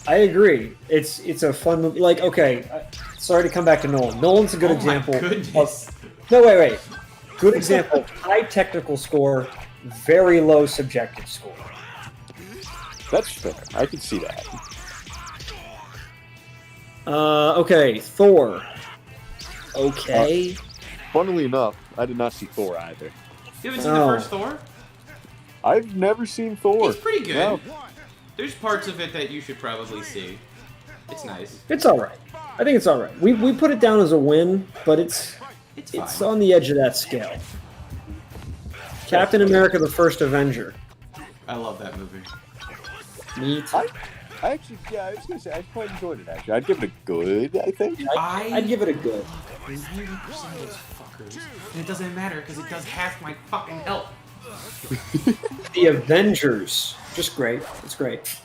I agree. It's a fun movie. Like, okay, sorry to come back to Nolan. Nolan's a good example. My goodness. No, wait. Good example. High technical score, very low subjective score. That's fair. I can see that. Okay, Thor. Okay. Funnily enough, I did not see Thor either. You haven't seen the Oh. first Thor? I've never seen Thor. It's pretty good. No. There's parts of it that you should probably see. It's nice. It's all right. I think it's all right. We put it down as a win, but it's It's fine. on the edge of that scale. Captain America: The First Avenger. I love that movie. Me too. I actually, yeah, I was gonna say I quite enjoyed it. Actually, I'd give it a good. I think. I'd give it a good. 90% of those fuckers. And it doesn't matter because it does half my fucking health. The Avengers, just great. It's great.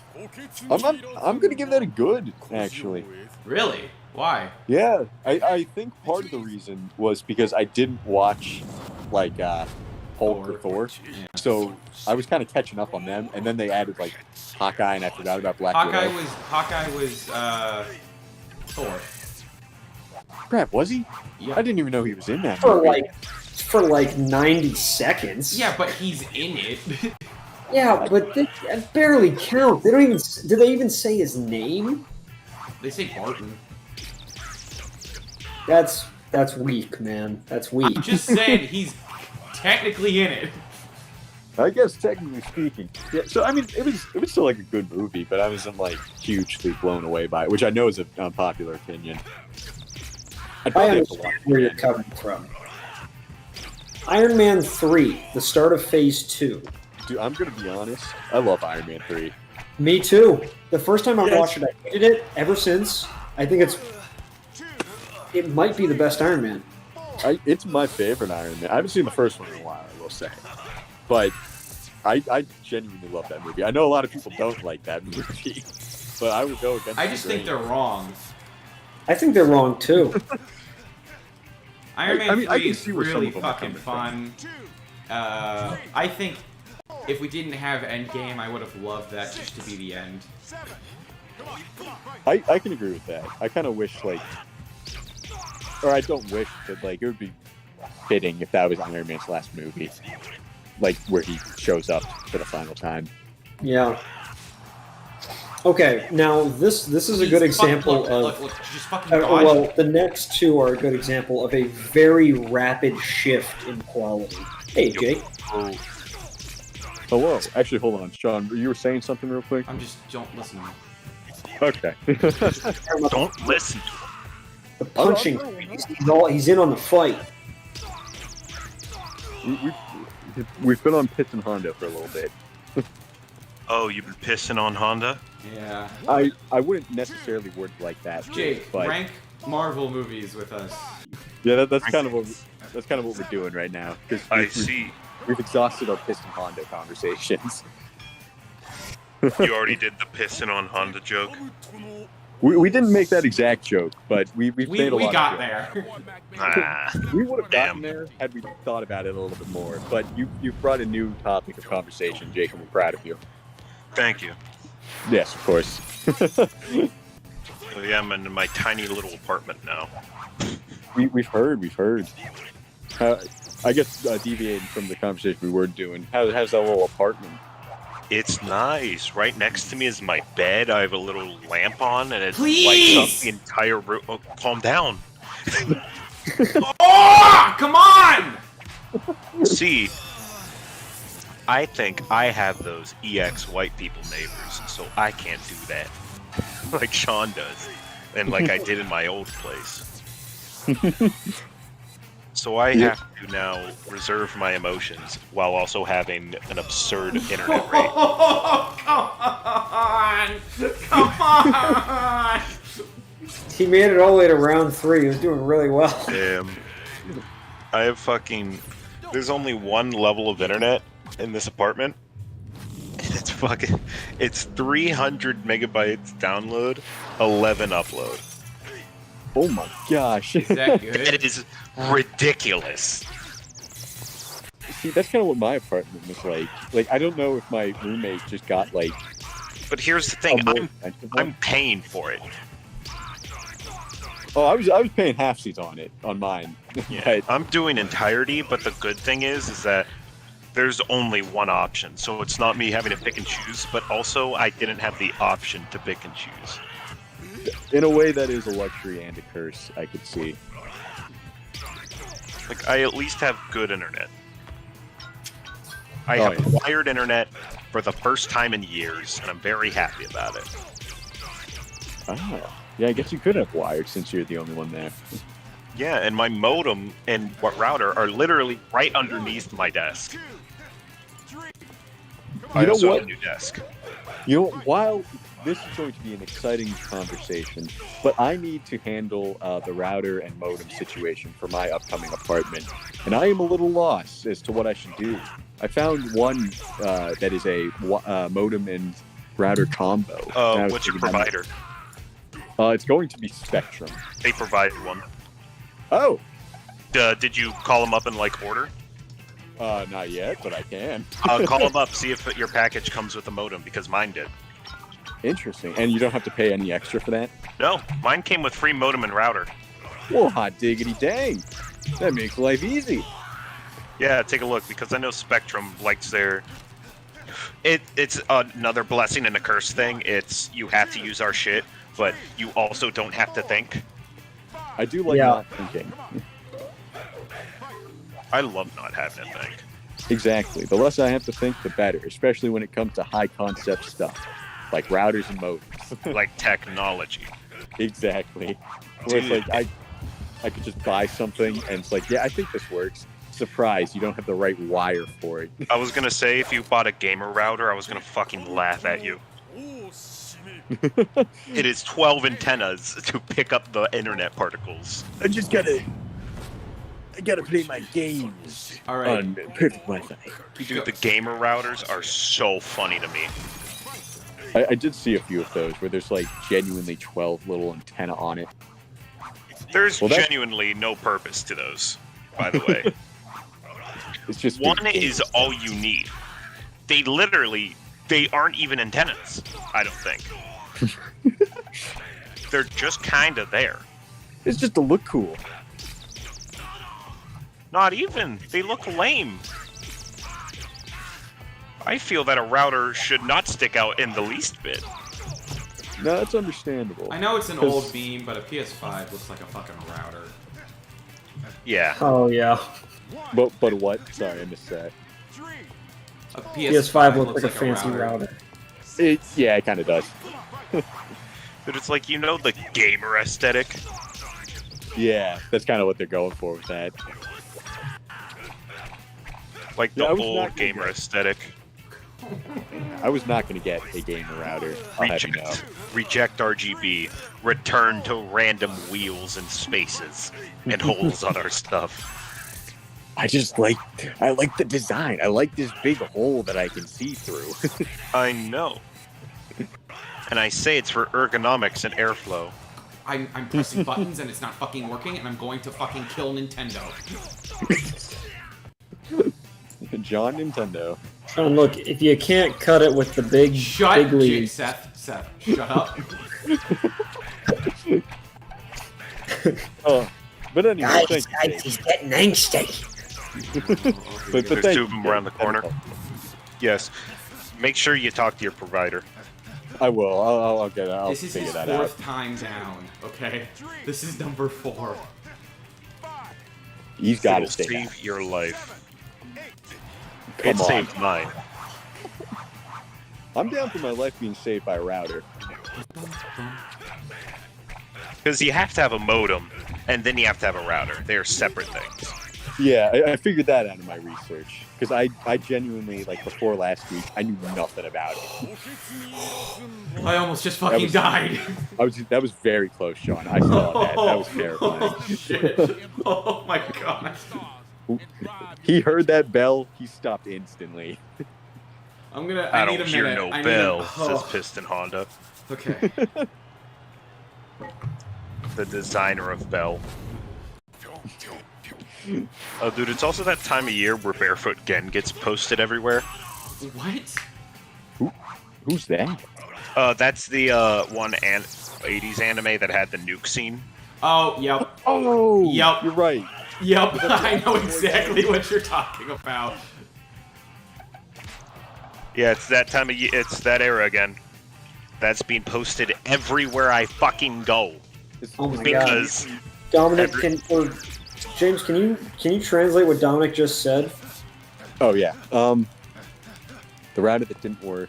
I'm gonna give that a good. Actually. Really? Why? Yeah, I think part of the reason was because I didn't watch like Hulk or Thor, so I was kind of catching up on them, and then they added like Hawkeye, and I forgot about Black Widow. Hawkeye was Thor. Crap, was he? Yeah. I didn't even know he was in that. For movie. like 90 seconds. Yeah, but he's in it. Yeah, but they barely count. They don't even. Do they even say his name? They say Barton. That's weak, man. That's weak. I'm just saying he's technically in it. I guess technically speaking, yeah. So I mean, it was still like a good movie, but I wasn't like hugely blown away by it, which I know is an unpopular opinion. I understand where you're coming from. Iron Man 3, the start of Phase 2. Dude, I'm gonna be honest. I love Iron Man 3. Me too. The first time I Yes. watched it, I hated it. Ever since, I think it might be the best Iron Man. It's my favorite Iron Man. I haven't seen the first one in a while, I will say, but I genuinely love that movie. I know a lot of people don't like that movie, but I would go against. I just think they're wrong. I think they're wrong too. Iron Man I mean, I 3 can is see where some really of them are fucking coming fun. I think if we didn't have Endgame, I would have loved that just to be the end. I can agree with that. I kind of wish or I don't wish, but like it would be fitting if that was Iron Man's last movie, like where he shows up for the final time. Yeah. Okay, now this is a good example Look, of. just fucking dodge. Well, the next two are a good example of a very rapid shift in quality. Hey, Jake. Hello. Actually, hold on, Sean. You were saying something real quick. Don't listen to me. Okay. Don't listen. The punching. He's in on the fight. We've been on Pits and Honda for a little bit. Oh, you've been pissing on Honda? Yeah. I wouldn't necessarily word it like that, Jake, but rank Marvel movies with us. yeah, that's kind of what we're doing right now. Because I see. We've exhausted our Pits and Honda conversations. You already did the pissing on Honda joke. We didn't make that exact joke, but we've made a lot. We got of there. Ah, We would have gotten Damn. there had we thought about it a little bit more. But you brought a new topic of conversation, Jake, and we're proud of you. thank you. Yes, of course. Yeah, I'm in my tiny little apartment now. We've heard. I guess deviating from the conversation we were doing, how's that little apartment? It's nice. Right next to me is my bed. I have a little lamp on, and it Please! lights up the entire room. Oh, calm down. Oh, come on! See, I think I have those EX white people neighbors, so I can't do that like Sean does, and like I did in my old place. So I have to now reserve my emotions while also having an absurd internet rate. Oh, come on! He made it all the way to round 3. He was doing really well. I have fucking. There's only one level of internet in this apartment. It's fucking. It's 300 megabytes download, 11 upload. Oh my gosh. Is that good? It is ridiculous. See, that's kind of what my apartment was like. Like, I don't know if my roommate just got like. But here's the thing, a more expensive one. I'm paying for it. Oh, I was paying halfsies on it on mine. Yeah, But- I'm doing entirety, but the good thing is that there's only one option, so it's not me having to pick and choose, but also I didn't have the option to pick and choose. in a way, that is a luxury and a curse. I could see. Like, I at least have good internet. I Oh, have yeah. wired internet for the first time in years, and I'm very happy about it. Oh, yeah. I guess you could have wired since you're the only one there. Yeah, and my modem and router are literally right underneath my desk. I You know also what? have a new desk. You know, while this is going to be an exciting conversation, but I need to handle the router and modem situation for my upcoming apartment, and I am a little lost as to what I should do. I found one that is a modem and router combo. What's your provider? It's going to be Spectrum. They provided one. Oh! Did you call them up in like order? Not yet, but I can. Call them up, see if your package comes with a modem, because mine did. Interesting. And you don't have to pay any extra for that? No, mine came with free modem and router. Well, hot diggity dang. That makes life easy. Yeah, take a look, because I know Spectrum likes their... It's another blessing and a curse thing. It's you have to use our shit, but you also don't have to think. I do like not thinking. I love not having to think. Exactly. The less I have to think, the better, especially when it comes to high concept stuff, like routers and modems. Like technology. Exactly. Where it's like, I could just buy something, and it's like, yeah, I think this works. Surprise, you don't have the right wire for it. I was gonna say, if you bought a gamer router, I was gonna fucking laugh at you. It is 12 antennas to pick up the internet particles. I gotta play my games All right. on perfect Wi-Fi. Dude, the gamer routers are so funny to me. I did see a few of those where there's like genuinely 12 little antenna on it. There's genuinely no purpose to those, by the way. It's just one is all you need. They aren't even antennas, I don't think. They're just kind of there. It's just to look cool. Not even. They look lame. I feel that a router should not stick out in the least bit. No, that's understandable. I know it's an old beam, but a PS5 looks like a fucking router. Yeah. Oh yeah. But what? Sorry, I missed that. A PS5 looks like a fancy router. Yeah, it kind of does. But it's like, the gamer aesthetic. Yeah, that's kind of what they're going for with that. Like the old gamer aesthetic. I was not going to get a gamer router. I'll have you know. Reject RGB. Return to random wheels and spaces and holes on our stuff. I like the design. I like this big hole that I can see through. I know. And I say it's for ergonomics and airflow. I'm pressing buttons and it's not fucking working, and I'm going to fucking kill Nintendo. John Nintendo. Sean, look, if you can't cut it with the big league... Seth, shut up. Oh, but anyway, he's getting angsty. but There's two of them around the corner. Yes. Make sure you talk to your provider. I will. I'll get it. I'll This is figure his that fourth out. time down, okay? This is number 4. He's got to It'll stay save down. your life. Come It on. saved mine. I'm down for my life being saved by a router. Because you have to have a modem, and then you have to have a router. They are separate things. Yeah, I figured that out in my research. Because I genuinely, like, before last week, I knew nothing about it. I almost just fucking died. That was very close, Sean. I saw that. That was terrifying. Oh, shit. Oh my god. He heard that bell, he stopped instantly. I need don't a hear minute. no I need bell, oh. says Piston Honda, Okay. the designer of Bell. Oh, dude, it's also that time of year where Barefoot Gen gets posted everywhere. What? Who's that? That's the one 80s anime that had the nuke scene. Oh, yep. Oh! Yep. You're right. Yep, I know exactly what you're talking about. Yeah, it's that time of year. It's that era again. That's being posted everywhere I fucking go. Oh my Because god. Dominic, James, can you translate what Dominic just said? Oh, yeah. The router that didn't work.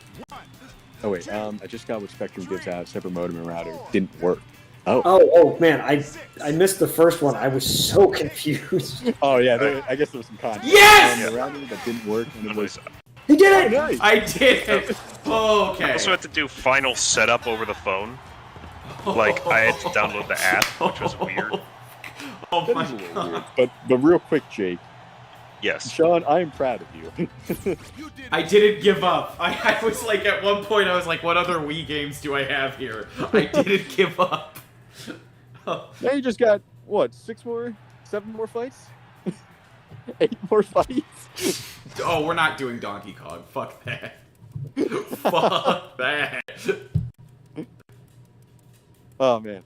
Oh, wait. I just got what Spectrum gives out. Separate modem and router. Didn't work. Oh man, I missed the first one. I was so confused. Oh, yeah. I guess there was some context. Yes! The router that didn't work, and it was He did it! Nice. I did it! Okay. I also had to do final setup over the phone. Like, I had to download the app, which was weird. Oh That my is a little god. weird. But real quick, Jake. Yes. Sean, I am proud of you. You did I didn't give up. I was like, at one point, I was like, what other Wii games do I have here? I didn't give up. Now you just got, what, 7 more fights? 8 more fights? Oh, we're not doing Donkey Kong. Fuck that. Fuck that. Oh, man.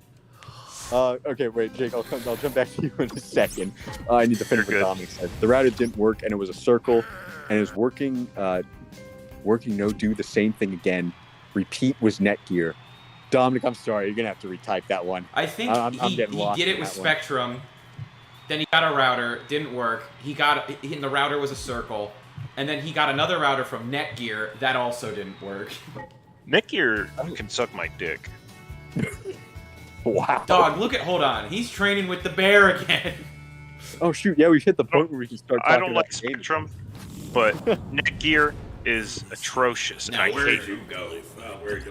Okay, wait, Jake, I'll jump back to you in a second. I need to finish what You're good. Dominic said. The router didn't work, and it was a circle, and it was working, no, do the same thing again. Repeat was Netgear. Dominic, I'm sorry, you're gonna have to retype that one. I think I'm he getting lost did it in with that one. Spectrum. Then he got a router, didn't work. And the router was a circle. And then he got another router from Netgear, that also didn't work. Netgear can suck my dick. Wow. Dog, hold on. He's training with the bear again. Oh, shoot, yeah, we've hit the point where we can start talking I don't about like the game. Spectrum, but Netgear is atrocious, and I hate it. go?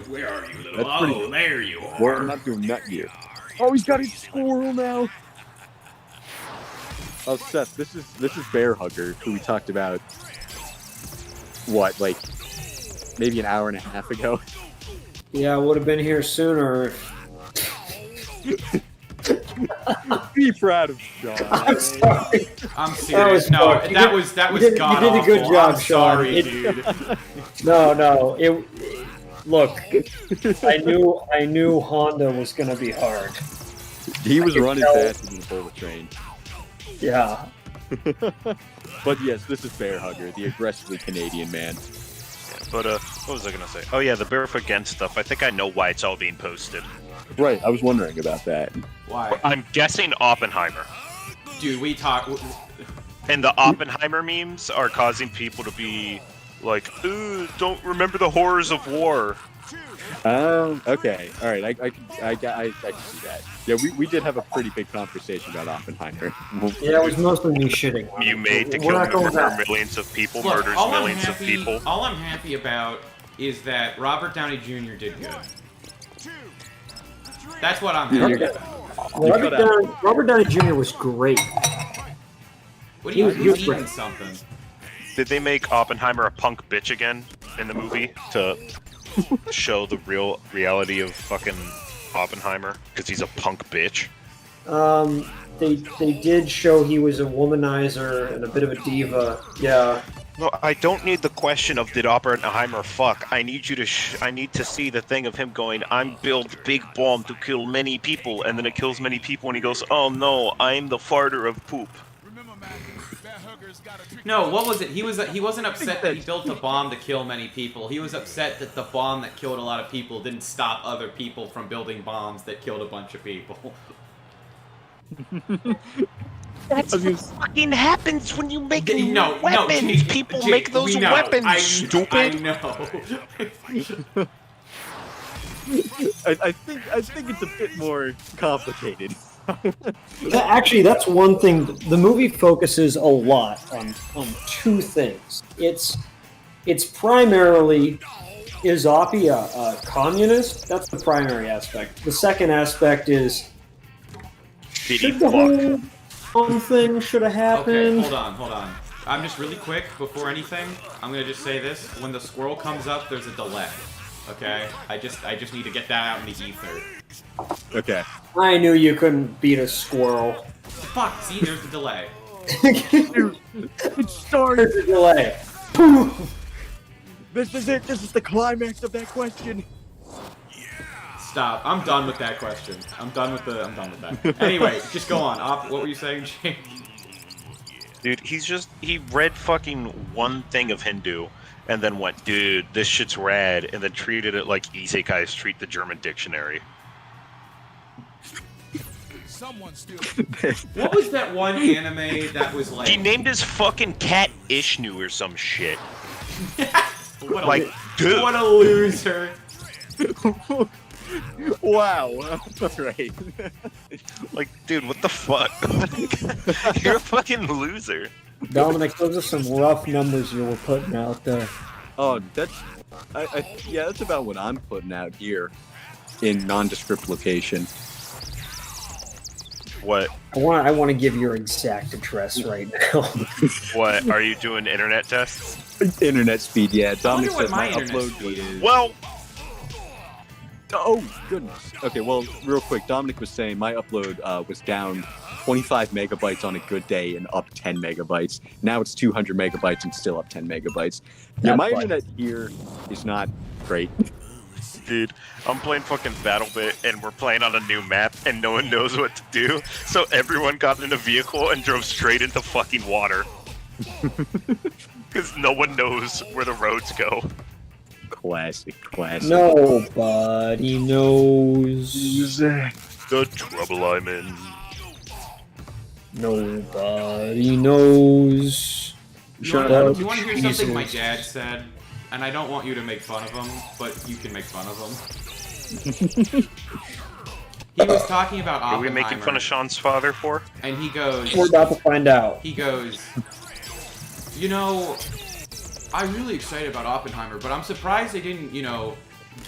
Where are you, little? That's pretty- there you are. Well, I'm not doing Netgear. Oh, he's got his squirrel now. Oh, Seth, this is Bear Hugger, who we talked about. What, like maybe an hour and a half ago? Yeah, I would have been here sooner. Be proud of Sean. I'm sorry. I'm That serious. was No, fucked. that was you did a god good awful. job, I'm Sean. sorry, It- dude. No. Look, I knew Honda was gonna be hard. He was I can running tell. faster than the bullet train. Yeah. But yes, this is Bear Hugger, the aggressively Canadian man. But what was I gonna say? Oh yeah, the Barefoot Gen stuff. I think I know why it's all being posted. Right, I was wondering about that. Why? I'm guessing Oppenheimer. Dude, we talk. And the Oppenheimer memes are causing people to be like, "Ooh, don't remember the horrors of war." Okay, all right, I can see that. Yeah, we did have a pretty big conversation about Oppenheimer. Yeah, it was mostly me shitting. on You it. made to We're kill not going back. millions of people, Look, murders millions of people. all I'm happy about is that Robert Downey Jr. did good. That's what I'm happy You're- about. Robert Downey Jr. was great. What do you he was eating great. something? Did they make Oppenheimer a punk bitch again in the movie to show the real reality of fucking Oppenheimer? Because he's a punk bitch. They did show he was a womanizer and a bit of a diva. Yeah. No, I don't need the question of did Oppenheimer fuck. I need you to. I need to see the thing of him going. I'm build big bomb to kill many people, and then it kills many people, and he goes, "Oh no, I'm the farter of poop." Remember, man, Bear Hugger's got a trick. No, what was it? He wasn't upset that he built a bomb to kill many people. He was upset that the bomb that killed a lot of people didn't stop other people from building bombs that killed a bunch of people. That's what fucking happens when you make No, weapons. Jake, People Jake, make those we know. weapons, stupid. I know. I think it's a bit more complicated. Actually, that's one thing. The movie focuses a lot on two things. It's primarily, is Oppie a communist? That's the primary aspect. The second aspect is, Did he should the fuck? whole thing should have Okay, happened? hold on. I'm just really quick, before anything, I'm gonna just say this. When the squirrel comes up, there's a delay. Okay? I just need to get that out in the ether. Okay. I knew you couldn't beat a squirrel. Fuck, see, there's the delay. It started. There's a delay. This is it. This is the climax of that question. Stop. I'm done with that question. I'm done with that. Anyway, just go on. What were you saying, Jake? Dude, he read fucking one thing of Hindu and then went, dude, this shit's rad, and then treated it like isekais treat the German dictionary. Someone still. What was that one anime that was like... He named his fucking cat Ishnu or some shit. What a, Like, dude. what a loser. Wow. Alright. Like, dude, what the fuck? You're a fucking loser. Dominic, those are some rough numbers you were putting out there. Oh, yeah, that's about what I'm putting out here in nondescript location. What? I want to give your exact address right now. What? Are you doing internet tests? Internet speed, yeah. I Dominic wonder what says my my internet upload speed was... is. Well, Oh, goodness. Okay, well, real quick, Dominic was saying my upload was down 25 megabytes on a good day and up 10 megabytes. Now it's 200 megabytes and still up 10 megabytes. Yeah, That's my fine. internet here is not great. dude, I'm playing fucking BattleBit and we're playing on a new map and no one knows what to do. So everyone got in a vehicle and drove straight into fucking water. Because no one knows where the roads go. Classic. Nobody knows. The trouble I'm in. Nobody knows. You Shut wanna- up. Do you want to hear something my Jesus. dad said? And I don't want you to make fun of him, but you can make fun of him. He was talking about Are we Oppenheimer, making fun of Sean's father for? and he goes, We're about to find out. he goes, you know, I'm really excited about Oppenheimer, but I'm surprised they didn't, you know,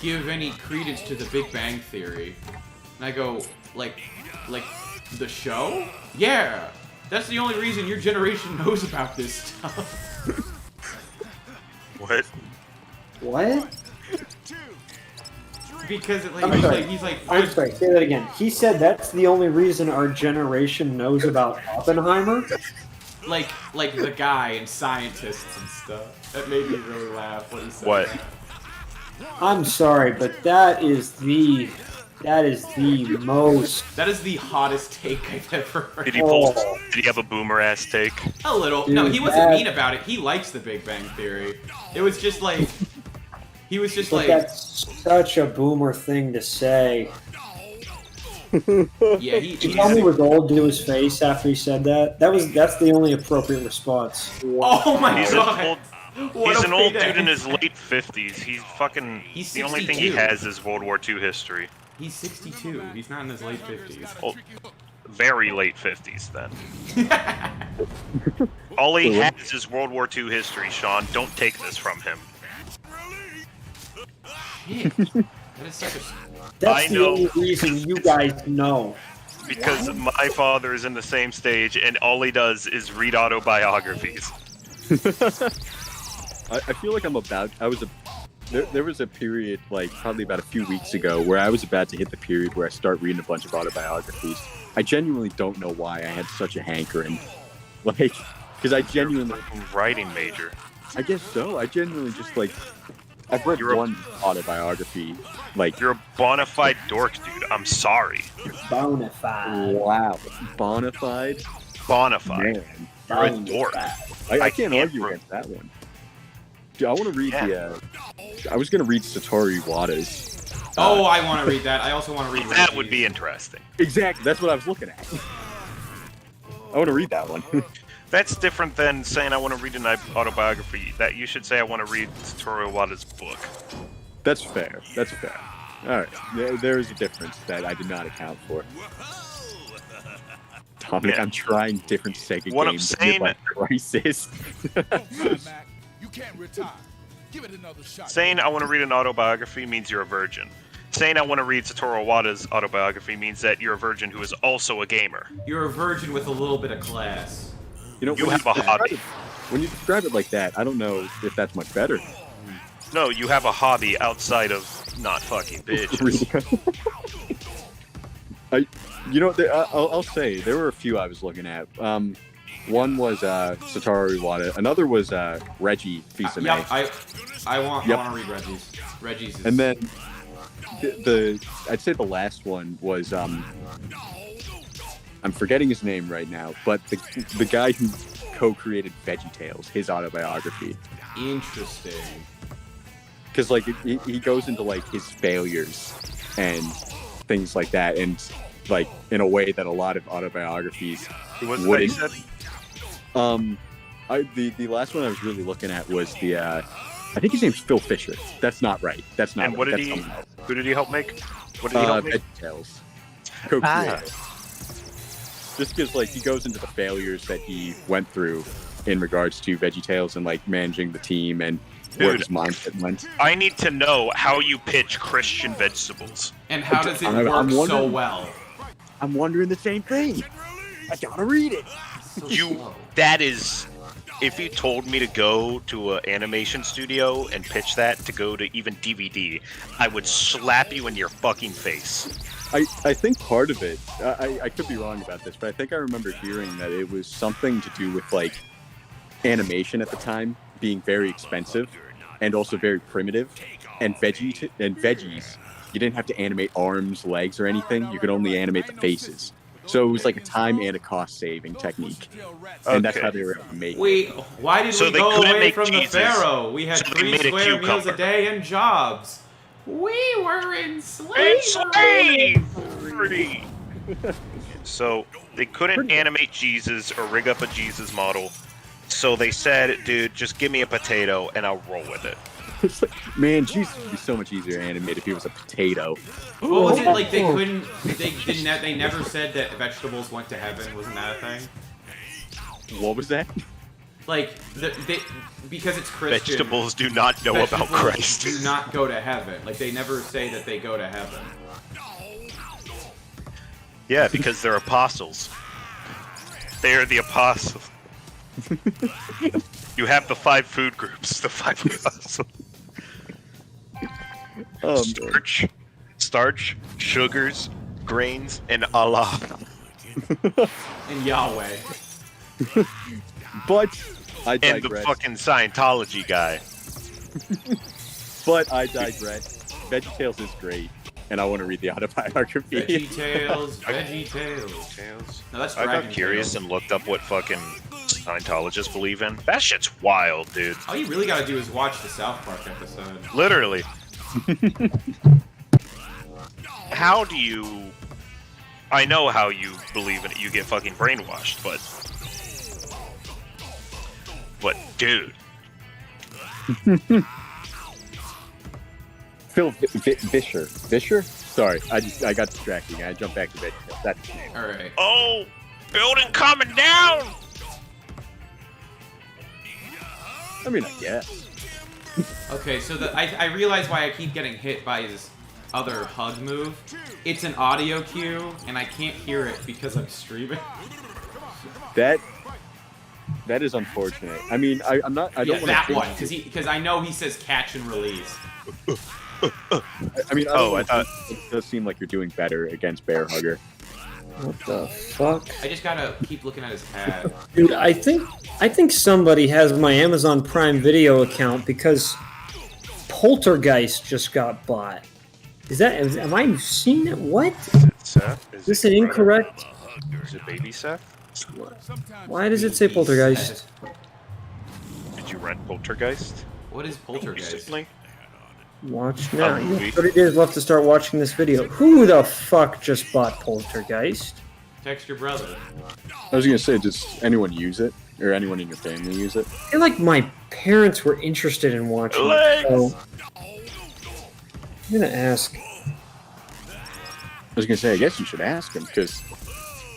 give any credence to the Big Bang Theory. And I go, like the show? Yeah, that's the only reason your generation knows about this stuff. What? What? Because it, I'm sorry. he's like, I'm sorry, say that again. He said that's the only reason our generation knows about Oppenheimer? like the guy and scientists and stuff. That made me really laugh when he said What? that. I'm sorry, but that is the most... That is the hottest take I've ever heard. Did he pull? Oh. Did he have a boomer ass take? A little. No, Dude, he wasn't that- mean about it. He likes the Big Bang Theory. It was just like... He was just But like... that's such a boomer thing to say. Yeah, he... Did you tell me it was old to his face after he said that? That's the only appropriate response. Oh my He's god! What He's a an old payday. dude in his late 50s. He's fucking. He's the only thing he 62. has is World War II history. He's 62. He's not in his late 50s. Oh, very late 50s then. All he has is World War II history, Sean. Don't take this from him. Shit. That is such a... That's I the know. only reason you guys know. Because my father is in the same stage, and all he does is read autobiographies. I feel like there was a period, like probably about a few weeks ago, where I was about to hit the period where I start reading a bunch of autobiographies. I genuinely don't know why I had such a hankering. Like, because I genuinely, Writing major. I guess so. I genuinely just like, I've read You're a- one autobiography. Like, You're a bona fide dork, dude. I'm sorry. Bonafide. wow, bona fide. Bona fide. Man, You're a dork. I can't can't argue prove- against that one. Dude, I want to read Yeah. I was gonna read Satoru Iwata's. Oh, I want to read that. I also want to read That would Reggie's. be interesting. Exactly. That's what I was looking at. I want to read that one. That's different than saying I want to read an autobiography. That you should say I want to read Satoru Iwata's book. That's fair. That's fair. All right. There is a difference that I did not account for. Dominic, Yeah. I'm trying different Sega What I'm games. saying- Midlife Crisis. Come on, Mac. You can't retire. Give it another shot. Saying I want to read an autobiography means you're a virgin. Saying I want to read Satoru Iwata's autobiography means that you're a virgin who is also a gamer. You're a virgin with a little bit of class. You know, You when have a hobby. When you describe it like that, I don't know if that's much better. No, you have a hobby outside of not fucking bitches. I'll say there were a few I was looking at. One was Satoru Iwata. Another was Reggie Fils-Aimé. Yep, I want Yep. to read Reggie's. Reggie's is... And then I'd say the last one was I'm forgetting his name right now, but the guy who co-created VeggieTales, his autobiography, Interesting. because like he goes into like his failures and things like that, and like in a way that a lot of autobiographies Who was it that you wouldn't. said? The last one I was really looking at was the I think his name's Phil Fisher. That's not right. That's not. And what right. did That's he? someone else. Who did he help make? What did he help make? VeggieTales. Co-creator. Just because like he goes into the failures that he went through in regards to VeggieTales and like managing the team and where his mindset went. I need to know how you pitch Christian vegetables. And how does it I'm work so wondering- well? I'm wondering the same thing. I gotta read it. So You slow. that is if you told me to go to an animation studio and pitch that to go to even DVD, I would slap you in your fucking face. I think part of it, I could be wrong about this, but I think I remember hearing that it was something to do with like animation at the time being very expensive and also very primitive, and veggies, you didn't have to animate arms, legs, or anything. You could only animate the faces. So it was like a time and a cost-saving technique, and that's Okay. how they were able to make it. Wait, why did So we they go couldn't away make from the cheeses, pharaoh? We had so they 3 made a square meals a cucumber. day and jobs. We were enslaved. Free. So they couldn't animate Jesus or rig up a Jesus model. So they said, dude, just give me a potato and I'll roll with it. It's like, man, Jesus would be so much easier to animate if he was a potato. What was it like? They couldn't. They never said that vegetables went to heaven. Wasn't that a thing? What was that? Like because it's Christian. Vegetables do not know about vegetables Christ. Do not go to heaven. Like they never say that they go to heaven. Yeah, because they're apostles. They are the apostles. You have the 5 food groups, the 5 apostles. Starch, sugars, grains, and Allah. And Yahweh. But I And the digress. fucking Scientology guy. But I digress. VeggieTales is great, and I want to read the autobiography. VeggieTales. No, that's I Dragon got curious Tales. and looked up what fucking Scientologists believe in. That shit's wild, dude. All you really gotta do is watch the South Park episode. Literally. How do you... I know how you believe in it. You get fucking brainwashed, but... But, dude. Phil Vischer. Vischer? Sorry, I got distracted. I jumped back to VeggieTales. That's his name. Alright. Oh! Building coming down! I mean, I guess. Okay, so I realize why I keep getting hit by his other hug move. It's an audio cue, and I can't hear it because I'm streaming. That is unfortunate. I mean, I'm not. I Yeah, don't that want one, because I know he says catch and release. I mean, Oh, I thought... it does seem like you're doing better against Bear Hugger. What the fuck? I just gotta keep looking at his pad. Dude, I think somebody has my Amazon Prime Video account because Poltergeist just got bought. Am I seeing it? What? Seth? Is this an incorrect? Is it baby Seth? Why does it say Poltergeist? Did you rent Poltergeist? What is Poltergeist? Recently? Watch now. You movie. have 30 days left to start watching this video. Who the fuck just bought Poltergeist? Text your brother. I was gonna say, does anyone use it, or anyone in your family use it? I feel like my parents were interested in watching it, so I'm gonna ask. I was gonna say, I guess you should ask them, because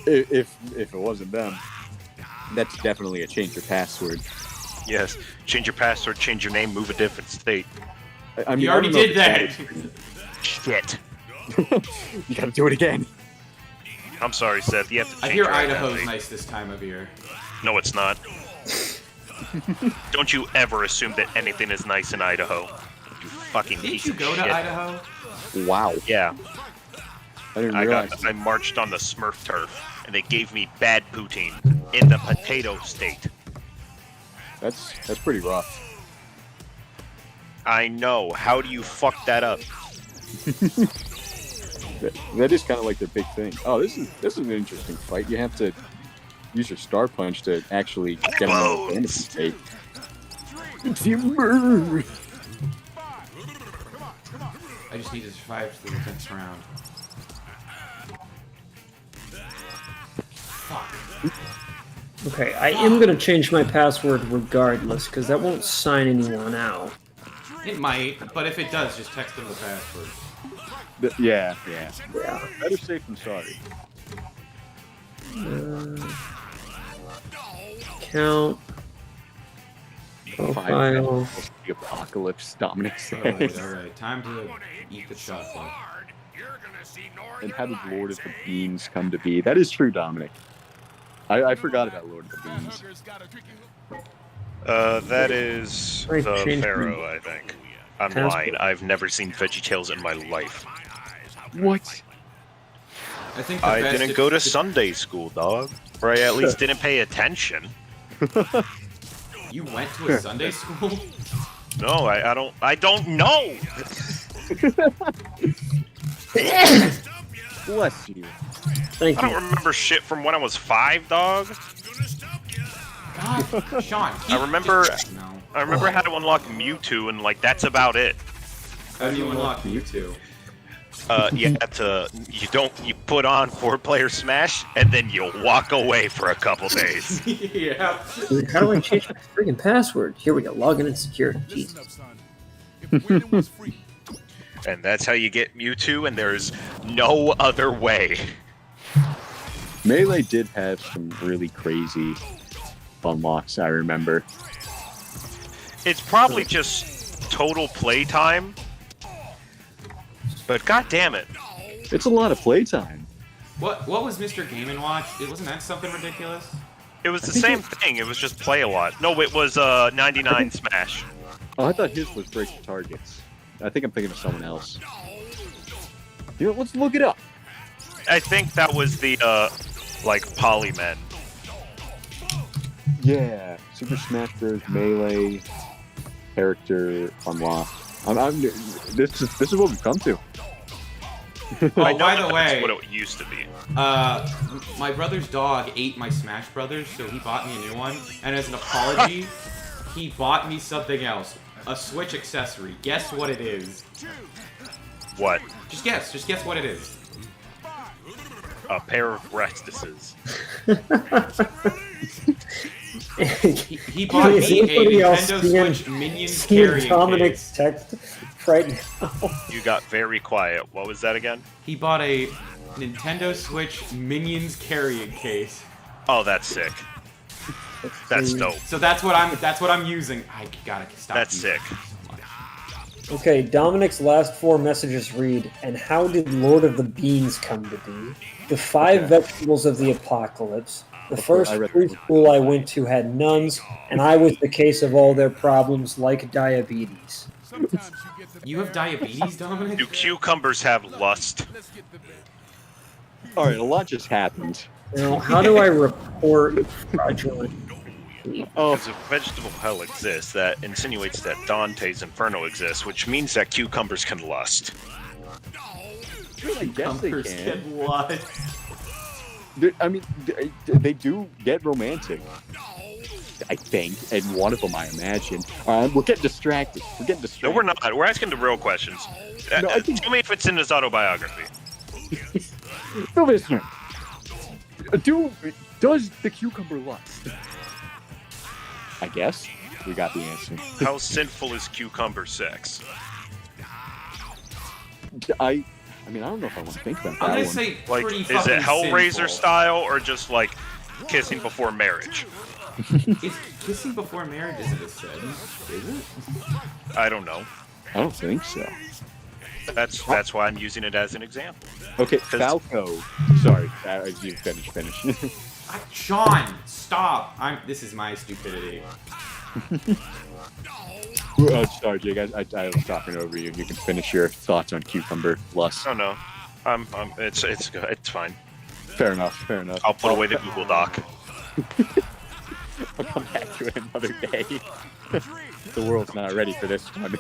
if it wasn't them, that's definitely a change your password. Yes. Change your password, change your name, move a different state. I mean, He I already don't know did if that. it's- Shit. You gotta do it again. I'm sorry, Seth. You have to change I hear your Idaho's identity. nice this time of year. No, it's not. Don't you ever assume that anything is nice in Idaho. You fucking Didn't piece you of go to shit. Idaho? Wow. Yeah. I didn't realize. I marched on the Smurf turf, and they gave me bad poutine in the potato state. That's pretty rough. I know. How do you fuck that up? That is kind of like their big thing. Oh, this is an interesting fight. You have to use your star punch to actually get him out of the fantasy state. Timber. I just need to survive to the next round. Fuck. Okay, I am gonna change my password regardless, because that won't sign anyone out. It might, but if it does, just text them the password. Yeah. Yeah. Better safe than sorry. Count. 5 File. vegetables of the apocalypse, Dominic Alright, says. alright. Time to eat the chocolate. And how did Lord of the Beans come to be? That is true, Dominic. I forgot about Lord of the Beans. That is Right, the change Pharaoh, I think. I'm Passport. lying. I've never seen VeggieTales in my life. What? I think the I best didn't go to Sunday school, dog. Or I at least didn't pay attention. You went to a Sunday school? No, I don't know. Bless you. Thank I you. don't remember shit from when I was 5, dog. God, Sean. I remember No. I remember how to unlock Mewtwo, and like that's about it. How do you unlock Mewtwo? You have to you put on 4-player Smash, and then you walk away for a couple days. Yeah. Dude, how do I change my freaking password? Here we go. Login and security. Listen Jesus. up, son. If winning was free, And that's how you get Mewtwo, and there's no other way. Melee did have some really crazy unlocks, I remember. It's probably just total playtime. But god damn it. It's a lot of playtime. What was Mr. Game & Watch? Wasn't that something ridiculous? It was the think same thing, it was just play a lot. No, it was 99 Smash. Oh, I thought his was break the targets. I think I'm thinking of someone else. You know, let's look it up. I think that was the like Polymen. Yeah, Super Smash Bros. Melee character unlocked. This is what we've come to. Oh, I know by that the that's way, what it used to be. my brother's dog ate my Smash Brothers, so he bought me a new one. And as an apology, he bought me something else. A Switch accessory. Guess what it is. What? Just guess what it is. A pair of breastises. He bought Is me a anybody else Nintendo seeing- Switch Minions Seeing carrying Dominic's case. text right now. You got very quiet. What was that again? He bought a Nintendo Switch Minions carrying case. Oh, that's sick. That's dope. So that's what I'm using. I gotta stop. That's using sick. it so much. Okay, Dominic's last 4 messages read, and how did Lord of the Beans come to be? The 5 vegetables of the apocalypse. The first I read preschool I went to had nuns, and I was the case of all their problems, like diabetes. sometimes you get the You have diabetes, Dominic? Do cucumbers have lust? Let's get the bed. All right, a lot just happened. Now, how do I report fraudulent? Oh, Because if vegetable hell exists, that insinuates that Dante's Inferno exists, which means that cucumbers can lust. I guess they Cucumbers can. get what? I mean, they do get romantic. I think, and one of them, I imagine. We're getting distracted. No, we're not. We're asking the real questions. No, I think- Tell me if it's in his autobiography. No, listener. Does the cucumber lust? I guess we got the answer. How sinful is cucumber sex? I mean, I don't know if I want to think about that I'm gonna one. say Like, pretty is fucking it Hellraiser sinful. style or just like kissing before marriage? Is kissing before marriage isn't a sin? Is it? I don't know. I don't think so. That's why I'm using it as an example. Okay, Falco. Sorry, you finish. Sean, stop! This is my stupidity. Sorry, Jay, guys. I was talking over you. You can finish your thoughts on cucumber lust. No, no. It's good. It's fine. Fair enough. I'll put away the Google Doc. I'll come back to it another day. The world's not ready for this one.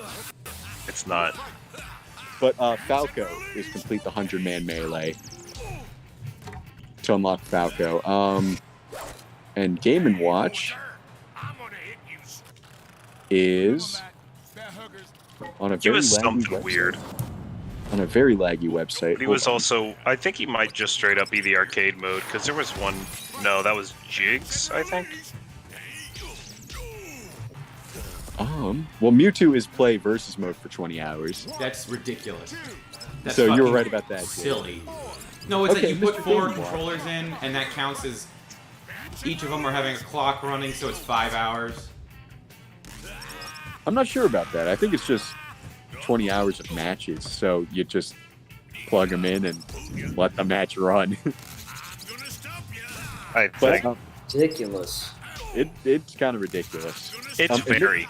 It's not. But Falco is complete the 100-man melee to unlock Falco. And Game & Watch is on a He very was laggy something website. weird. On a very laggy website. He was also. I think he might just straight up be the arcade mode because there was one. No, that was Jigs. I think. Well, Mewtwo is play versus mode for 20 hours. That's ridiculous. That's So you were fucking right about that, Jay. Silly. No, it's Okay, that you put Mr. 4 Game Watch. controllers in, and that counts as each of them are having a clock running, so it's 5 hours. I'm not sure about that. I think it's just 20 hours of matches, so you just plug them in and let the match run. I But think Ridiculous. it's kind of ridiculous. it's very.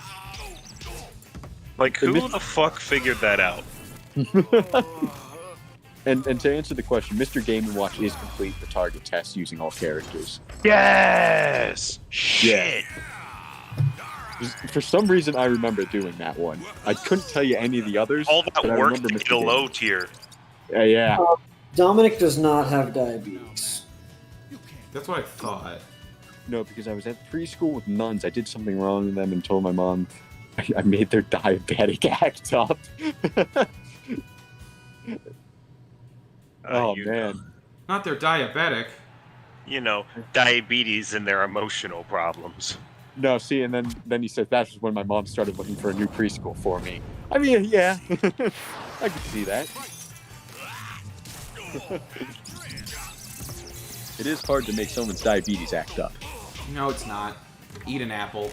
Like, who the fuck figured that out? And to answer the question, Mr. Game & Watch is complete the target test using all characters. Yes! Shit! For some reason, I remember doing that one. I couldn't tell you any of the others. All that but I work remember to Mr. get a Game. low tier. Yeah. Dominic does not have diabetes. That's what I thought. No, because I was at preschool with nuns. I did something wrong with them and told my mom I made their diabetic act up. Oh, You man. Not they're diabetic. You know, diabetes and their emotional problems. No, see, and then he said that's when my mom started looking for a new preschool for me. I mean, yeah, I can see that. It is hard to make someone's diabetes act up. No, it's not. Eat an apple.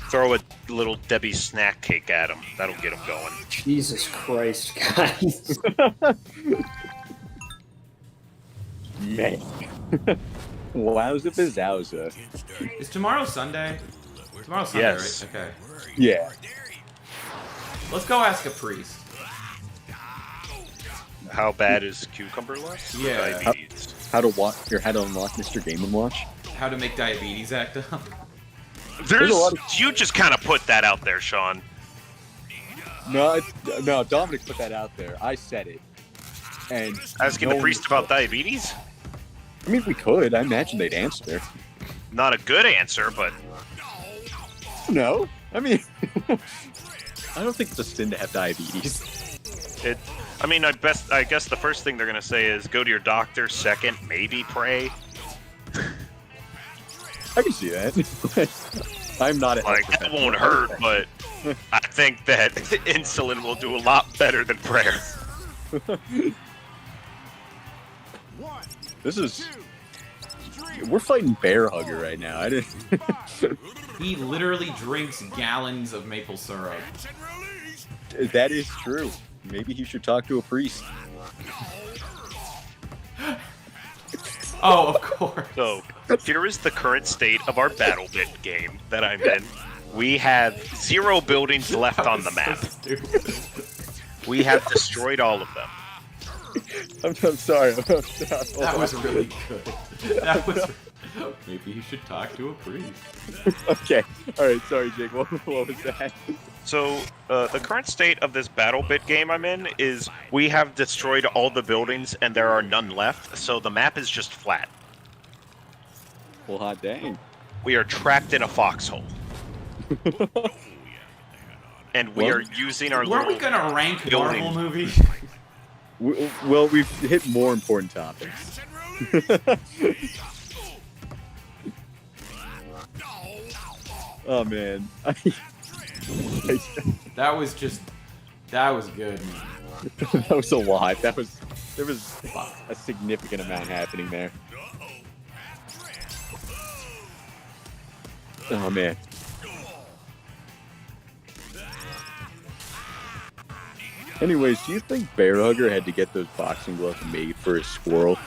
Throw a little Debbie snack cake at him. That'll get him going. Jesus Christ, guys. Man. Wowza bazowza. Is tomorrow Sunday? Tomorrow's Sunday, Yes. right? Okay. Yeah. Let's go ask a priest. How bad is cucumber less? Yeah. Diabetes. How to unlock Mr. Game & Watch? How to make diabetes act up. There's a lot you just kind of put that out there, Sean. No, Dominic put that out there. I said it. And Asking no the priest one- about diabetes? I mean, we could. I imagine they'd answer. Not a good answer, but No. I mean, I don't think it's a sin to have diabetes. it. I mean, I guess the first thing they're gonna say is go to your doctor. Second, maybe pray. I can see that. I'm not a Like health that professional. won't hurt, but I think that insulin will do a lot better than prayer. This is. We're fighting Bear Hugger right now. I didn't. He literally drinks gallons of maple syrup. That is true. Maybe he should talk to a priest. Oh, of course. So here is the current state of our battle bit game that I'm in. We have 0 buildings left on the map. We have destroyed all of them. I'm sorry. That was really good. That was. Maybe you should talk to a priest. Okay. All right. Sorry, Jake. What was that? So the current state of this battle bit game I'm in is we have destroyed all the buildings and there are none left. So the map is just flat. Well, hot dang. We are trapped in a foxhole. And we Well, are using our Weren't we little gonna rank building. Marvel movies? Well, we've hit more important topics. Oh man. That was just. That was good. That was a lot. There was a significant amount happening there. Oh man. Anyways, do you think Bear Hugger had to get those boxing gloves made for his squirrel?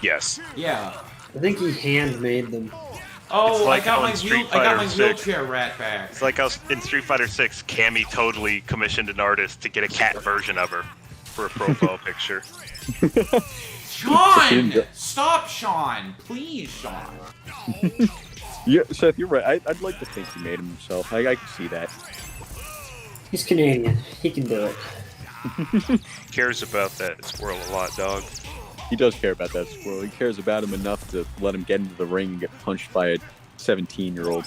Yes. Yeah. I think he handmade them. Oh, It's like I got on my Street I got Fighter my 6. wheelchair rat back. It's like how in Street Fighter 6, Cammy totally commissioned an artist to get a cat version of her for a profile picture. Sean! Stop, Sean! Please, Sean. Yeah, Seth, you're right. I'd like to think he made him himself. I can see that. He's Canadian. He can do it. Cares about that squirrel a lot, dog. He does care about that squirrel. He cares about him enough to let him get into the ring and get punched by a 17-year-old.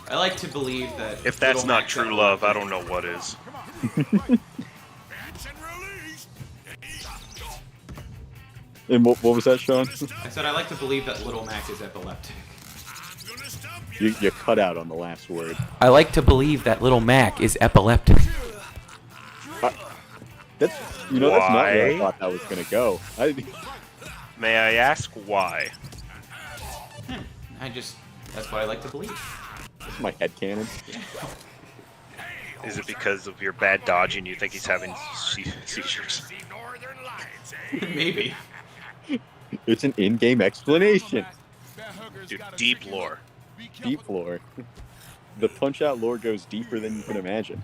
I like to believe that. If that's Little not Mac true got love, I elected. don't know what is. And what was that, Sean? I said I like to believe that Little Mac is epileptic. You cut out on the last word. I like to believe that Little Mac is epileptic. That's that's not where I Why? thought that was gonna go. May I ask why? That's what I like to believe. That's my headcanon. Is it because of your bad dodging you think he's having seizures? Maybe. It's an in-game explanation. Dude, deep lore. Deep lore. The Punch-Out lore goes deeper than you can imagine.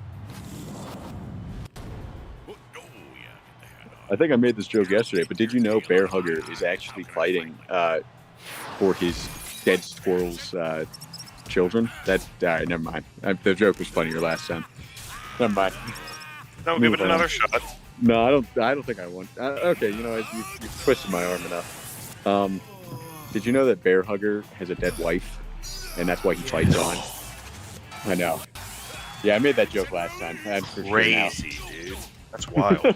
I think I made this joke yesterday, but did you know Bear Hugger is actually fighting for his dead squirrel's children? That's never mind. The joke was funnier last time. Never mind. No, give it another shot. No, I don't think I want. Okay, you know, you've twisted my arm enough. Did you know that Bear Hugger has a dead wife, and that's why he fights on? I know. Yeah, I made that joke last time. I'm for sure now. Crazy, dude. That's wild.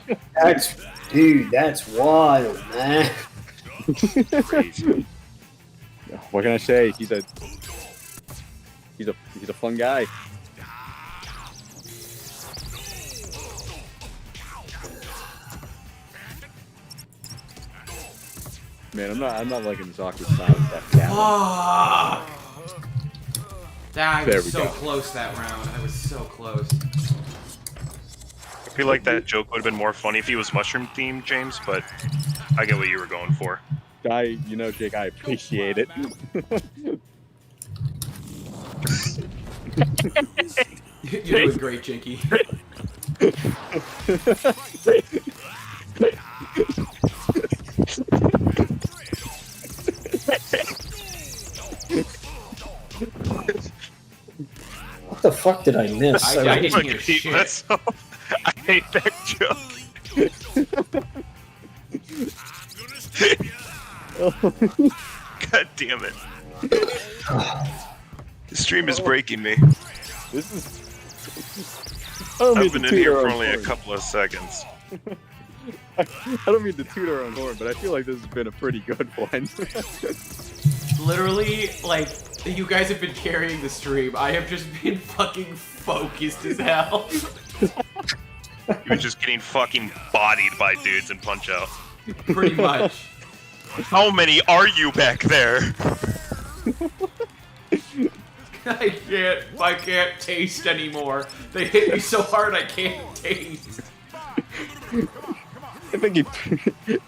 That's wild, man. Crazy. What can I say? He's a fun guy. Man, I'm not liking this awkward silence after that. Ah! I There was we so go. close that round. I was so close. I feel like that joke would have been more funny if he was mushroom themed, James, but I get what you were going for. You know, Jake, I appreciate it. You're doing great, Jinky. What the fuck did I miss? I didn't Fuck, hear dude, shit. that's so- I hate that joke. God damn it. The stream is breaking me. This is. I don't mean I've to been in toot here our for own only a horn. couple of seconds. I don't mean to toot our own horn, but I feel like this has been a pretty good one. Literally, like, you guys have been carrying the stream. I have just been fucking focused as hell. You're just getting fucking bodied by dudes in Punch-Out. Pretty much. How many are you back there? I can't taste anymore. They hit me so hard I can't taste. I think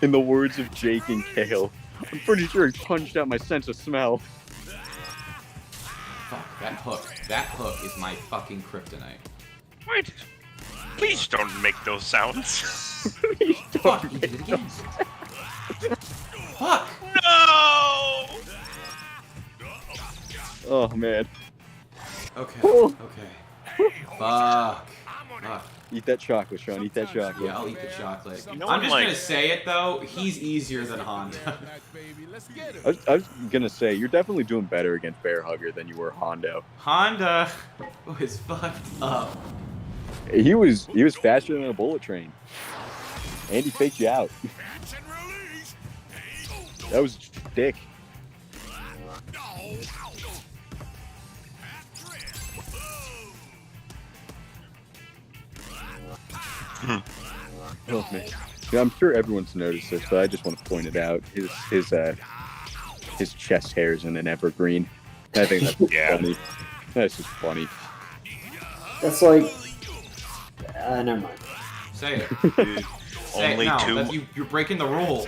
in the words of Jake and Kale, I'm pretty sure he punched out my sense of smell. Fuck, that hook. That hook is my fucking kryptonite. Wait. Please don't make those sounds. Fuck, you did it again. Fuck! No! Oh man. Okay, Oh. okay. Fuck. Fuck. Eat that chocolate, Sean. Eat that chocolate. Yeah, I'll eat the chocolate. You know I'm what, just like- gonna say it though, he's easier than Honda. I was gonna say you're definitely doing better against Bear Hugger than you were Hondo. Honda was fucked up. He was faster than a bullet train, and he faked you out. That was dick. Oh man, yeah, I'm sure everyone's noticed this, but I just want to point it out. His chest hair is in an evergreen. I think that's Yeah. funny. That's just funny. That's like. Never mind. Say it. Dude, Say only it. No, two. you're breaking the rule.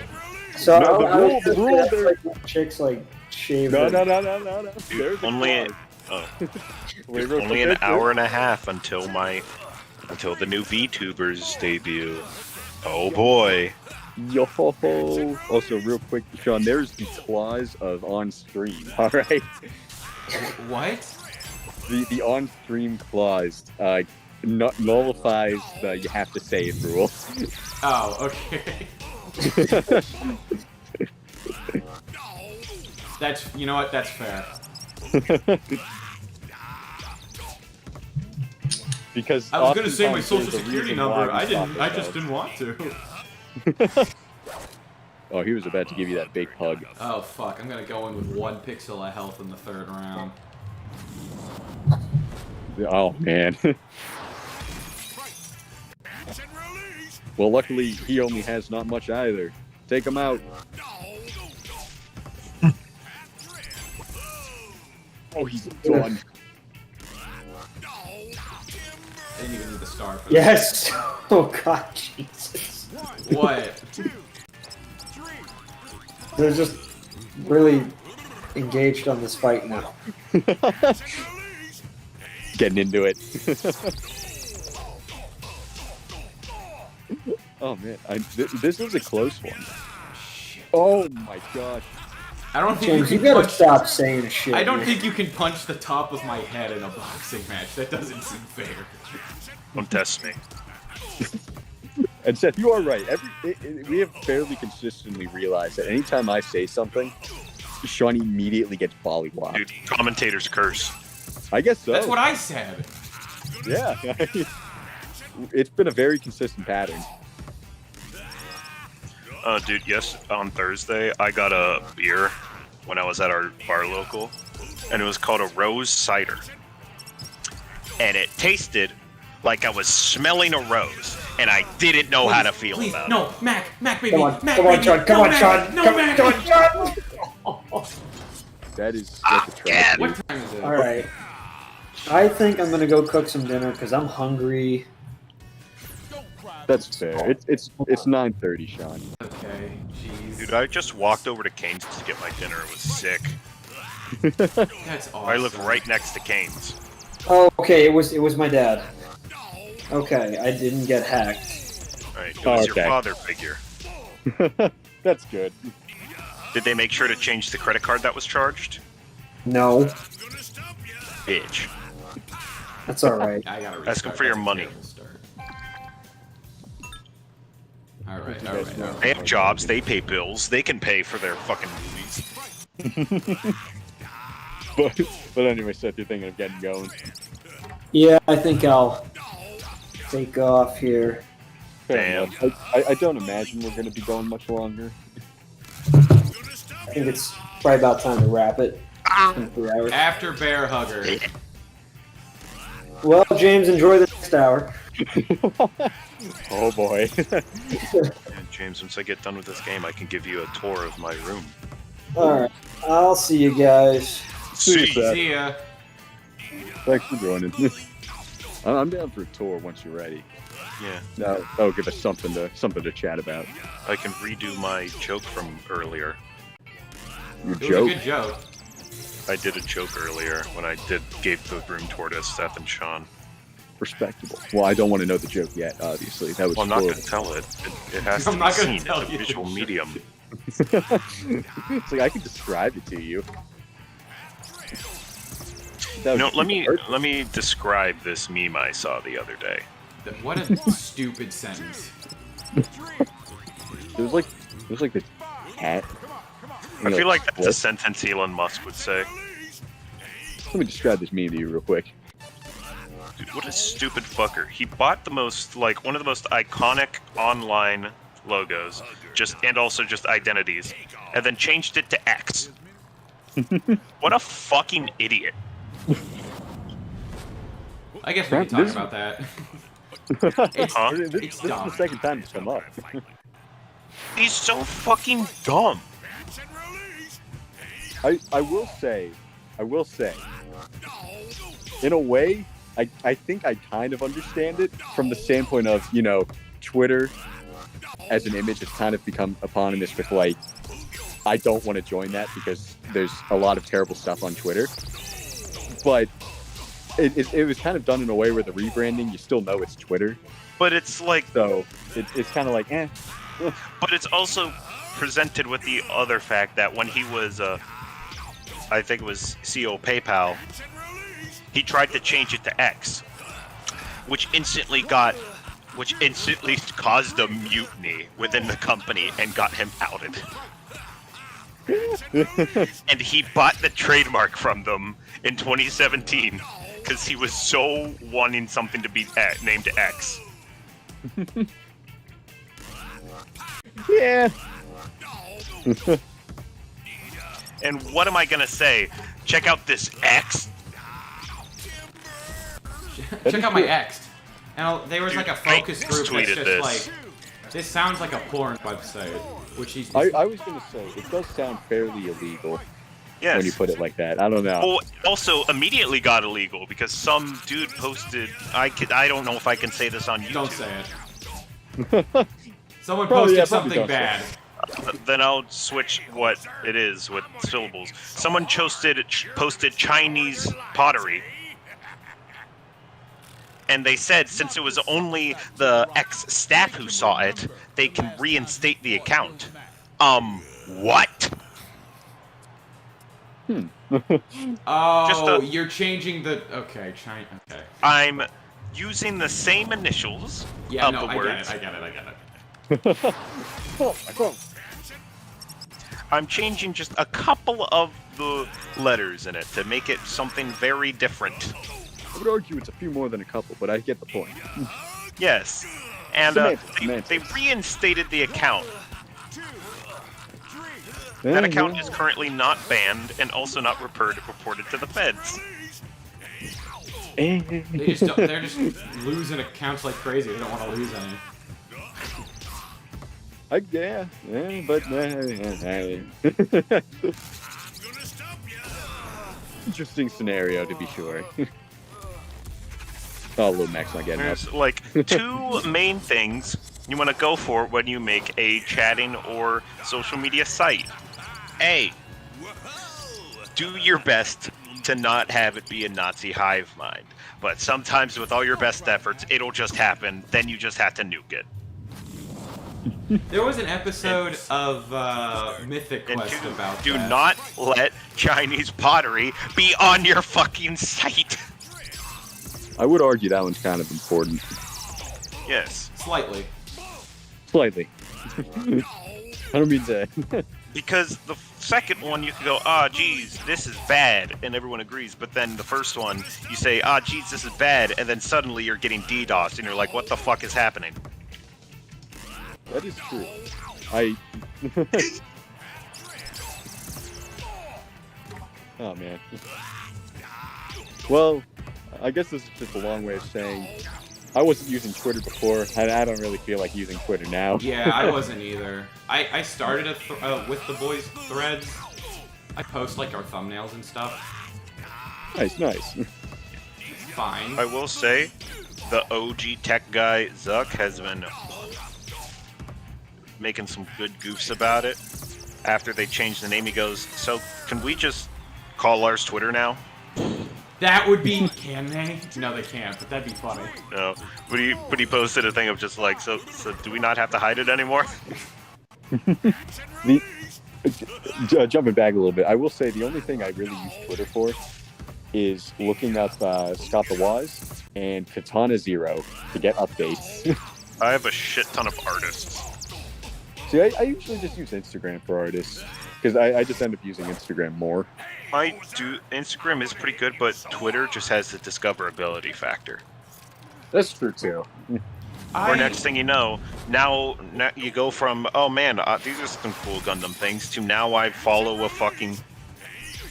So No, the I was rule- just the rule that's there- like when chicks like shave. No. their- There's Dude, a only clause. There's Wait, only an hour and a half until the new VTubers debut. Oh boy. Yo ho ho. Also, real quick, Sean, there's the clause of on stream. All right, What? the on stream clause nullifies the you have to say it rule. Oh, okay. That's, you know what? That's fair. Because I was gonna say my oftentimes social there's a security reason number. why we I stop just ourselves. didn't want to. Oh, he was about to give you that big hug. Oh fuck! I'm gonna go in with 1 pixel of health in the 3rd round. Oh man. Well, luckily he only has not much either. Take him out. Oh, he's done. star for Yes. Oh God, Jesus. that. What? They're just really engaged on this fight now. Getting into it. Oh man, this was a close one. Oh my gosh. I don't think James, you you can gotta punch. stop saying shit. I don't man. think you can punch the top of my head in a boxing match. That doesn't seem fair. Don't test me. And Seth, you are right. We have fairly consistently realized that anytime I say something, Sean immediately gets vollywopped. Dude, commentators curse. I guess so. That's what I said. Yeah. It's been a very consistent pattern. Dude, yes, on Thursday, I got a beer when I was at our bar local, and it was called a rose cider. And it tasted like I was smelling a rose, and I didn't know how to feel Please, about no, it. Mac, baby, Come on, Mac, come on, baby. Sean, come no, on, Mac, Sean, no, come Mac. on, Sean. That's Ah, a tragedy. What time is it? All right. I think I'm gonna go cook some dinner because I'm hungry. That's fair. It's 9:30, Sean. Okay, jeez. Dude, I just walked over to Cane's to get my dinner. It was sick. That's awesome. I live right next to Cane's. Oh, okay. It was my dad. Okay, I didn't get hacked. Right, it was Okay. your father figure. That's good. Did they make sure to change the credit card that was charged? No, Bitch. that's all right. I gotta Ask 'em restart. for your That's a money. terrible start. All right, You all guys right, know. all right. They have jobs, they pay bills, they can pay for their fucking movies. But anyway, Seth, you're thinking of getting going. Yeah, I think I'll take off here. Fair Damn. enough. I don't imagine we're going to be going much longer. I think it's probably about time to wrap it. In 3 hours. After Bear Hugger. Well, James, enjoy the next hour. Oh boy. And James, once I get done with this game, I can give you a tour of my room. All right, I'll see you guys. See you, Seth. See ya. Thanks for joining. I'm down for a tour once you're ready. Yeah, No, that'll give us something to chat about. I can redo my joke from earlier. Your It was joke. a good joke. I did a joke earlier when I gave the room tour to Seth and Sean. Respectable. Well, I don't want to know the joke yet. Obviously, that was. Well, I'm not horrible. going to tell it. It has I'm to be not gonna seen. tell It's a you. visual medium. It's like I can describe it to you. That No, was let me describe this meme I saw the other day. What a stupid sentence. It was like the cat. I feel like that's a sentence Elon Musk would say. Let me describe this meme to you real quick. Dude, what a stupid fucker. He bought one of the most iconic online logos, and also just identities, and then changed it to X. What a fucking idiot. I guess we can talk about that. It's, Huh? This it's is the dumb. second time it's come up. He's so fucking dumb. I will say, in a way, I think I kind of understand it from the standpoint of, Twitter as an image has kind of become eponymous with, like, I don't want to join that because there's a lot of terrible stuff on Twitter. But it was kind of done in a way where the rebranding, you still know it's Twitter. But it's like, So it's kind of like, eh. but it's also presented with the other fact that when he was, I think it was CEO of PayPal, he tried to change it to X, which instantly caused a mutiny within the company and got him outed. And he bought the trademark from them in 2017 because he was so wanting something to be named X. Yeah. And what am I gonna say? Check out this X. Check out my ex. And there was like a Dude, I focus group that's tweeted just this. like, this sounds like a porn website, which he's. I was going to say, it does sound fairly illegal. Yes. when you put it like that. I don't know. Well, also immediately got illegal because some dude posted. I don't know if I can say this on YouTube. Don't say it. Someone Probably, posted yeah, probably something don't say bad. Then I'll switch what it is with syllables. Someone posted Chinese pottery. And they said since it was only the ex-staff who saw it, they can reinstate the account. What? Oh, you're changing the. Okay, China. Okay. I'm using the same initials Yeah, of no, the I words. get it. I'm changing just a couple of the letters in it to make it something very different. I would argue it's a few more than a couple, but I get the point. Yes. And Semantics. they reinstated the account. That account is currently not banned and also not reported to the feds. They're just losing accounts like crazy. They don't want to lose any. Interesting scenario to be sure. Oh, little Max not getting up. There's like two main things you want to go for when you make a chatting or social media site. A, do your best to not have it be a Nazi hive mind. But sometimes with all your best efforts, it'll just happen. Then you just have to nuke it. There was an episode of Mythic And Quest about do that. not let Chinese pottery be on your fucking site. I would argue that one's kind of important. Yes. Slightly. Slightly. I don't mean to. Because the second one, you can go, geez, this is bad, and everyone agrees. But then the first one, you say, geez, this is bad, and then suddenly you're getting DDoS, and you're like, what the fuck is happening? That is true. Oh, man. Well, I guess this is just a long way of saying I wasn't using Twitter before, and I don't really feel like using Twitter now. Yeah, I wasn't either. I started with the boys threads. I post like our thumbnails and stuff. Nice, nice. It's fine. I will say, the OG tech guy, Zuck, has been making some good goofs about it. After they changed the name, he goes, so can we just call ours Twitter now? That would be. Can they? No, they can't. But that'd be funny. No. But he posted a thing of just like, so do we not have to hide it anymore? Jumping back a little bit, I will say the only thing I really use Twitter for is looking up Scott the Waz and Katana Zero to get updates. I have a shit ton of artists. See, I usually just use Instagram for artists because I just end up using Instagram more. Instagram is pretty good, but Twitter just has the discoverability factor. That's true too. Or next thing you know, now you go from, oh man, these are some cool Gundam things, to now I follow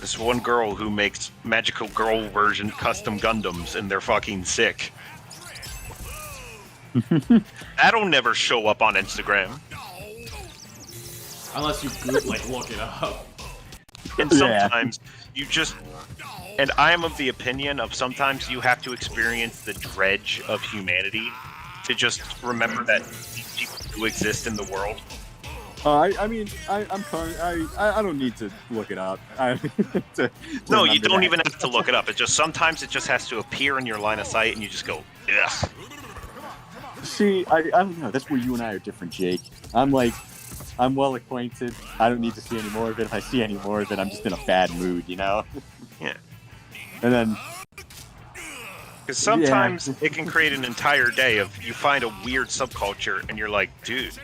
this one girl who makes magical girl version custom Gundams, and they're fucking sick. That'll never show up on Instagram. Unless you like look it up. And sometimes you just, and I am of the opinion of sometimes you have to experience the dredge of humanity to just remember that these people do exist in the world. I don't need to look it up. No, you don't even have to look it up. It just sometimes it just has to appear in your line of sight, and you just go, ugh. See, I don't know. That's where you and I are different, Jake. I'm well acquainted. I don't need to see any more of it. If I see any more of it, I'm just in a bad mood, you know? Yeah. And then... Because sometimes it can create an entire day of you find a weird subculture, and you're like, dude.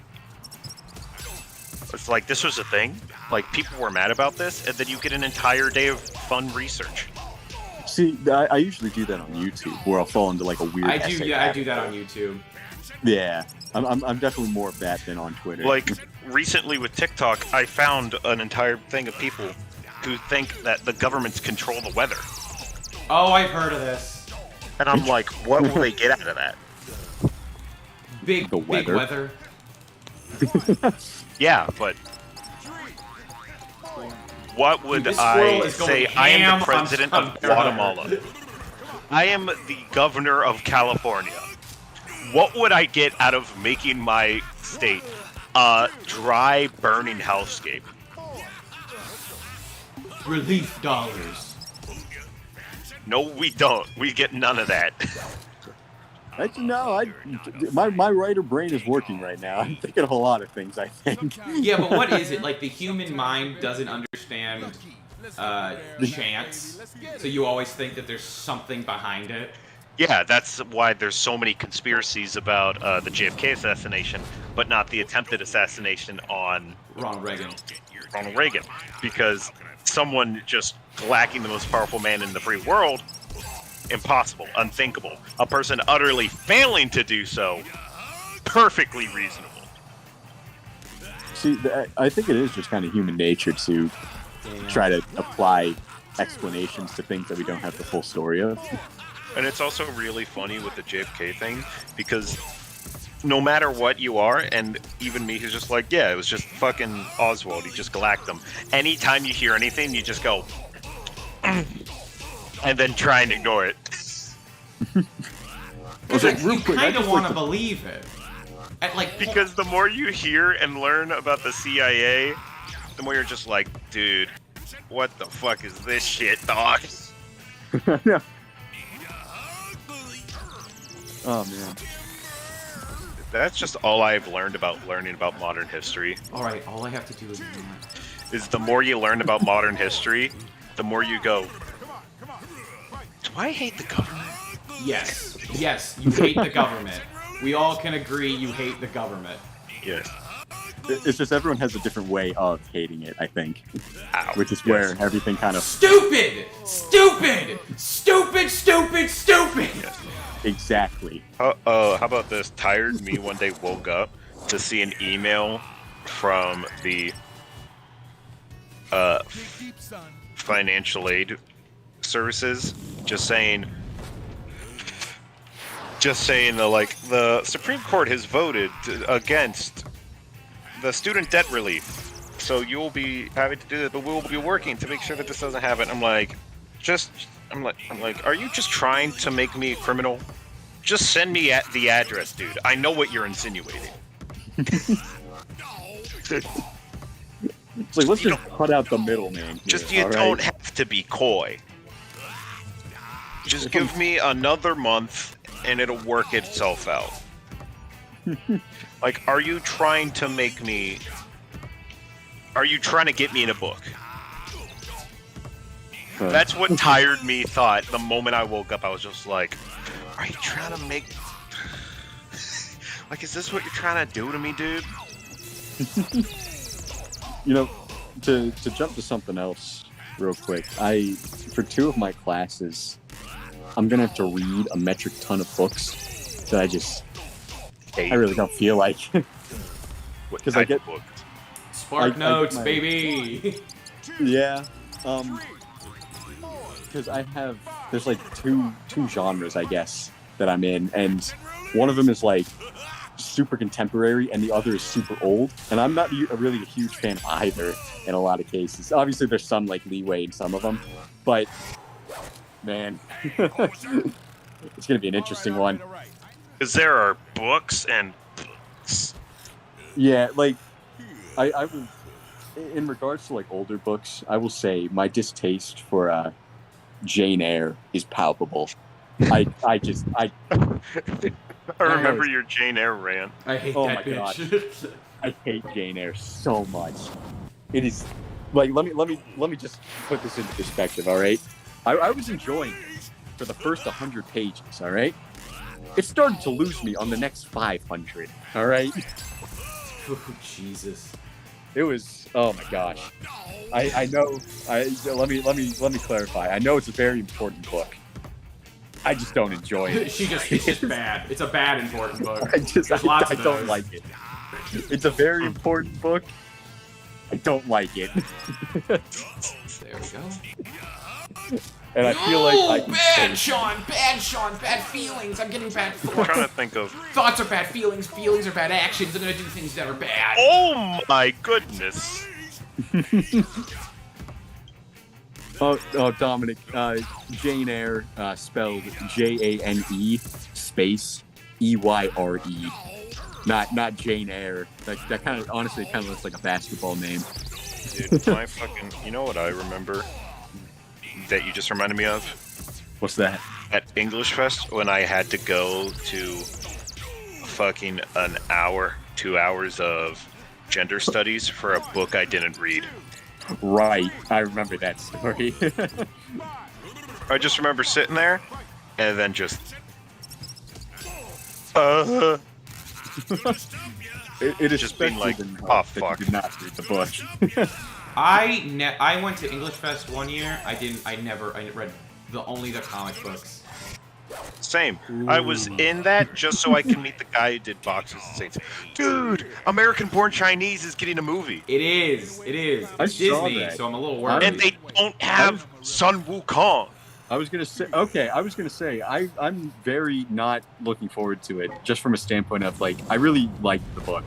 It's like, this was a thing? Like, people were mad about this? And then you get an entire day of fun research. See, I usually do that on YouTube, where I'll fall into like a weird I do that on YouTube. Yeah. I'm definitely more of that than on Twitter. Like, recently with TikTok, I found an entire thing of people who think that the governments control the weather. Oh, I've heard of this. And I'm like, what will they get out of that? Big weather. Yeah, but what would Dude, this squirrel I is going say? I am ham the president on of Guatemala. I am the governor of California. What would I get out of making my state a dry, burning hellscape? Relief dollars. No, we don't. We get none of that. Actually, no. My writer brain is working right now. I'm thinking of a lot of things. I think. Yeah, but what is it? Like, the human mind doesn't understand chance, so you always think that there's something behind it. Yeah, that's why there's so many conspiracies about the JFK assassination, but not the attempted assassination on Ronald Reagan. Ronald Reagan, because someone just lacking the most powerful man in the free world, impossible, unthinkable. A person utterly failing to do so, perfectly reasonable. See, I think it is just kind of human nature to try to apply explanations to things that we don't have the full story of. And it's also really funny with the JFK thing, because no matter what you are, and even me who's just like, yeah, it was just fucking Oswald, he just glacked them. Anytime you hear anything, you just go, and then try and ignore it. Like, real you quick, I kind of just want like to believe it. Because the more you hear and learn about the CIA, the more you're just like, dude, what the fuck is this shit, dog? Yeah. Oh man. That's just all I've learned about learning about modern history. Alright, all I have to do is... Is the more you learn about modern history, the more you go, do I hate the government? Yes. Yes, you hate the government. We all can agree you hate the government. Yes. It's just everyone has a different way of hating it, I think. Ow. Which is where everything kind of... Stupid! Stupid! Stupid, stupid, stupid! Exactly. How about this? Tired me one day woke up to see an email from the financial aid services just saying like the Supreme Court has voted against the student debt relief, so you'll be having to do it, but we'll be working to make sure that this doesn't happen. I'm like, are you just trying to make me a criminal? Just send me at the address, dude. I know what you're insinuating. It's like, let's just cut out the middleman here. Just you all don't right? have to be coy. Just give me another month and it'll work itself out. Like, are you trying to make me... Are you trying to get me in a book? That's what tired me thought the moment I woke up. I was just like, are you trying to make... Like, is this what you're trying to do to me, dude? You know, to jump to something else real quick, for 2 of my classes, I'm gonna have to read a metric ton of books that I really don't feel like. Because I get book. Spark I notes, my- baby! Yeah. Because there's like two genres, I guess, that I'm in, and one of them is like super contemporary, and the other is super old. And I'm not really a huge fan of either in a lot of cases. Obviously, there's some like leeway in some of them, but man, it's gonna be an interesting one. Because there are books and books. Yeah, like I will. In regards to like older books, I will say my distaste for Jane Eyre is palpable. I remember your Jane Eyre rant. I hate Oh that my bitch. I hate Jane Eyre so much. It is like let me just put this into perspective. All right, I was enjoying it for the first 100 pages. All right, it started to lose me on the next 500. All right, Oh, Jesus. it was oh my gosh. I know. Let me clarify. I know it's a very important book. I just don't enjoy it. It's just bad. It's a bad important book. There's I lots of don't those. like it. It's a very important book. I don't like it. There we go. And I feel like I can bad, say- Sean, bad feelings. I'm getting bad I'm thoughts. trying to think of... Thoughts are bad feelings, feelings are bad actions. I'm gonna do things that are bad. Oh my goodness! Oh, Dominic. Jane Eyre, spelled Jane space Eyre. Not Jane Eyre. That kind of honestly kind of looks like a basketball name. Dude, my fucking. You know what I remember that you just reminded me of? What's that? At English Fest, when I had to go to fucking an hour, 2 hours of gender studies for a book I didn't read. Right, I remember that story. I just remember sitting there and then just. It is Just being like, been "Oh, that you fuck." did not read the book. I went to English Fest one year. I read only the comic books. Same. I was in that just so I can meet the guy who did Boxers and Saints. Dude, American Born Chinese is getting a movie. It is. I It's saw Disney, that. so I'm a little worried. And they don't have Sun Wukong. I was gonna say I'm very not looking forward to it, just from a standpoint of like I really liked the book.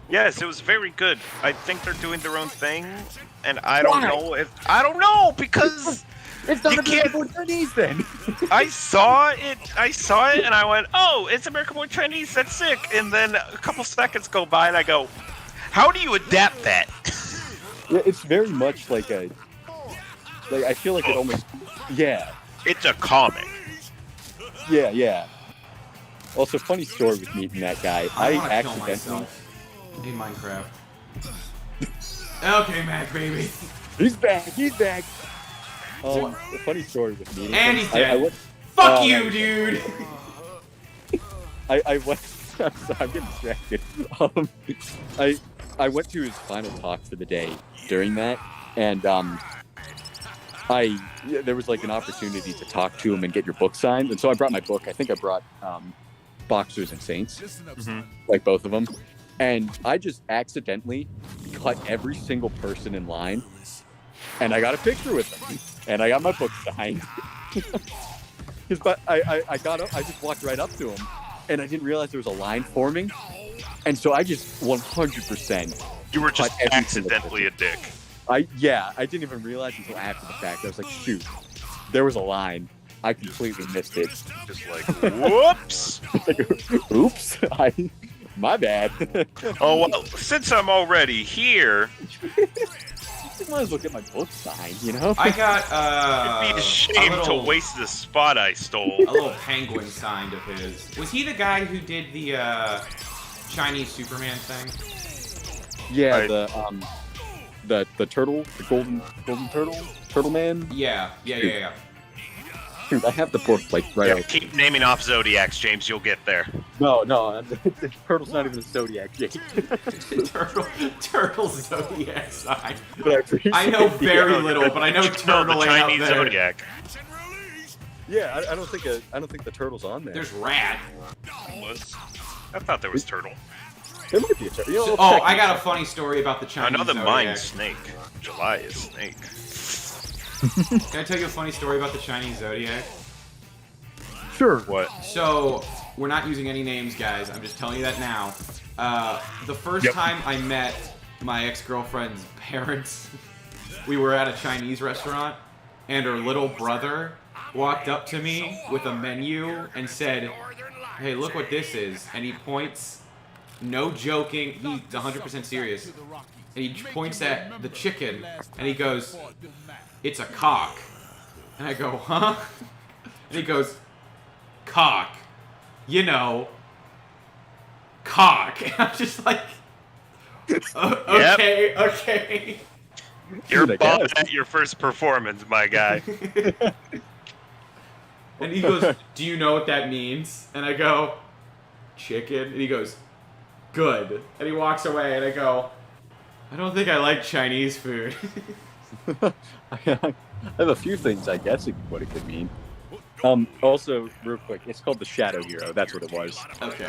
Yes, it was very good. I think they're doing their own thing, and I don't know because It's not American Born Chinese then. I saw it, and I went, "Oh, it's American Born Chinese. That's sick." And then a couple seconds go by, and I go, "How do you adapt that?" Yeah, it's very much like I feel like it almost. Yeah. It's a comic. Yeah. Also, funny story with meeting that guy. I I want to kill accidentally. myself in Minecraft. Okay, Mac, baby. He's back. A funny story with meeting. And him. he's dead. I went, Fuck you, dude. I went. I'm sorry, I'm getting distracted. I went to his final talk for the day during that, and there was like an opportunity to talk to him and get your book signed, and so I brought my book. I think I brought Boxers and Saints, like both of them, and I just accidentally cut every single person in line, and I got a picture with them, and I got my book signed. But I got up, I just walked right up to him, and I didn't realize there was a line forming, and so I just 100%. You were just Cut every single accidentally a dick. I didn't even realize until after the fact. I was like, shoot, there was a line. I completely missed it. Just like, whoops. Oops, my bad. Oh, well, since I'm already here, You might as well get my book signed, you know? I got it'd be a shame a little, to waste the spot I stole. a little penguin signed of his. Was he the guy who did the Chinese Superman thing? Yeah, I- the turtle, the golden turtle man. Yeah. Dude, I have the book like right Yeah, out. keep naming off Zodiacs, James. You'll get there. No, the turtle's not even a Zodiac, Jake. Turtle Zodiac sign. But I appreciate I know the- very little, but I know No, Turtle the ain't out Chinese there. Zodiac. Yeah, I don't think the turtle's on there. There's Rat. I thought there was Turtle. There might be a turtle. You know, Oh, check I it. got a funny story about the I Chinese know that Zodiac. mine's Snake. July is Snake. Can I tell you a funny story about the Chinese Zodiac? Sure. What? So, we're not using any names, guys. I'm just telling you that now. The first Yep. time I met my ex-girlfriend's parents, we were at a Chinese restaurant, and her little brother walked up to me with a menu and said, "Hey, look what this is." And he points, no joking, he's 100% serious. And he points at the chicken, and he goes, "It's a cock." And I go, "Huh?" And he goes, "Cock. You know, cock." And I'm just like, okay. You're Dude, I bombing guess. at your first performance, my guy. And he goes, "Do you know what that means?" And I go, "Chicken." And he goes, "Good." And he walks away, and I go, "I don't think I like Chinese food." I have a few things, I guess, what it could mean. Also, real quick, it's called the Shadow Hero. That's what it was. Okay.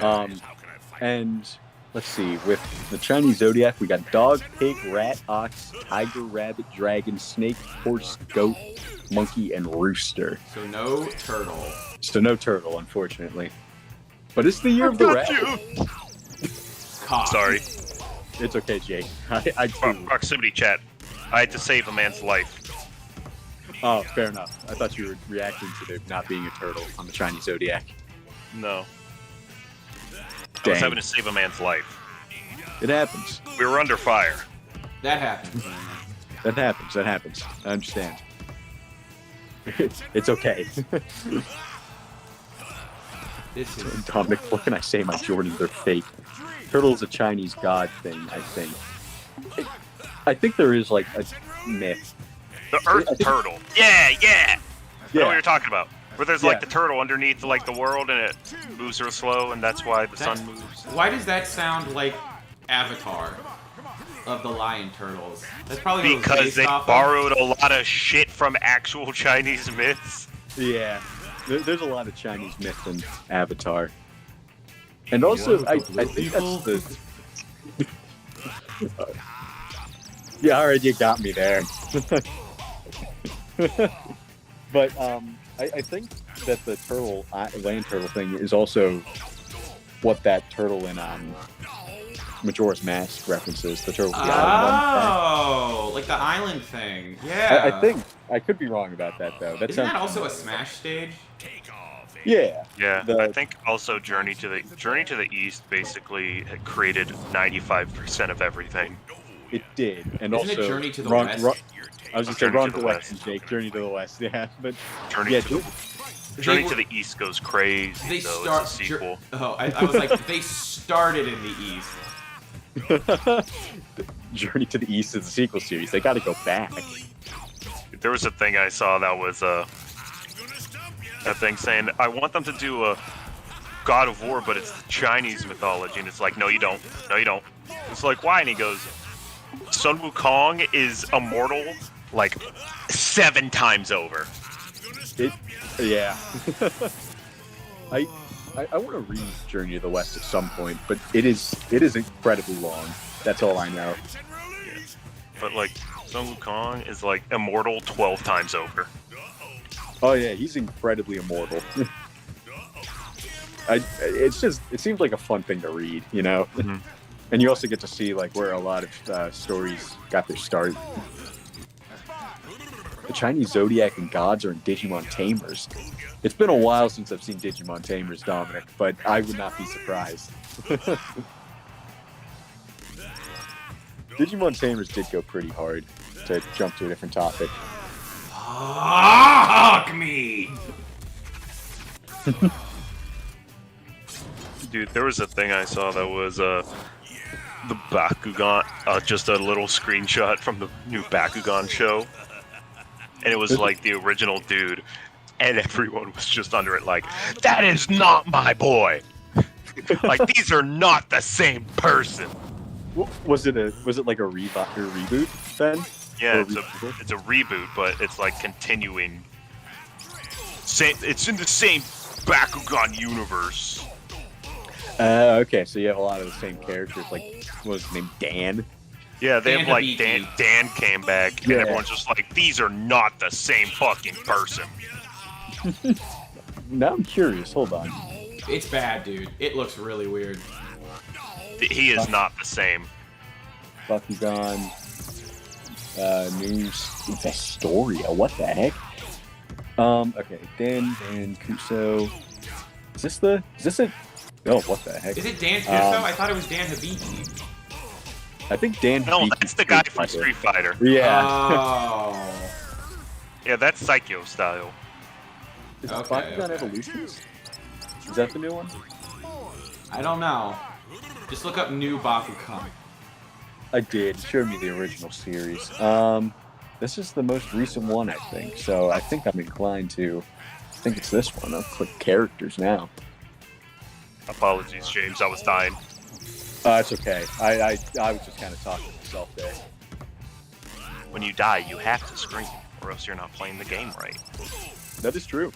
And let's see, with the Chinese Zodiac, we got dog, pig, rat, ox, tiger, rabbit, dragon, snake, horse, goat, monkey, and rooster. So no turtle. So no turtle, unfortunately. But it's the year of the rat. Cock. Sorry. It's okay, Jake. I Proximity chat. I had to save a man's life. Oh, fair enough. I thought you were reacting to there not being a turtle on the Chinese Zodiac. No. I Dang. was having to save a man's life. It happens. We were under fire. That happens. That happens. That happens. I understand. It's okay. This is. Dominic, what can I say? My Jordans are fake. Turtle's a Chinese god thing, I think. I think there is like a myth. The Earth Turtle. Yeah. I know what you're talking about. Where there's like Yeah. the turtle underneath like the world and it moves real slow and that's why the sun moves. Why does that sound like Avatar of the Lion Turtles? That's probably what it was Because based they off of. borrowed a lot of shit from actual Chinese myths. Yeah. There's a lot of Chinese myth in Avatar. And also, I think that's the... Yeah, alright, you got me there. But, I think that the turtle, land turtle thing is also what that turtle in, Majora's Mask references. The turtle with the island one. Oh, like the island thing. Yeah. I think, I could be wrong about that, though. Isn't that also a Smash stage? Yeah. Yeah, The- I think also Journey to the East basically had created 95% of everything. It did. And Isn't it also, Journey to the Wrong- West? Wrong- I was just saying, Journey Wrong to to the the West, West. Jake. Journey to the West, yeah. But Journey yeah, to They to were- the East goes crazy, They though. start. It's a sequel. I was like, they started in the East. Journey to the East is a sequel series. They got to go back. There was a thing I saw that was a thing saying, I want them to do a God of War, but it's Chinese mythology. And it's like, no, you don't. No, you don't. It's like, why? And he goes, Sun Wukong is immortal like 7 times over. Yeah. I want to read Journey to the West at some point, but it is incredibly long. That's all I know. But like, Sun Wukong is like immortal 12 times over. Oh yeah, he's incredibly immortal. It seems like a fun thing to read, you know. Mhm. And you also get to see like where a lot of stories got their start. The Chinese Zodiac and gods are in Digimon Tamers. It's been a while since I've seen Digimon Tamers, Dominic, but I would not be surprised. Digimon Tamers did go pretty hard, to jump to a different topic. Fuck me. Dude, there was a thing I saw that was the Bakugan, just a little screenshot from the new Bakugan show. And it was like the original dude, and everyone was just under it like, that is not my boy! Like, these are not the same person! Was it like a reboot then? Yeah, Or it's a reboot, but it's like continuing. It's in the same Bakugan universe. Okay, so you have a lot of the same characters. Like, what was his name? Dan. Yeah, they Dan have like Hibiki. Dan came back, and Yeah. everyone's just like, these are not the same fucking person. Now I'm curious. Hold on. It's bad, dude. It looks really weird. He is not the same. Bakugan. News. Vestoria. What the heck? Okay. Dan Kuso. Is this it? Oh, what the heck? Is it Dan Kuso? Um, I thought it was Dan Hibiki. I think Dan. No, Hibiki that's the guy from Fighter. Street Fighter. Yeah. Oh. Yeah, that's Psycho style. Is okay, Bakugan okay. Evolutions? Is that the new one? I don't know. Just look up new Bakugan. I did. It showed me the original series. This is the most recent one, I think. So I think I'm inclined to think it's this one. I'll click characters now. Apologies, James, I was dying. It's okay. I was just kind of talking to myself there. When you die, you have to scream, or else you're not playing the game right. That is true.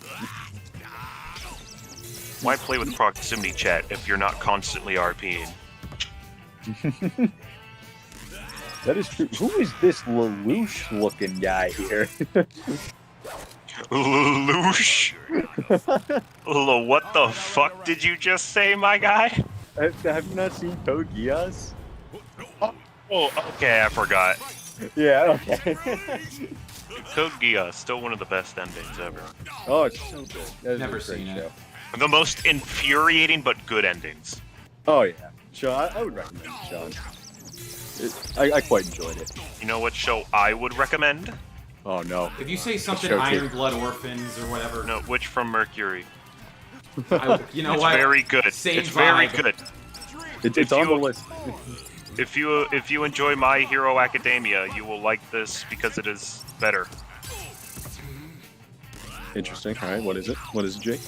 Why play with proximity chat if you're not constantly RPing? That is true. Who is this Lelouch looking guy here? Lelouch? What the fuck did you just say, my guy? Have you not seen Code Geass? Oh, okay, I forgot. Yeah, okay. Code Geass, still one of the best endings ever. Oh, it's so good. That is Never a great seen it. The most infuriating but good endings. Oh yeah, Sean, I would recommend it, Sean. I quite enjoyed it. You know what show I would recommend? Oh no. If you say something show too. Iron Blood Orphans or whatever, No, Witch from Mercury. you know It's what? very good. Same it's very vibe. good. It's on the list. If you enjoy My Hero Academia, you will like this because it is better. Interesting. All right, what is it? What is it, Jake?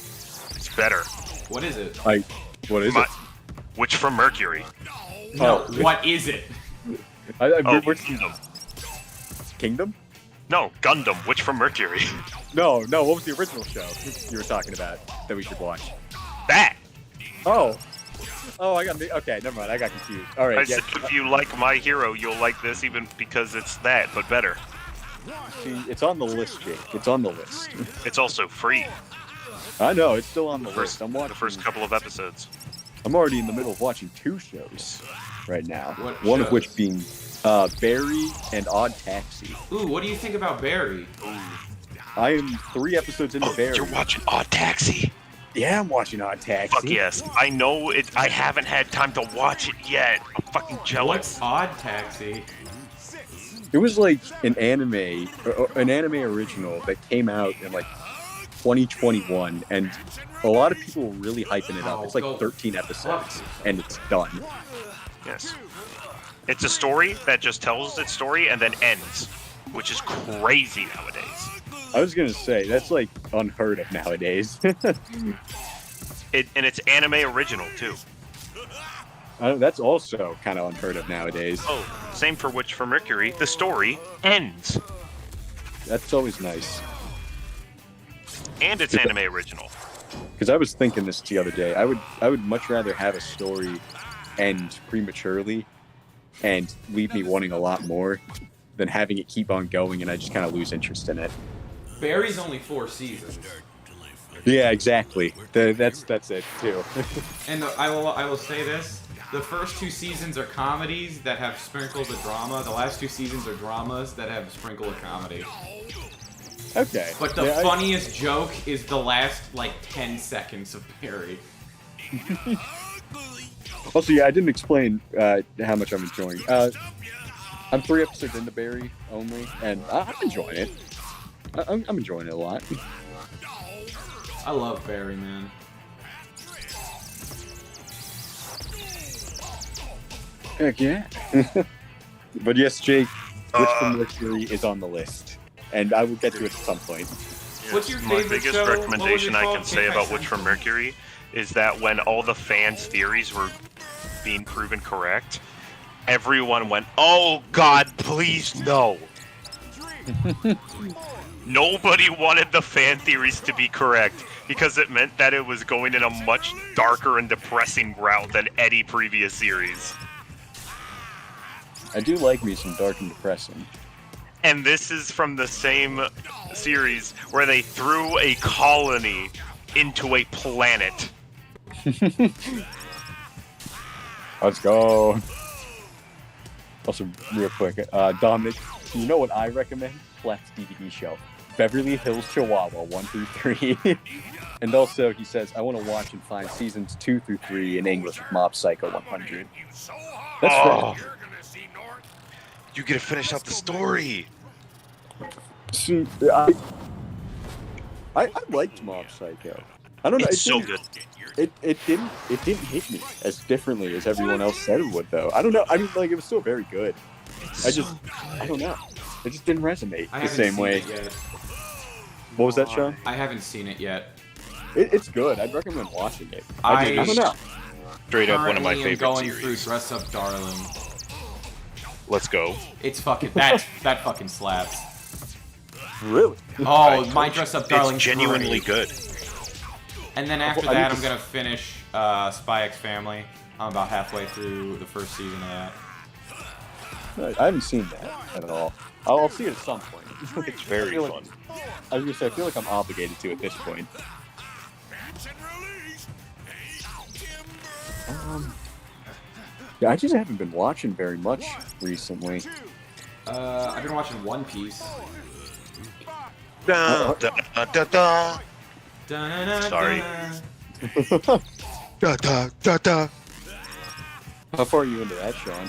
It's better. What is it? What is My, it? Witch from Mercury. No, Oh. what is it? We're Kingdom. Kingdom? No, Gundam. Witch from Mercury. No. What was the original show you were talking about that we should watch? That. Oh, I got okay. Never mind. I got confused. All right. I Yeah. said if you like My Hero, you'll like this even because it's that, but better. See, it's on the list, Jake. It's on the list. It's also free. I know. It's still on the list. I'm watching The first couple of episodes. I'm already in the middle of watching 2 shows right now. What One of shows? which being Barry and Odd Taxi. Ooh, what do you think about Barry? I am 3 episodes into Barry. You're watching Odd Taxi. Yeah, I'm watching Odd Taxi. Fuck yes. I know it. I haven't had time to watch it yet. I'm fucking jealous. What's Odd Taxi? It was like an anime original that came out in like 2021, and a lot of people were really hyping it up. It's like 13 episodes, and it's done. Yes. It's a story that just tells its story and then ends, which is crazy nowadays. I was gonna say that's like unheard of nowadays. And it's anime original too. That's also kind of unheard of nowadays. Oh, same for Witch from Mercury. The story ends, That's always nice. and it's anime original. Because I was thinking this the other day. I would much rather have a story end prematurely and leave me wanting a lot more than having it keep on going and I just kind of lose interest in it. Barry's only 4 seasons. Yeah, exactly. That's it too. And I will say this: the first 2 seasons are comedies that have sprinkles of drama. The last 2 seasons are dramas that have sprinkle of comedy. Okay. But the Yeah, funniest joke is the last like 10 seconds of Barry. Also, yeah, I didn't explain how much I'm enjoying. I'm 3 episodes into Barry only, and I'm enjoying it. I'm enjoying it a lot. I love Barry, man. Heck yeah. But yes, Jake, Witch from Mercury is on the list, and I will get to it at some point. What's your My favorite biggest show? recommendation What was it I can called? say Can't about I Witch say- from Mercury is that when all the fans' theories were being proven correct, everyone went, "Oh God, please no!" Nobody wanted the fan theories to be correct because it meant that it was going in a much darker and depressing route than any previous series. I do like me some dark and depressing. And this is from the same series where they threw a colony into a planet. Let's go. Also, real quick, Dominic, you know what I recommend? Flex DVD show. Beverly Hills Chihuahua 1 through 3. And also, he says, I want to watch and find seasons 2 through 3 in English with Mob Psycho 100. That's Oh. fair. You get to finish out the story. See, I liked Mob Psycho. I don't know. It's so didn't- good. It didn't hit me as differently as everyone else said it would, though. I don't know. I mean, like, it was still very good. I don't know. It just didn't resonate I the haven't same seen way. it yet. What was that, Sean? I haven't seen it yet. It's good. I'd recommend watching it. I- I don't know. Straight up one of my Currently am favorite going series. through Dress Up Darling. Let's go. It's fucking that fucking slaps. Really? Oh, my Dress Up Darling. It's genuinely good. And then after I need that, to I'm gonna finish Spy X Family. I'm about halfway through the first season of that. I haven't seen that at all. I'll see it at some point. It's very I feel fun. I was gonna say, I feel like I'm obligated to at this point. Yeah, I just haven't been watching very much recently. I've been watching One Piece. Da, da, da, da, da. Da-na-na-na. Sorry. Da, da, da, da. How far are you into that, Sean?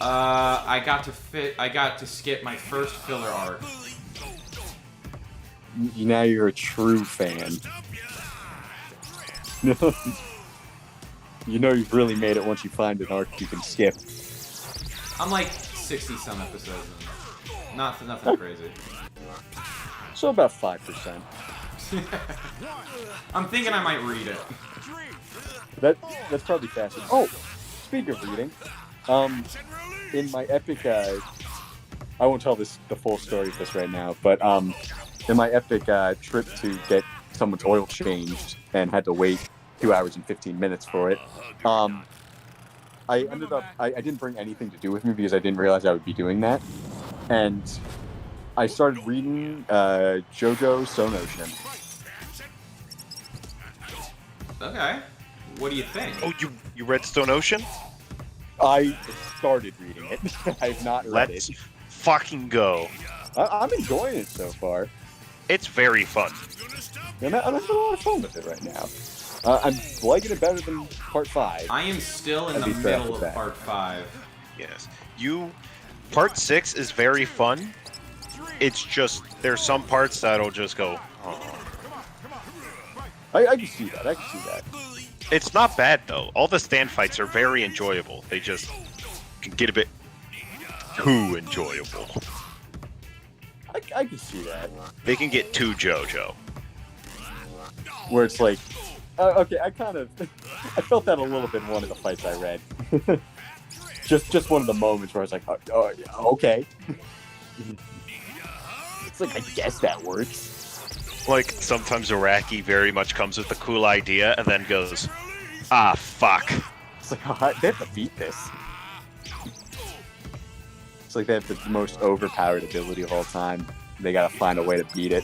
I got to skip my first filler arc. Now you're a true fan. You know you've really made it once you find an arc you can skip. I'm like 60 some episodes in. Nothing crazy. So about 5%. I'm thinking I might read it. That's probably faster. Oh, speaking of reading, in my epic, I won't tell the full story of this right now, but in my epic trip to get someone's oil changed and had to wait 2 hours and 15 minutes for it, I ended up I didn't bring anything to do with me because I didn't realize I would be doing that, and I started reading JoJo Stone Ocean. Okay. What do you think? Oh, you read Stone Ocean? I started reading it. I have not read Let's it. fucking go. I'm enjoying it so far. It's very fun. And I'm having a lot of fun with it right now. I'm liking it better than Part 5. I am still in I'd the be fair middle with of that. part 5. Yes. Part 6 is very fun. It's just, there's some parts that'll just go, oh. I can see that. It's not bad, though. All the stand fights are very enjoyable. They just can get a bit too enjoyable. I can see that. They can get too JoJo. Where it's like, okay, I felt that a little bit in one of the fights I read. just one of the moments where I was like, oh yeah, okay. It's like, I guess that works. Like, sometimes Iraqi very much comes with a cool idea and then goes, ah, fuck. It's like, oh, they have to beat this. It's like they have the most overpowered ability of all time. They gotta find a way to beat it.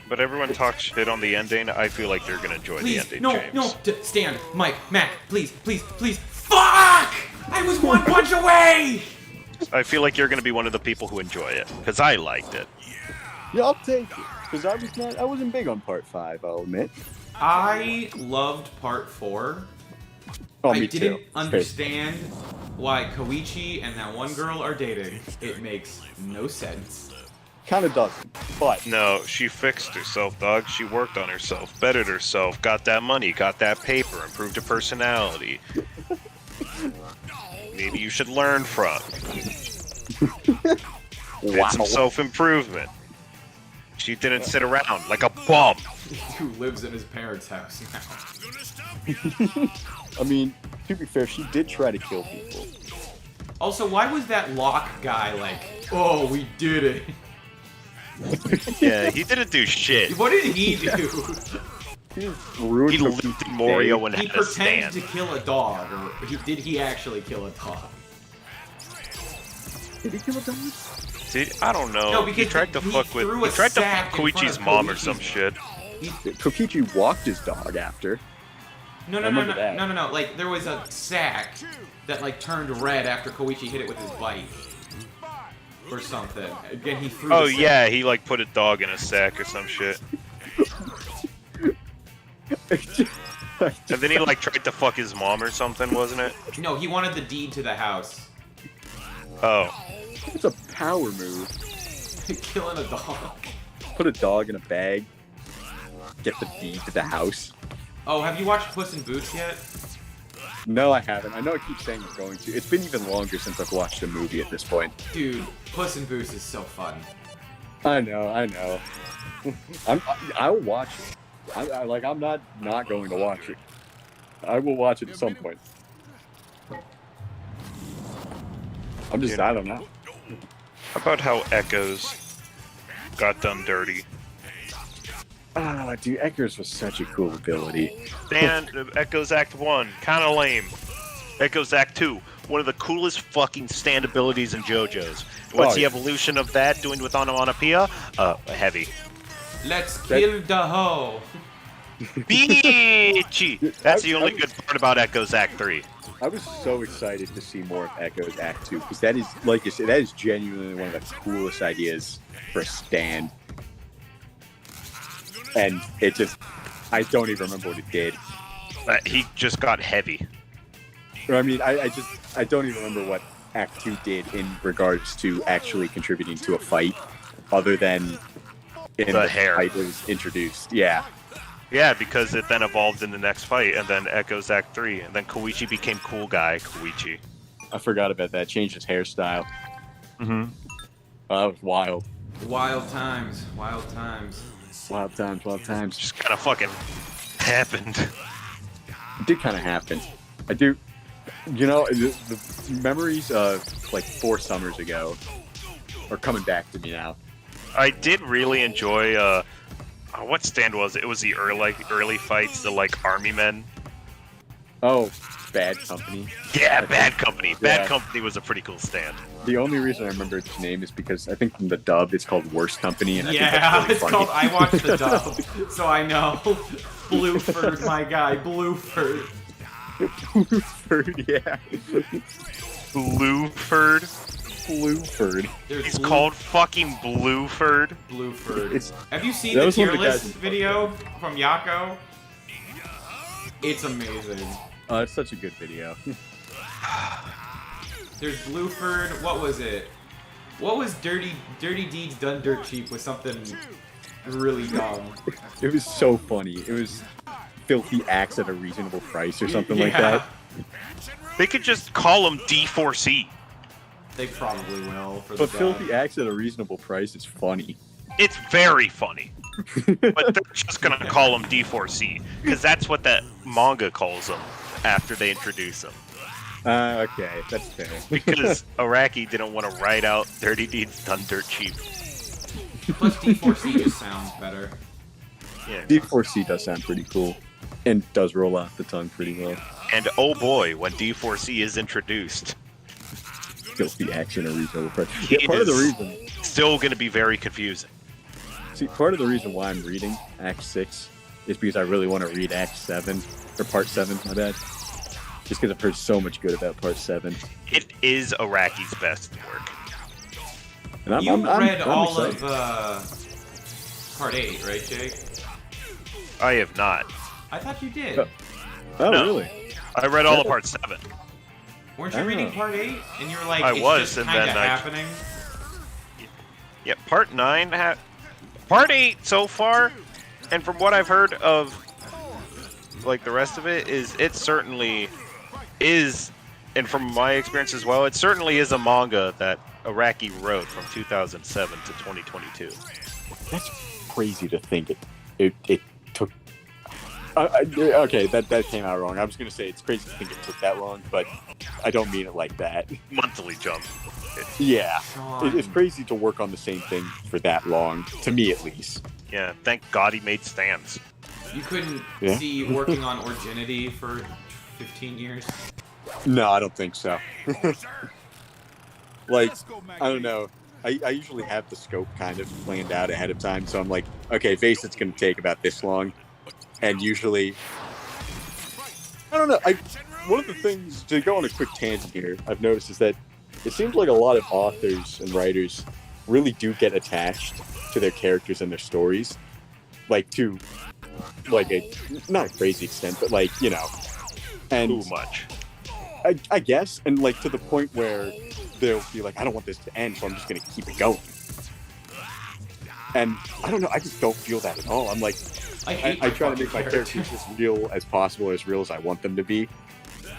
But everyone talks shit on the ending. I feel like they're gonna enjoy the Please, ending, no, James. no, Stan, Mike, Mac, please. Fuck! I was one punch away! I feel like you're gonna be one of the people who enjoy it, because I liked it. Yeah, I'll take it. Because I wasn't big on Part 5, I'll admit. I loved part 4. Oh, I me didn't too. understand why Koichi and that one girl are dating. It makes no sense. Kind of doesn't, but No, she fixed herself, dog. She worked on herself, bettered herself, got that money, got that paper, improved her personality. Maybe you should learn from. Did some self-improvement. She didn't sit around like a bum. Who lives in his parents' house now. I mean, to be fair, she did try to kill people. Also, why was that Locke guy like, oh, we did it? Yeah, he didn't do shit. What did he do? He ruined He her lived in Morio and He had a pretended stand. to kill a dog, or did he actually kill a dog? Did he kill a dog? Dude, I don't know. No, he because tried to he fuck with. threw He a tried to sack fuck in front Koichi's of mom or Koichi's some shit. Kokichi walked his dog after. No, I remember that. no. Like, there was a sack that, like, turned red after Koichi hit it with his bike. Or something. Again, he threw Oh the sack. yeah, he like put a dog in a sack or some shit. And then he like tried to fuck his mom or something, wasn't it? No, he wanted the deed to the house. Oh. It's a power move. Killing a dog. Put a dog in a bag. Get the deed to the house. Oh, have you watched Puss in Boots yet? No, I haven't. I know I keep saying I'm going to. It's been even longer since I've watched a movie at this point. Dude, Puss in Boots is so fun. I know. I'll watch it. I'm not going to watch it. I will watch it at some point. I don't know. How about how Echoes got done dirty? Ah, dude, Echoes was such a cool ability. Dan, Echoes Act 1, kinda lame. Echoes Act 2, one of the coolest fucking stand abilities in JoJo's. What's the yeah. evolution of that doing with onomatopoeia? Heavy. Let's kill the hoe. Beachy! That's the only good part about Echoes Act 3. I was so excited to see more of Echo's Act 2 because that is, like you said, that is genuinely one of the coolest ideas for a stand. And it just, I don't even remember what it did. He just got heavy. Or, I mean, I don't even remember what Act 2 did in regards to actually contributing to a fight, other than in The hair. fight that was introduced. Yeah. Yeah, because it then evolved in the next fight, and then Echo's Act 3, and then Koichi became Cool Guy Koichi. I forgot about that. Changed his hairstyle. Mm-hmm. That was wild. Wild times. Wild times. Wild times, wild times. Just kind of fucking happened. It did kind of happen. I do. You know, the memories of like 4 summers ago are coming back to me now. I did really enjoy, what stand was it? It was the early fights, the like army men. Oh, Bad Company. Yeah, Bad Company. Bad Yeah. Company was a pretty cool stand. The only reason I remember its name is because I think in the dub it's called Worst Company, and I think Yeah, that's really it's funny. called. I watched the dub, so I know. Blueford, my guy, Blueford. Blueford, yeah. Blueford. Blueford. There's He's called fucking Blueford. Blueford. It's- Have you seen that the was one tier of the list guys- video from Yako? It's amazing. It's such a good video. There's Blueford. What was it? What was Dirty Deeds Done Dirt Cheap with something really dumb? It was so funny. It was filthy acts at a reasonable price or something like Yeah. that. They could just call him D4C. They probably will for the But dub. filthy acts at a reasonable price is funny. It's very funny. But they're just gonna call him D4C, because that's what that manga calls him after they introduce him. Okay, that's fair. Because Araki didn't want to write out Dirty Deeds Done Dirt Cheap. Plus D4C just sounds better. Yeah. D4C does sound pretty cool, and does roll off the tongue pretty well. And oh boy, when D4C is introduced, Filthy acts at a reasonable price. He Yeah, part of the is- reason. still gonna be very confusing. See, part of the reason why I'm reading Act 6 is because I really want to read Act 7, or Part 7, my bad. Just because I've heard so much good about Part 7. It is Araki's best work. And I'm, You I'm, I'm, read I'm all excited. of Part 8, right, Jake? I have not. I thought you did. Oh, No. really? I read all of Part 7. Weren't you Oh. reading Part 8? And you were like, I it's was, just and kind of then I- happening? Yeah, Part 9 Part 8 so far, and from what I've heard of like the rest of it, is it certainly is, and from my experience as well, it certainly is a manga that Araki wrote from 2007 to 2022. That's crazy to think it took. Okay, that came out wrong. I was gonna say it's crazy to think it took that long, but I don't mean it like that. Monthly Jump. Yeah, Sean. it's crazy to work on the same thing for that long, to me at least. Yeah, thank God he made stands. You couldn't Yeah. see working on Orginity for 15 years? No, I don't think so. Like, I don't know. I usually have the scope kind of planned out ahead of time, so I'm like, okay, Facet's going to take about this long. And usually, I don't know. One of the things, to go on a quick tangent here, I've noticed is that it seems like a lot of authors and writers really do get attached to their characters and their stories. Like, to, like, not a crazy extent, but, like, you know. And Too much. I guess, and like to the point where they'll be like, I don't want this to end, so I'm just gonna keep it going. And I don't know, I just don't feel that at all. I'm like, hate I my try to fucking make my characters as real as possible, as real as I want them to be.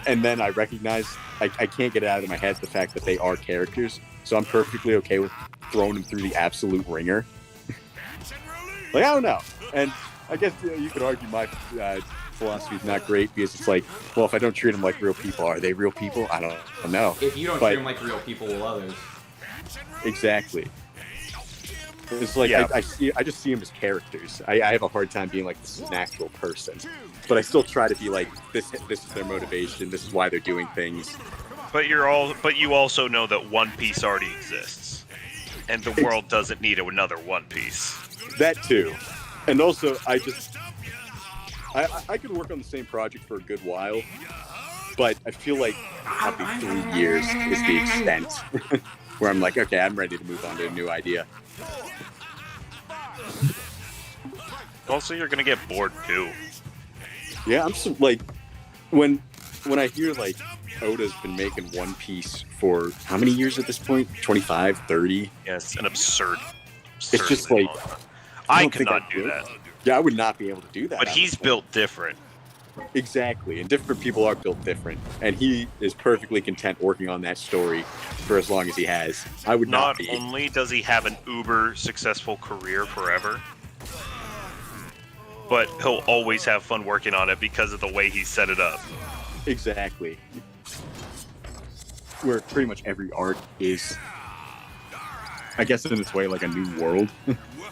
And then I recognize I can't get it out of my head the fact that they are characters, so I'm perfectly okay with throwing them through the absolute ringer. Like, I don't know. And I guess you could argue my philosophy is not great because it's like, well, if I don't treat them like real people, are they real people? I don't know. If you don't But- treat them like real people, will others? Exactly. It's like Yeah. I just see them as characters. I have a hard time being like, this is an actual person, but I still try to be like, this is their motivation. This is why they're doing things. But you also know that One Piece already exists, and the world doesn't need another One Piece. That too, and also I could work on the same project for a good while, but I feel like probably 3 years is the extent where I'm like, okay, I'm ready to move on to a new idea. Also, you're gonna get bored too. Yeah, I'm so, like, when I hear like Oda's been making One Piece for how many years at this point? 25, 30? Yes, an absurd. It's just like I don't could think not I do could. that. Yeah, I would not be able to do that. But he's honestly. built different. Exactly, and different people are built different, and he is perfectly content working on that story for as long as he has. I would not Not be. only does he have an uber successful career forever, but he'll always have fun working on it because of the way he set it up. Exactly. Where pretty much every arc is, I guess in its way, like a new world.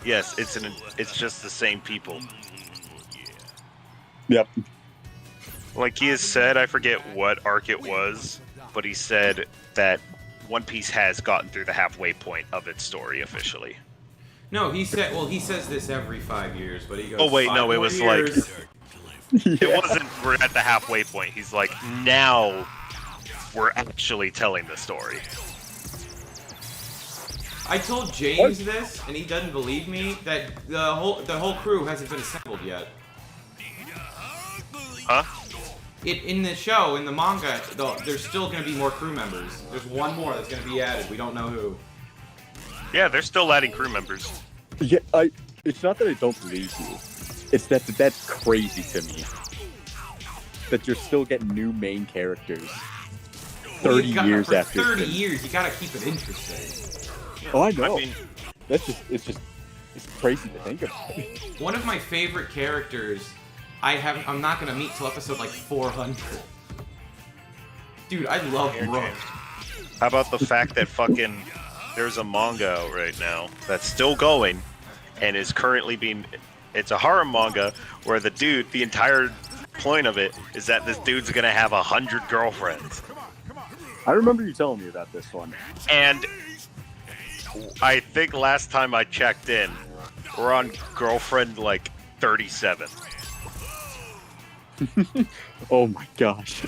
Yes, it's just the same people. Yep. Like he has said, I forget what arc it was, but he said that One Piece has gotten through the halfway point of its story officially. No, he says this every 5 years, but he goes. Oh, wait, 5 no, it more was like- years. It wasn't we're at the halfway point. He's like, now we're actually telling the story. I told James this, and he doesn't believe me that the whole crew hasn't been assembled yet. Huh? In the show, in the manga, there's still going to be more crew members. There's one more that's going to be added. We don't know who. Yeah, they're still adding crew members. Yeah, it's not that I don't believe you. It's that's crazy to me. That you're still getting new main characters 30 years for after. 30 years, you got to keep it interesting. Oh, I know. I mean, It's crazy to think about. One of my favorite characters, I'm not going to meet till episode like 400. Dude, I love Rook. how about the fact that fucking there's a manga out right now that's still going and is currently being... It's a horror manga where the entire point of it is that this dude's gonna have 100 girlfriends. I remember you telling me about this one. And I think last time I checked in, we're on girlfriend like 37. Oh my gosh.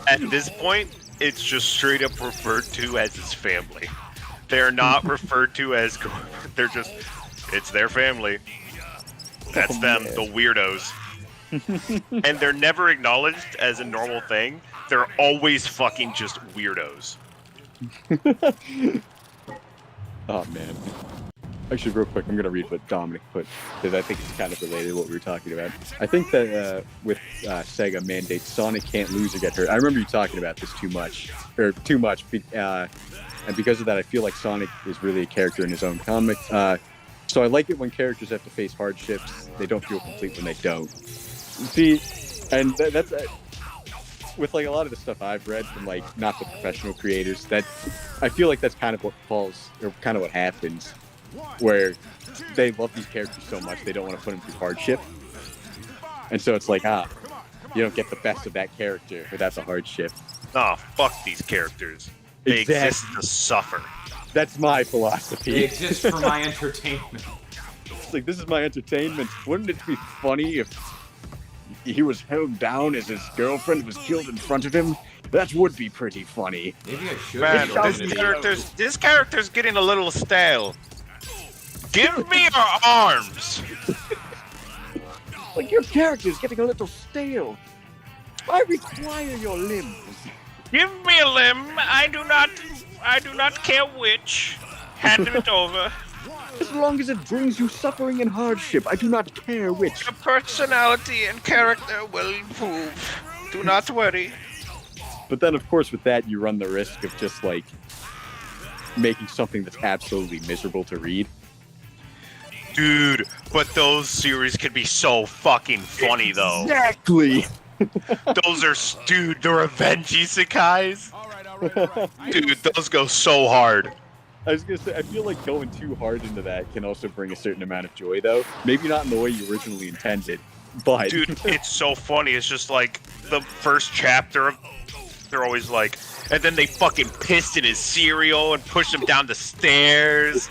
At this point, it's just straight up referred to as his family. They're not referred to as they're just, it's their family. That's them, man. the weirdos. And they're never acknowledged as a normal thing. They're always fucking just weirdos. Oh man. Actually, real quick, I'm gonna read what Dominic put because I think it's kind of related to what we were talking about. I think that with Sega mandates, Sonic can't lose or get hurt. I remember you talking about this too much, and because of that, I feel like Sonic is really a character in his own comic. So I like it when characters have to face hardships. They don't feel complete when they don't. See, and that's with like a lot of the stuff I've read from like not the professional creators. That I feel like that's kind of what falls, or kind of what happens, where they love these characters so much they don't want to put them through hardship, and so it's like you don't get the best of that character without the hardship. Nah, fuck these characters. They Exactly. exist to suffer. That's my It philosophy. exists for my entertainment. It's like, this is my entertainment. Wouldn't it be funny if he was held down as his girlfriend was killed in front of him? That would be pretty funny. Maybe I should. Man, have this character's getting a little stale. Give me your arms. Like, your character's getting a little stale. I require your limbs. Give me a limb. I do not care which. Hand it over. As long as it brings you suffering and hardship, I do not care which. Your personality and character will improve. Do not worry. But then, of course, with that, you run the risk of just, like, making something that's absolutely miserable to read. Dude, but those series can be so fucking funny, though. Exactly! Dude, the revenge isekais? All right. Dude, those go so hard. I was gonna say, I feel like going too hard into that can also bring a certain amount of joy, though. Maybe not in the way you originally intended, but... Dude, it's so funny. It's just like the first chapter of... They're always like... And then they fucking pissed in his cereal and pushed him down the stairs.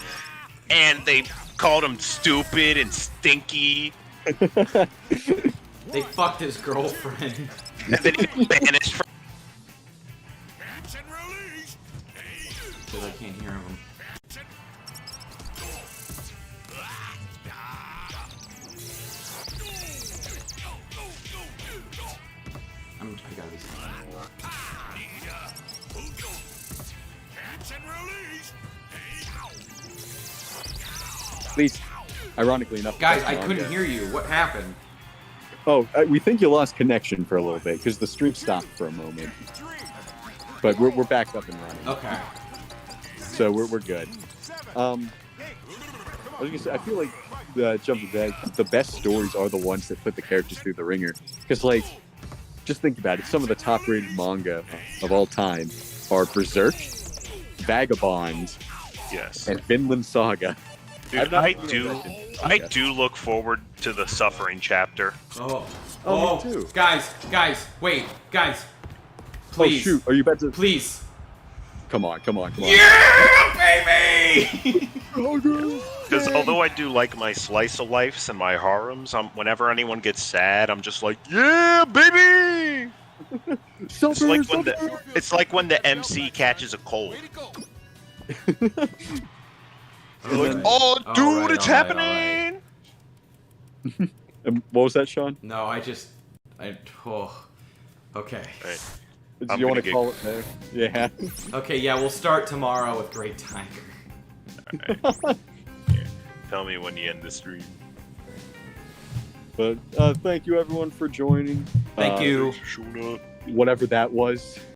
And they called him stupid and stinky. They fucked his girlfriend. And then he got banished from... can't hear him. I gotta be. At least, ironically enough. Guys, that's I couldn't manga. hear you. What happened? Oh, we think you lost connection for a little bit because the stream stopped for a moment. But we're back up and running. Okay. So we're good. I was gonna say, I feel like jumping back, the best stories are the ones that put the characters through the ringer. Because like, just think about it. Some of the top-rated manga of all time are Berserk, Vagabond, Yes. and Vinland Saga. I've Dude, not I read do. Vinland I Saga. do look forward to the suffering chapter. Oh. Oh, me too. Guys, wait, guys. Oh Please. shoot! Are you about to? Please. Come on! Yeah, baby! Because although I do like my slice of lives and my harems, whenever anyone gets sad, I'm just like, yeah, baby. It's like when the MC catches a cold. They're like, oh, dude, Alright, it's alright, happening. What was that, Sean? No, oh. Okay. Alright, Do I'm you want gonna to get- call it there? Yeah. Okay, yeah, we'll start tomorrow with Great Tiger. Tell me when you end the stream. But thank you everyone for joining. Thank you. Showing up. Whatever that was.